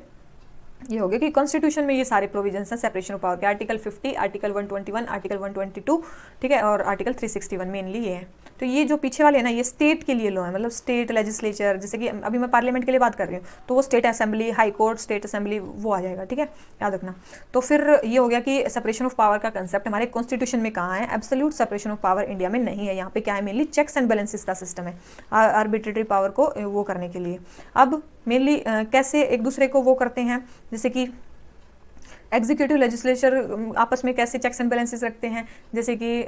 ये हो गया कि कॉन्स्टिट्यूशन में ये सारे प्रोविजंस हैं सेपरेशन ऑफ पावर के, आर्टिकल 50, आर्टिकल 121, आर्टिकल 122, ठीक है, और आर्टिकल 361 मेनली ये है। तो ये जो पीछे वाले हैं ना, ये स्टेट के लिए लॉ है, मतलब स्टेट लेजिस्लेचर, जैसे कि अभी मैं पार्लियामेंट के लिए बात कर रही हूँ, तो वो state assembly, high court, state assembly वो आ जाएगा, ठीक है, याद रखना। तो फिर ये हो गया कि सेपरेशन ऑफ पावर का कंसेप्ट हमारे कॉन्स्टिट्यूशन में कहाँ है, absolute separation of power India में नहीं है। यहाँ पे क्या है, मेनली चेक्स एंड बैलेंसेस का सिस्टम है आर्बिट्रेटरी पावर को वो करने के लिए। अब मेनली कैसे एक दूसरे को वो करते हैं, जैसे कि एग्जीक्यूटिव लेजिस्लेचर आपस में कैसे चेक्स एंड बैलेंसेस रखते हैं, जैसे कि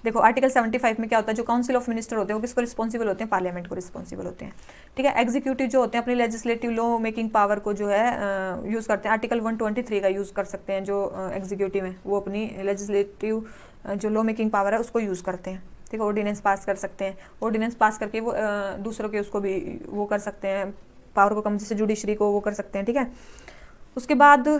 देखो आर्टिकल 75 में क्या होता है, जो काउंसिल ऑफ मिनिस्टर होते हैं वो किसको रिस्पॉन्सिबल होते हैं, पार्लियामेंट को रिस्पॉन्सिबल होते हैं, ठीक है। एग्जीक्यूटिव जो होते हैं अपनी लेजिस्लेटिव लॉ मेकिंग पावर को जो है यूज़ करते हैं, आर्टिकल 123 का यूज़ कर सकते हैं, जो एग्जीक्यूटिव है वो अपनी लेजिस्लेटिव जो लॉ मेकिंग पावर है उसको यूज़ करते हैं, ठीक है। ऑर्डिनेंस पास कर सकते हैं, ऑर्डिनेंस पास करके वो दूसरों के उसको भी वो कर सकते हैं, पावर को कम, जैसे जुडिशरी को वो कर सकते हैं, ठीक है। उसके बाद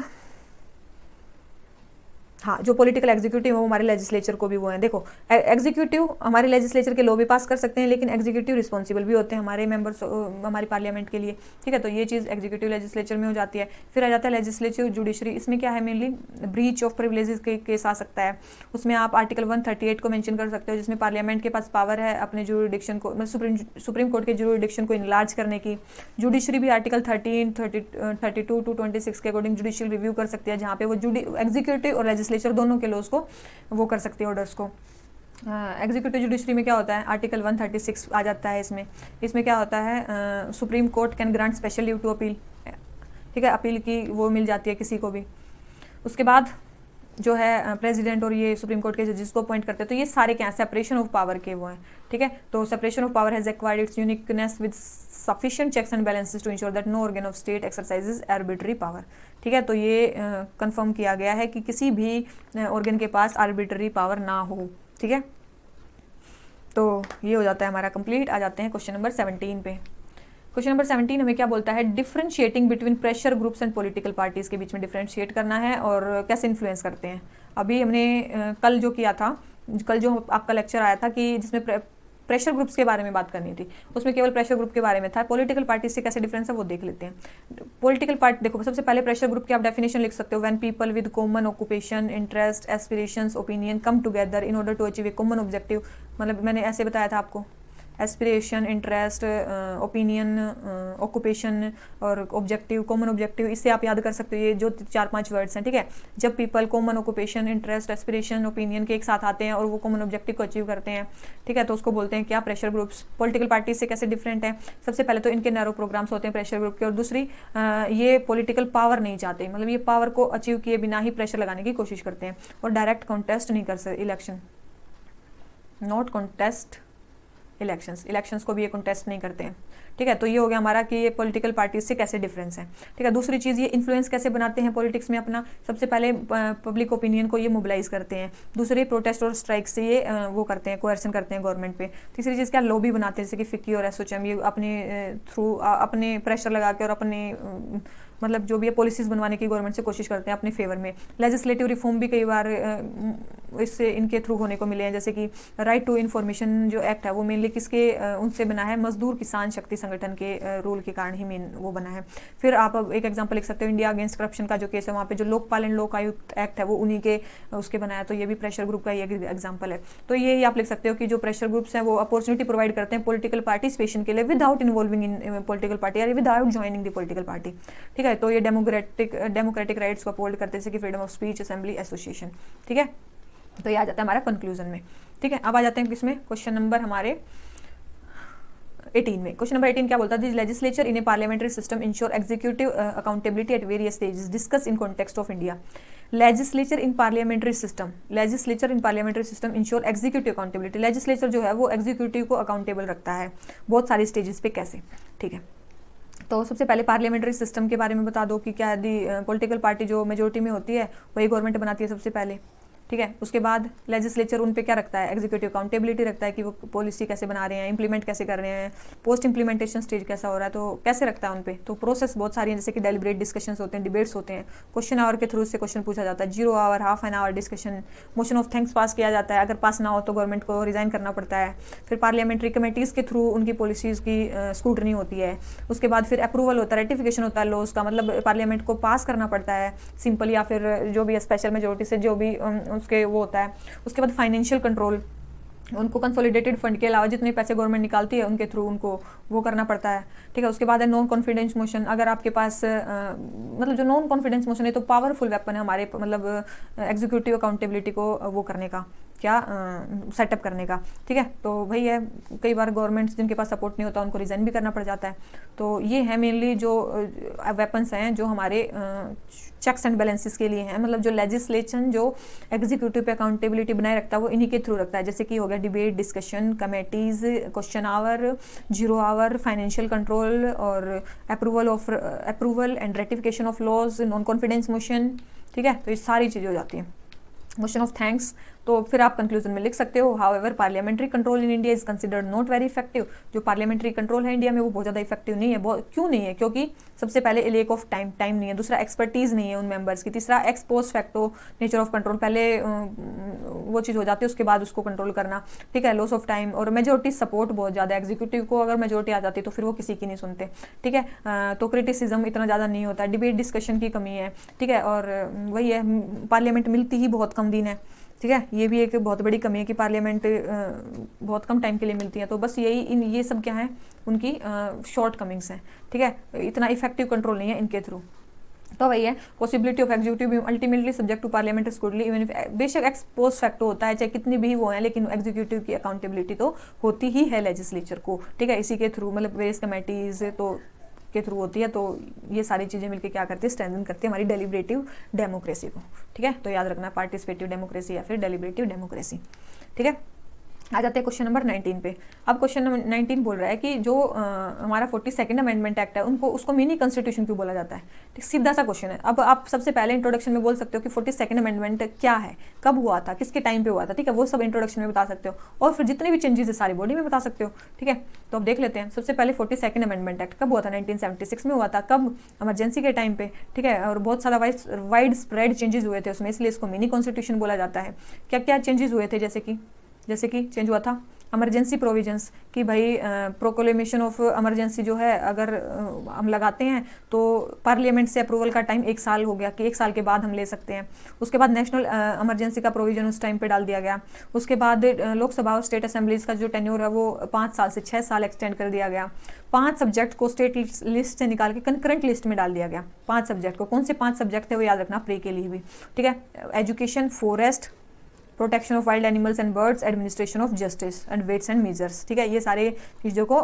हाँ, जो पॉलिटिकल एग्जीक्यूटिव है वो हमारे लेजिस्लेचर को भी वो है, देखो एग्जीक्यूटिव हमारे लेजिस्लेचर के लॉ भी पास कर सकते हैं, लेकिन एग्जीक्यूटिव रिस्पॉन्सिबल भी होते हैं हमारे मेंबर्स हमारी पार्लियामेंट के लिए, ठीक है। तो ये चीज़ एग्जीक्यूटिव लेजिस्लेचर में हो जाती है। फिर आ जाता है लेजिस्लेटिव जुडिशरी, इसमें क्या है, मेनली ब्रीच ऑफ प्रिविलेजेस के केस आ सकता है, उसमें आप आर्टिकल 138 को मेंशन कर सकते हो, जिसमें पार्लियामेंट के पास पावर है अपने जुरिडिक्शन को, सुप्रीम कोर्ट के जुरिडिक्शन को इनलार्ज करने की। जुडिशरी भी आर्टिकल 13, 32 to 26 के अकॉर्डिंग जुडिशियल रिव्यू कर सकती है, जहाँ पे वो एग्जीक्यूटिव और लेजिस्लेचर दोनों के लॉज को वो कर सकती है, ऑर्डर्स को। एग्जीक्यूटिव जुडिशरी में क्या होता है, आर्टिकल 136 आ जाता है इसमें क्या होता है, supreme court can grant special leave to appeal, ठीक है, अपील की वो मिल जाती है किसी को भी। उसके बाद जो है प्रेसिडेंट और ये सुप्रीम कोर्ट के जजेस को अपॉइंट करते हैं। तो ये सारे क्या सेपरेशन ऑफ पावर के वो हैं, ठीक है। तो separation of power has acquired its uniqueness with sufficient checks and balances to ensure that no organ of state exercises arbitrary power, ठीक है। तो ये कंफर्म किया गया है कि किसी भी ऑर्गन के पास आर्बिट्ररी पावर ना हो, ठीक है। तो ये हो जाता है हमारा कंप्लीट। आ जाते हैं क्वेश्चन नंबर 17 पे। क्वेश्चन नंबर 17 हमें क्या बोलता है, differentiating between pressure groups and political parties के बीच में डिफरेंशिएट करना है और कैसे इन्फ्लुएंस करते हैं। अभी हमने कल जो किया था, कल जो आपका लेक्चर आया था कि जिसमें प्रेशर ग्रुप्स के बारे में बात करनी थी, उसमें केवल प्रेशर ग्रुप के बारे में था। पॉलिटिकल पार्टी से कैसे डिफरेंस है वो देख लेते हैं। पॉलिटिकल पार्टी देखो, सबसे पहले प्रेशर ग्रुप की आप डेफिनेशन लिख सकते हो, when people with common occupation, interest, aspirations, opinion come together in order to achieve a common objective. मतलब मैंने ऐसे बताया था आपको, एस्पिरेशन, इंटरेस्ट, ओपिनियन, ऑक्यूपेशन और ऑब्जेक्टिव, कॉमन ऑब्जेक्टिव, इससे आप याद कर सकते हो ये जो 4-5 वर्ड्स हैं, ठीक है। जब people common occupation, interest, aspiration, opinion के एक साथ आते हैं और वो कॉमन ऑब्जेक्टिव को अचीव करते हैं, ठीक है, तो उसको बोलते हैं क्या, प्रेशर ग्रुप्स। पॉलिटिकल पार्टी से कैसे डिफरेंट है, सबसे पहले तो इनके नैरो प्रोग्राम्स होते हैं प्रेशर ग्रुप के, और दूसरी ये पॉलिटिकल पावर नहीं चाहते, मतलब ये पावर को अचीव किए बिना ही प्रेशर लगाने की कोशिश करते हैं, और डायरेक्ट कॉन्टेस्ट नहीं कर सकते इलेक्शन, नॉट कॉन्टेस्ट इलेक्शंस को भी ये कंटेस्ट नहीं करते हैं, ठीक है। तो ये हो गया हमारा कि ये पॉलिटिकल पार्टीज से कैसे डिफरेंस है, ठीक है। दूसरी चीज़, ये इन्फ्लुएंस कैसे बनाते हैं पॉलिटिक्स में अपना, सबसे पहले पब्लिक ओपिनियन को ये मोबिलाइज करते हैं। दूसरे, प्रोटेस्ट और स्ट्राइक से ये वो करते हैं, कोएर्सन करते हैं गवर्नमेंट पे। तीसरी चीज़ क्या, लॉबी बनाते हैं, जैसे कि फिक्की और एसोचैम, ये अपने थ्रू अपने प्रेशर लगा के और अपने मतलब जो भी है पॉलिसीज बनवाने की गवर्नमेंट से कोशिश करते हैं अपने फेवर में। लेजिस्लेटिव रिफॉर्म भी कई बार इससे इनके थ्रू होने को मिले हैं, जैसे कि राइट टू इन्फॉर्मेशन जो एक्ट है वो मेनली किसके उनसे बना है, मजदूर किसान शक्ति संगठन के रूल के कारण ही मेन वो बना है। फिर आप अब एक एग्जांपल लिख सकते हो, इंडिया अगेंस्ट करप्शन का जो केस है, वहाँ पे जो लोकपाल एंड लोक आयुक्त एक्ट है वो उन्हीं के उसके बनाया, तो ये भी प्रेशर ग्रुप का एक एग्जाम्पल है। तो ये आप लिख सकते हो कि जो प्रेशर ग्रुप्स हैं वो अपॉर्चुनिटी प्रोवाइड करते हैं पॉलिटिकल पार्टिसिपेशन के लिए without involving in political party या without joining the political party, ठीक है। तो ये डेमोक्रेटिक राइट्स को अपहोल्ड करते हैं, जैसे कि freedom of speech, assembly, association, ठीक है। तो ये आ जाता है हमारा कंक्लूजन में, ठीक है। अब आ जाते हैं किसमें, क्वेश्चन नंबर हमारे 18 में। क्वेश्चन नंबर 18 क्या बोलता है, legislature in A parliamentary system ensure executive accountability at various stages, discuss in context of India. Legislature in parliamentary system ensure executive accountability. Legislature जो है वो एग्जीक्यूटिव को अकाउंटेबल रखता है बहुत सारी स्टेजेस पे, कैसे, ठीक है। तो सबसे पहले पार्लियामेंट्री सिस्टम के बारे में बता दो कि क्या है, पॉलिटिकल पार्टी जो मेजोरिटी में होती है वही गवर्नमेंट बनाती है सबसे पहले, ठीक है। उसके बाद लेजिस्लेचर उन पे क्या रखता है, एग्जीक्यूटिव अकाउंटेबिलिटी रखता है कि वो पॉलिसी कैसे बना रहे हैं, इंप्लीमेंट कैसे कर रहे हैं, पोस्ट इंप्लीमेंटेशन स्टेज कैसा हो रहा है, तो कैसे रखता है उन पे। तो प्रोसेस बहुत सारी हैं, जैसे कि डेलिब्रेट डिस्कशंस होते हैं, डिबेट्स होते हैं, क्वेश्चन आवर के थ्रू से क्वेश्चन पूछा जाता है, 0 hour, half an hour discussion, motion of thanks pass किया जाता है, अगर पास ना हो तो गवर्नमेंट को रिजाइन करना पड़ता है। फिर पार्लियामेंट्री कमेटीज़ के थ्रू उनकी पॉलिसीज़ की स्क्रूटनी होती है। उसके बाद फिर अप्रूवल होता है, रेटिफिकेशन होता है लॉज का, मतलब पार्लियामेंट को पास करना पड़ता है सिंपल, या फिर जो भी स्पेशल मेजोरिटी से जो भी उसके वो होता है। उसके बाद फाइनेंशियल कंट्रोल, उनको कंसोलिडेटेड फंड के अलावा जितने पैसे गवर्नमेंट निकालती है उनके थ्रू उनको वो करना पड़ता है, ठीक है। उसके बाद है नॉन कॉन्फिडेंस मोशन, अगर आपके पास मतलब जो नॉन कॉन्फिडेंस मोशन है तो पावरफुल वेपन है हमारे मतलब एग्जीक्यूटिव अकाउंटेबिलिटी को वो करने का, क्या सेटअप करने का, ठीक है। तो वही है, कई बार गवर्नमेंट्स जिनके पास सपोर्ट नहीं होता उनको रिजाइन भी करना पड़ जाता है। तो ये है मेनली जो वेपन्स हैं जो हमारे चेक्स एंड बैलेंसेस के लिए हैं, मतलब जो लेजिस्लेशन जो एग्जीक्यूटिव पे अकाउंटेबिलिटी बनाए रखता है वो इन्हीं के थ्रू रखता है, जैसे कि हो गया debate, discussion, committees, question hour, 0 hour, financial control और approval and ratification of laws, non confidence motion, ठीक है। तो ये सारी चीज़ें हो जाती हैं। मोशन ऑफ थैंक्स, तो फिर आप कंक्लूजन में लिख सकते हो, however parliamentary control in India is considered not very effective. जो पार्लियामेंट्री कंट्रोल है इंडिया में वो बहुत ज़्यादा इफेक्टिव नहीं है। क्यों नहीं है, क्योंकि सबसे पहले लेक ऑफ टाइम नहीं है, दूसरा एक्सपर्टीज नहीं है उन मेंबर्स की, तीसरा x post facto nature of control, पहले वो चीज़ हो जाती है उसके बाद उसको कंट्रोल करना, ठीक है। लॉस ऑफ टाइम और मेजोरिटी सपोर्ट बहुत ज़्यादा, एग्जीक्यूटिव को अगर मेजोरिटी आ जाती तो फिर वो किसी की नहीं सुनते, ठीक है। तो क्रिटिसिज्म इतना ज़्यादा नहीं होता, डिबेट डिस्कशन की कमी है, ठीक है। और वही है, पार्लियामेंट मिलती ही बहुत कम दिन है, ठीक है। ये भी एक बहुत बड़ी कमी है कि पार्लियामेंट बहुत कम टाइम के लिए मिलती है। तो बस यही ये सब क्या है उनकी शॉर्ट कमिंग्स हैं, ठीक है। इतना इफेक्टिव कंट्रोल नहीं है इनके थ्रू। तो वही है, possibility of executive ultimately subject to parliament scrutiny, even बेशक एक्स पोस्ट फैक्टो होता है चाहे कितनी भी वो है, लेकिन एग्जीक्यूटिव की अकाउंटेबिलिटी तो होती ही है लेजिस्लेचर को, ठीक है। इसी के थ्रू मतलब वेरियस कमेटीज तो के थ्रू होती है। तो ये सारी चीज़ें मिलकर क्या करती है, स्ट्रेंथन करती है हमारी डेलिब्रेटिव डेमोक्रेसी को, ठीक है। तो याद रखना, पार्टिसिपेटिव डेमोक्रेसी या फिर डेलिब्रेटिव डेमोक्रेसी, ठीक है। आ जाते हैं क्वेश्चन नंबर 19 पे। अब क्वेश्चन नंबर 19 बोल रहा है कि जो हमारा 42nd अमेंडमेंट एक्ट है उसको मिनी कॉन्स्टिट्यूशन क्यों बोला जाता है, ठीक। सीधा सा क्वेश्चन है। अब आप सबसे पहले इंट्रोडक्शन में बोल सकते हो कि 42nd अमेंडमेंट क्या है, कब हुआ था, किसके टाइम पे हुआ था, ठीक है। वो सब इंट्रोडक्शन में बता सकते हो, और फिर जितने भी चेंजेस है सारी बॉडी में बता सकते हो, ठीक है। तो अब देख लेते हैं, सबसे पहले 42nd अमेंडमेंट एक्ट कब हुआ था, 1976 में हुआ था। कब, इमरजेंसी के टाइम पे, ठीक है। और बहुत सारा वाइड स्प्रेड चेंजेस हुए थे उसमें, इसलिए इसको मिनी कॉन्स्टिट्यूशन बोला जाता है। क्या क्या चेंजेस हुए थे, जैसे कि चेंज हुआ था इमरजेंसी प्रोविजंस कि भाई प्रोक्लेमेशन ऑफ इमरजेंसी जो है अगर हम लगाते हैं तो पार्लियामेंट से अप्रूवल का टाइम 1 साल हो गया कि 1 साल के बाद हम ले सकते हैं। उसके बाद नेशनल इमरजेंसी का प्रोविजन उस टाइम पे डाल दिया गया। उसके बाद लोकसभा और स्टेट असेंबलीज का जो टेन्योर है वो 5 साल से 6 साल एक्सटेंड कर दिया गया। 5 सब्जेक्ट को स्टेट लिस्ट से निकाल के कंकरेंट लिस्ट में डाल दिया गया। 5 सब्जेक्ट को, कौन से 5 सब्जेक्ट थे वो याद रखना प्री के लिए भी, ठीक है। Education, forest, protection of wild animals and birds, administration of justice and weights and measures, ठीक है। ये सारे चीज़ों को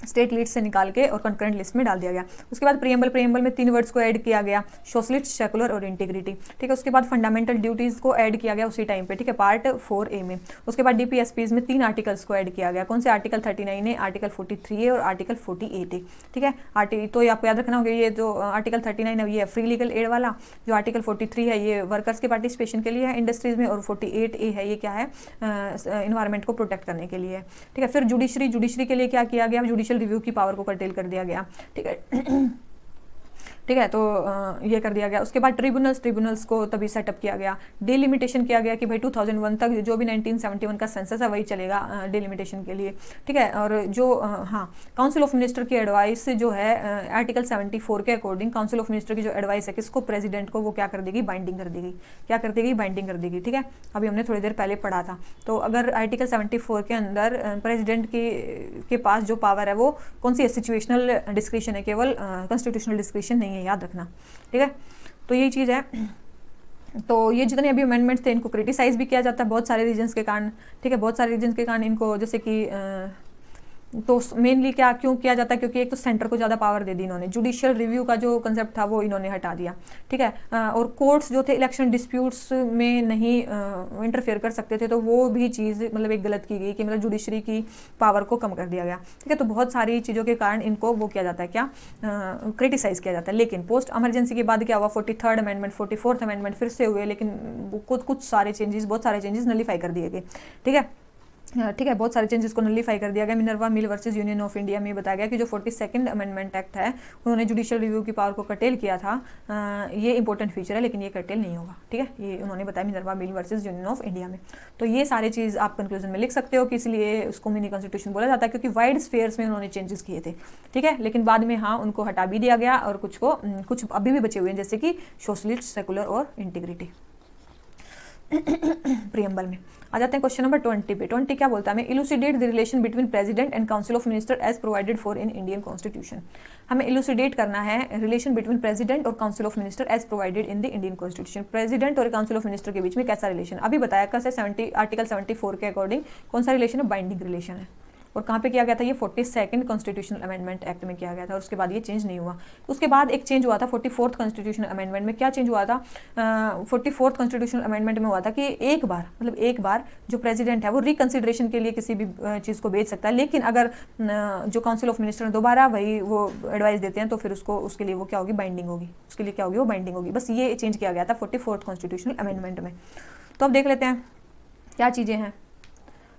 स्टेट लिस्ट से निकाल के और कंकरेंट लिस्ट में डाल दिया गया। उसके बाद प्रीएम्बल में 3 वर्ड्स को ऐड किया गया, सोशलिस्ट, सेकुलर और इंटीग्रिटी। ठीक है, उसके बाद फंडामेंटल ड्यूटीज को ऐड किया गया उसी टाइम पे। ठीक है, पार्ट 4A में। उसके बाद डीपीएसपीज में 3 आर्टिकल्स को ऐड किया गया। कौन से? आर्टिकल 39A, आर्टिकल 43A और आर्टिकल 48A। ठीक है, तो ये आपको याद रखना होगा, ये जो आर्टिकल 39 है ये फ्री लीगल एड वाला, जो आर्टिकल 43 है ये वर्कर्स के पार्टिसिपेशन के लिए है इंडस्ट्रीज में, और 48A है ये क्या है? इन्वायरमेंट को प्रोटेक्ट करने के लिए। ठीक है, फिर जुडिशरी के लिए क्या किया गया? जुडिशियल रिव्यू की पावर को कर्टेल कर दिया गया। ठीक है ठीक है, तो ये कर दिया गया। उसके बाद ट्रिब्यूनल्स को तभी सेटअप किया गया। डिलिमिटेशन किया गया कि भाई 2001 तक जो भी 1971 का सेंसस है वही चलेगा डिलिमिटेशन के लिए। ठीक है, और जो हाँ, काउंसिल ऑफ मिनिस्टर की एडवाइस जो है आर्टिकल 74 के अकॉर्डिंग, काउंसिल ऑफ मिनिस्टर की जो एडवाइस है किसको? प्रेसिडेंट को। वो क्या कर देगी? बाइंडिंग कर देगी। क्या कर देगी? बाइंडिंग कर देगी। ठीक है, अभी हमने थोड़ी देर पहले पढ़ा था। तो अगर आर्टिकल 74 के अंदर प्रेसिडेंट के पास जो पावर है वो कौन सी है? सिचुएशनल डिस्क्रिशन है, केवल कॉन्स्टिट्यूशनल डिस्क्रिशन नहीं है, याद रखना। ठीक है, तो यही चीज़ है। तो ये जितने अभी अमेंडमेंट्स थे इनको क्रिटिसाइज भी किया जाता है बहुत सारे रीजन्स के कारण। ठीक है, बहुत सारे रीजन्स के कारण इनको, जैसे कि तो मेनली क्या क्यों किया जाता है? क्योंकि एक तो सेंटर को ज़्यादा पावर दे दी इन्होंने, जुडिशियल रिव्यू का जो कंसेप्ट था वो इन्होंने हटा दिया। ठीक है, और कोर्ट्स जो थे इलेक्शन डिस्प्यूट्स में नहीं इंटरफेयर कर सकते थे, तो वो भी चीज़ मतलब एक गलत की गई कि मतलब जुडिशरी की पावर को कम कर दिया गया। ठीक है, तो बहुत सारी चीज़ों के कारण इनको वो किया जाता है, क्या क्रिटिसाइज किया जाता है। लेकिन पोस्ट इमरजेंसी के बाद क्या हुआ? 43rd अमेंडमेंट, 44th अमेंडमेंट फिर से हुए, लेकिन कुछ सारे चेंजेस, बहुत सारे चेंजेस नलीफाई कर दिए गए। ठीक है, बहुत सारे चेंजेस को नलीफाई कर दिया गया। Minerva mill versus union of India में बताया गया कि जो 42nd अमेंडमेंट एक्ट है उन्होंने जुडिशियल रिव्यू की पावर को कर्टेल किया था। ये इंपॉर्टेंट फीचर है, लेकिन ये कर्टेल नहीं होगा। ठीक है, ये उन्होंने बताया Minerva mill versus union of India में। तो ये सारे चीज़ आप कंक्लूजन में लिख सकते हो कि इसलिए उसको मिनी कॉन्स्टिट्यूशन बोला जाता है, क्योंकि वाइड स्फेयर्स में उन्होंने चेंजेस किए थे। ठीक है, लेकिन बाद में हाँ उनको हटा भी दिया गया, और कुछ अभी भी बचे हुए हैं, जैसे कि सोशलिस्ट, सेकुलर और इंटीग्रिटी। प्रीएम्बल में आ जाते हैं क्वेश्चन नंबर 20 पे। 20 क्या बोलता है? हमें elucidate the relation between president and council of minister as provided for in Indian constitution. हमें इलुसिडेट करना है रिलेशन बिटवीन प्रेसिडेंट और council of minister as provided in the Indian constitution. President और काउंसिल ऑफ मिनिस्टर के बीच में कैसा relation? अभी बताया कैसे? आर्टिकल 74 के अकॉर्डिंग कौन सा रिलेशन है? बाइंडिंग रिलेशन है। और कहाँ पे किया गया था? ये 42nd कॉन्स्टिट्यूशनल अमेंडमेंट एक्ट में किया गया था, और उसके बाद ये चेंज नहीं हुआ। उसके बाद एक चेंज हुआ था 44th कॉन्स्टिट्यूशनल अमेंडमेंट में। क्या चेंज हुआ था? 44th कॉन्स्टिट्यूशनल अमेंडमेंट में हुआ था कि एक बार जो प्रेसिडेंट है वो रिकन्सिडरेशन के लिए किसी भी चीज़ को भेज सकता है, लेकिन अगर जो काउंसिल ऑफ मिनिस्टर दोबारा वही वो एडवाइस देते हैं तो फिर उसके लिए वो क्या होगी? बाइंडिंग होगी। उसके लिए क्या होगी? वो बाइंडिंग होगी। बस ये चेंज किया गया था 44th कॉन्स्टिट्यूशनल अमेंडमेंट में। तो अब देख लेते हैं क्या चीज़ें हैं।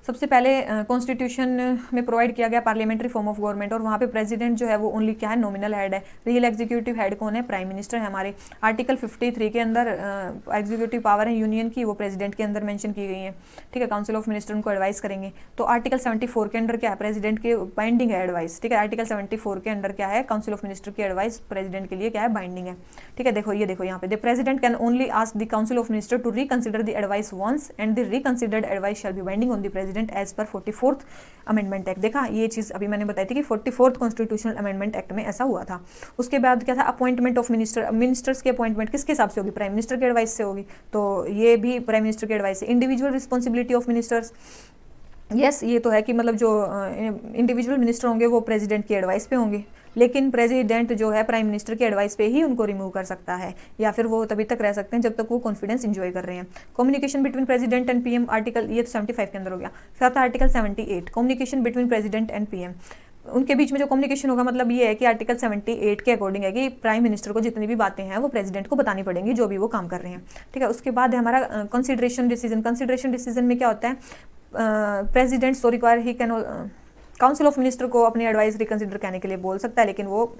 सबसे पहले कॉन्स्टिट्यूशन में प्रोवाइड किया गया पार्लियामेंट्री फॉर्म ऑफ गवर्नमेंट, और वहाँ पे प्रेसिडेंट जो है वो ओनली क्या है? नॉमिनल हेड है। रियल एग्जीक्यूटिव हेड कौन है? प्राइम मिनिस्टर है हमारे। आर्टिकल 53 के अंदर एग्जीक्यूटिव पावर है यूनियन की, वो प्रेसिडेंट के अंदर मेंशन की गई है। ठीक है, काउंसिल ऑफ मिनिस्टर उनको एडवाइस करेंगे। तो आर्टिकल 74 के अंदर क्या है? प्रेसिडेंट के बाइंडिंग है एडवाइस। ठीक है, आर्टिकल 74 के अंदर क्या है? काउंसिल ऑफ मिनिस्टर की एडवाइस प्रेसिडेंट के लिए क्या है? बाइंडिंग है। ठीक है, देखो यहाँ पे the president can only ask the council of minister to reconsider the advice once and the reconsidered advice shall be binding on the president as per 44th amendment act. देखा, ये चीज अभी मैंने बताई थी कि 44th कॉन्स्टिट्यूशनल अमेंडमेंट एक्ट में ऐसा हुआ था। उसके बाद क्या था? अपॉइंटमेंट ऑफ मिनिस्टर्स की अपॉइंटमेंट किसके हिसाब से होगी? प्राइम मिनिस्टर के एडवाइस से होगी। तो ये भी प्राइम मिनिस्टर के एडवाइस से। Individual responsibility of ministers, yes ये तो है कि मतलब जो इंडिविजुअल मिनिस्टर होंगे वो प्रेसिडेंट की एडवाइस पे होंगे, लेकिन प्रेसिडेंट जो है प्राइम मिनिस्टर की एडवाइस पे ही उनको रिमूव कर सकता है, या फिर वो तभी तक रह सकते हैं जब तक वो कॉन्फिडेंस इंजॉय कर रहे हैं। Communication between president and PM, article ये 75 के अंदर हो गया। फिर आता है article 78, communication between president and PM. उनके बीच में जो कम्युनिकेशन होगा, मतलब ये है कि आर्टिकल 78 के अकॉर्डिंग है कि प्राइम मिनिस्टर को जितनी भी बातें हैं वो प्रेसिडेंट को बतानी पड़ेंगी, जो भी वो काम कर रहे हैं। ठीक है, उसके बाद है हमारा कंसिडरेशन डिसीजन। कंसिडरेशन डिसीजन में क्या होता है? President so require he can council of minister को अपनी एडवाइस रिकंसिडर करने के लिए बोल सकता है, लेकिन वो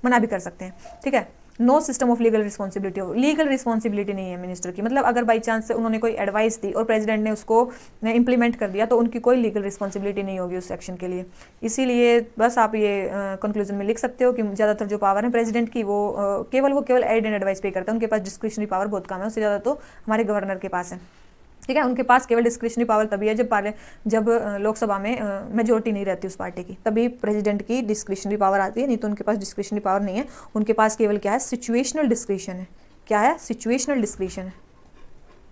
मना भी कर सकते हैं। ठीक है, no system of legal responsibility, legal responsibility नहीं है मिनिस्टर की। मतलब अगर बाई चांस उन्होंने कोई एडवाइस दी और प्रेसिडेंट ने उसको इंप्लीमेंट कर दिया तो उनकी कोई लीगल रिस्पॉन्सिबिलिटी नहीं होगी उस सेक्शन के लिए। इसीलिए बस आप ये कंक्लूजन में लिख सकते हो कि ज़्यादातर जो पावर है प्रेसिडेंट की वो केवल एड एंड एडवाइस पे करता है। उनके पास डिस्क्रिशनरी पावर बहुत कम है, उससे ज़्यादा तो हमारे गवर्नर के पास है। ठीक है, उनके पास केवल डिस्क्रिशनरी पावर तभी है जब लोकसभा में मेजोरिटी नहीं रहती उस पार्टी की, तभी प्रेसिडेंट की डिस्क्रिशनरी पावर आती है, नहीं तो उनके पास डिस्क्रिशनरी पावर नहीं है। उनके पास केवल क्या है? सिचुएशनल डिस्क्रिशन है। क्या है? सिचुएशनल डिस्क्रिशन है।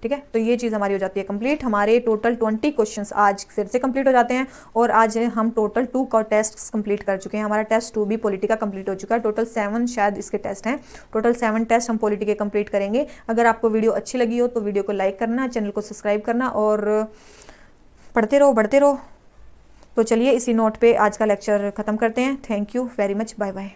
ठीक है। तो ये चीज़ हमारी हो जाती है कंप्लीट। हमारे टोटल 20 क्वेश्चंस आज फिर से कंप्लीट हो जाते हैं और आज हम टोटल 2 का टेस्ट कंप्लीट कर चुके हैं। हमारा टेस्ट 2 भी पॉलिटी का कंप्लीट हो चुका है। टोटल 7 शायद इसके टेस्ट हैं, टोटल 7 टेस्ट हम पॉलिटी के कंप्लीट करेंगे। अगर आपको वीडियो अच्छी लगी हो तो वीडियो को लाइक करना, चैनल को सब्सक्राइब करना और पढ़ते रहो, बढ़ते रहो। तो चलिए इसी नोट पे आज का लेक्चर ख़त्म करते हैं। Thank you very much, bye bye.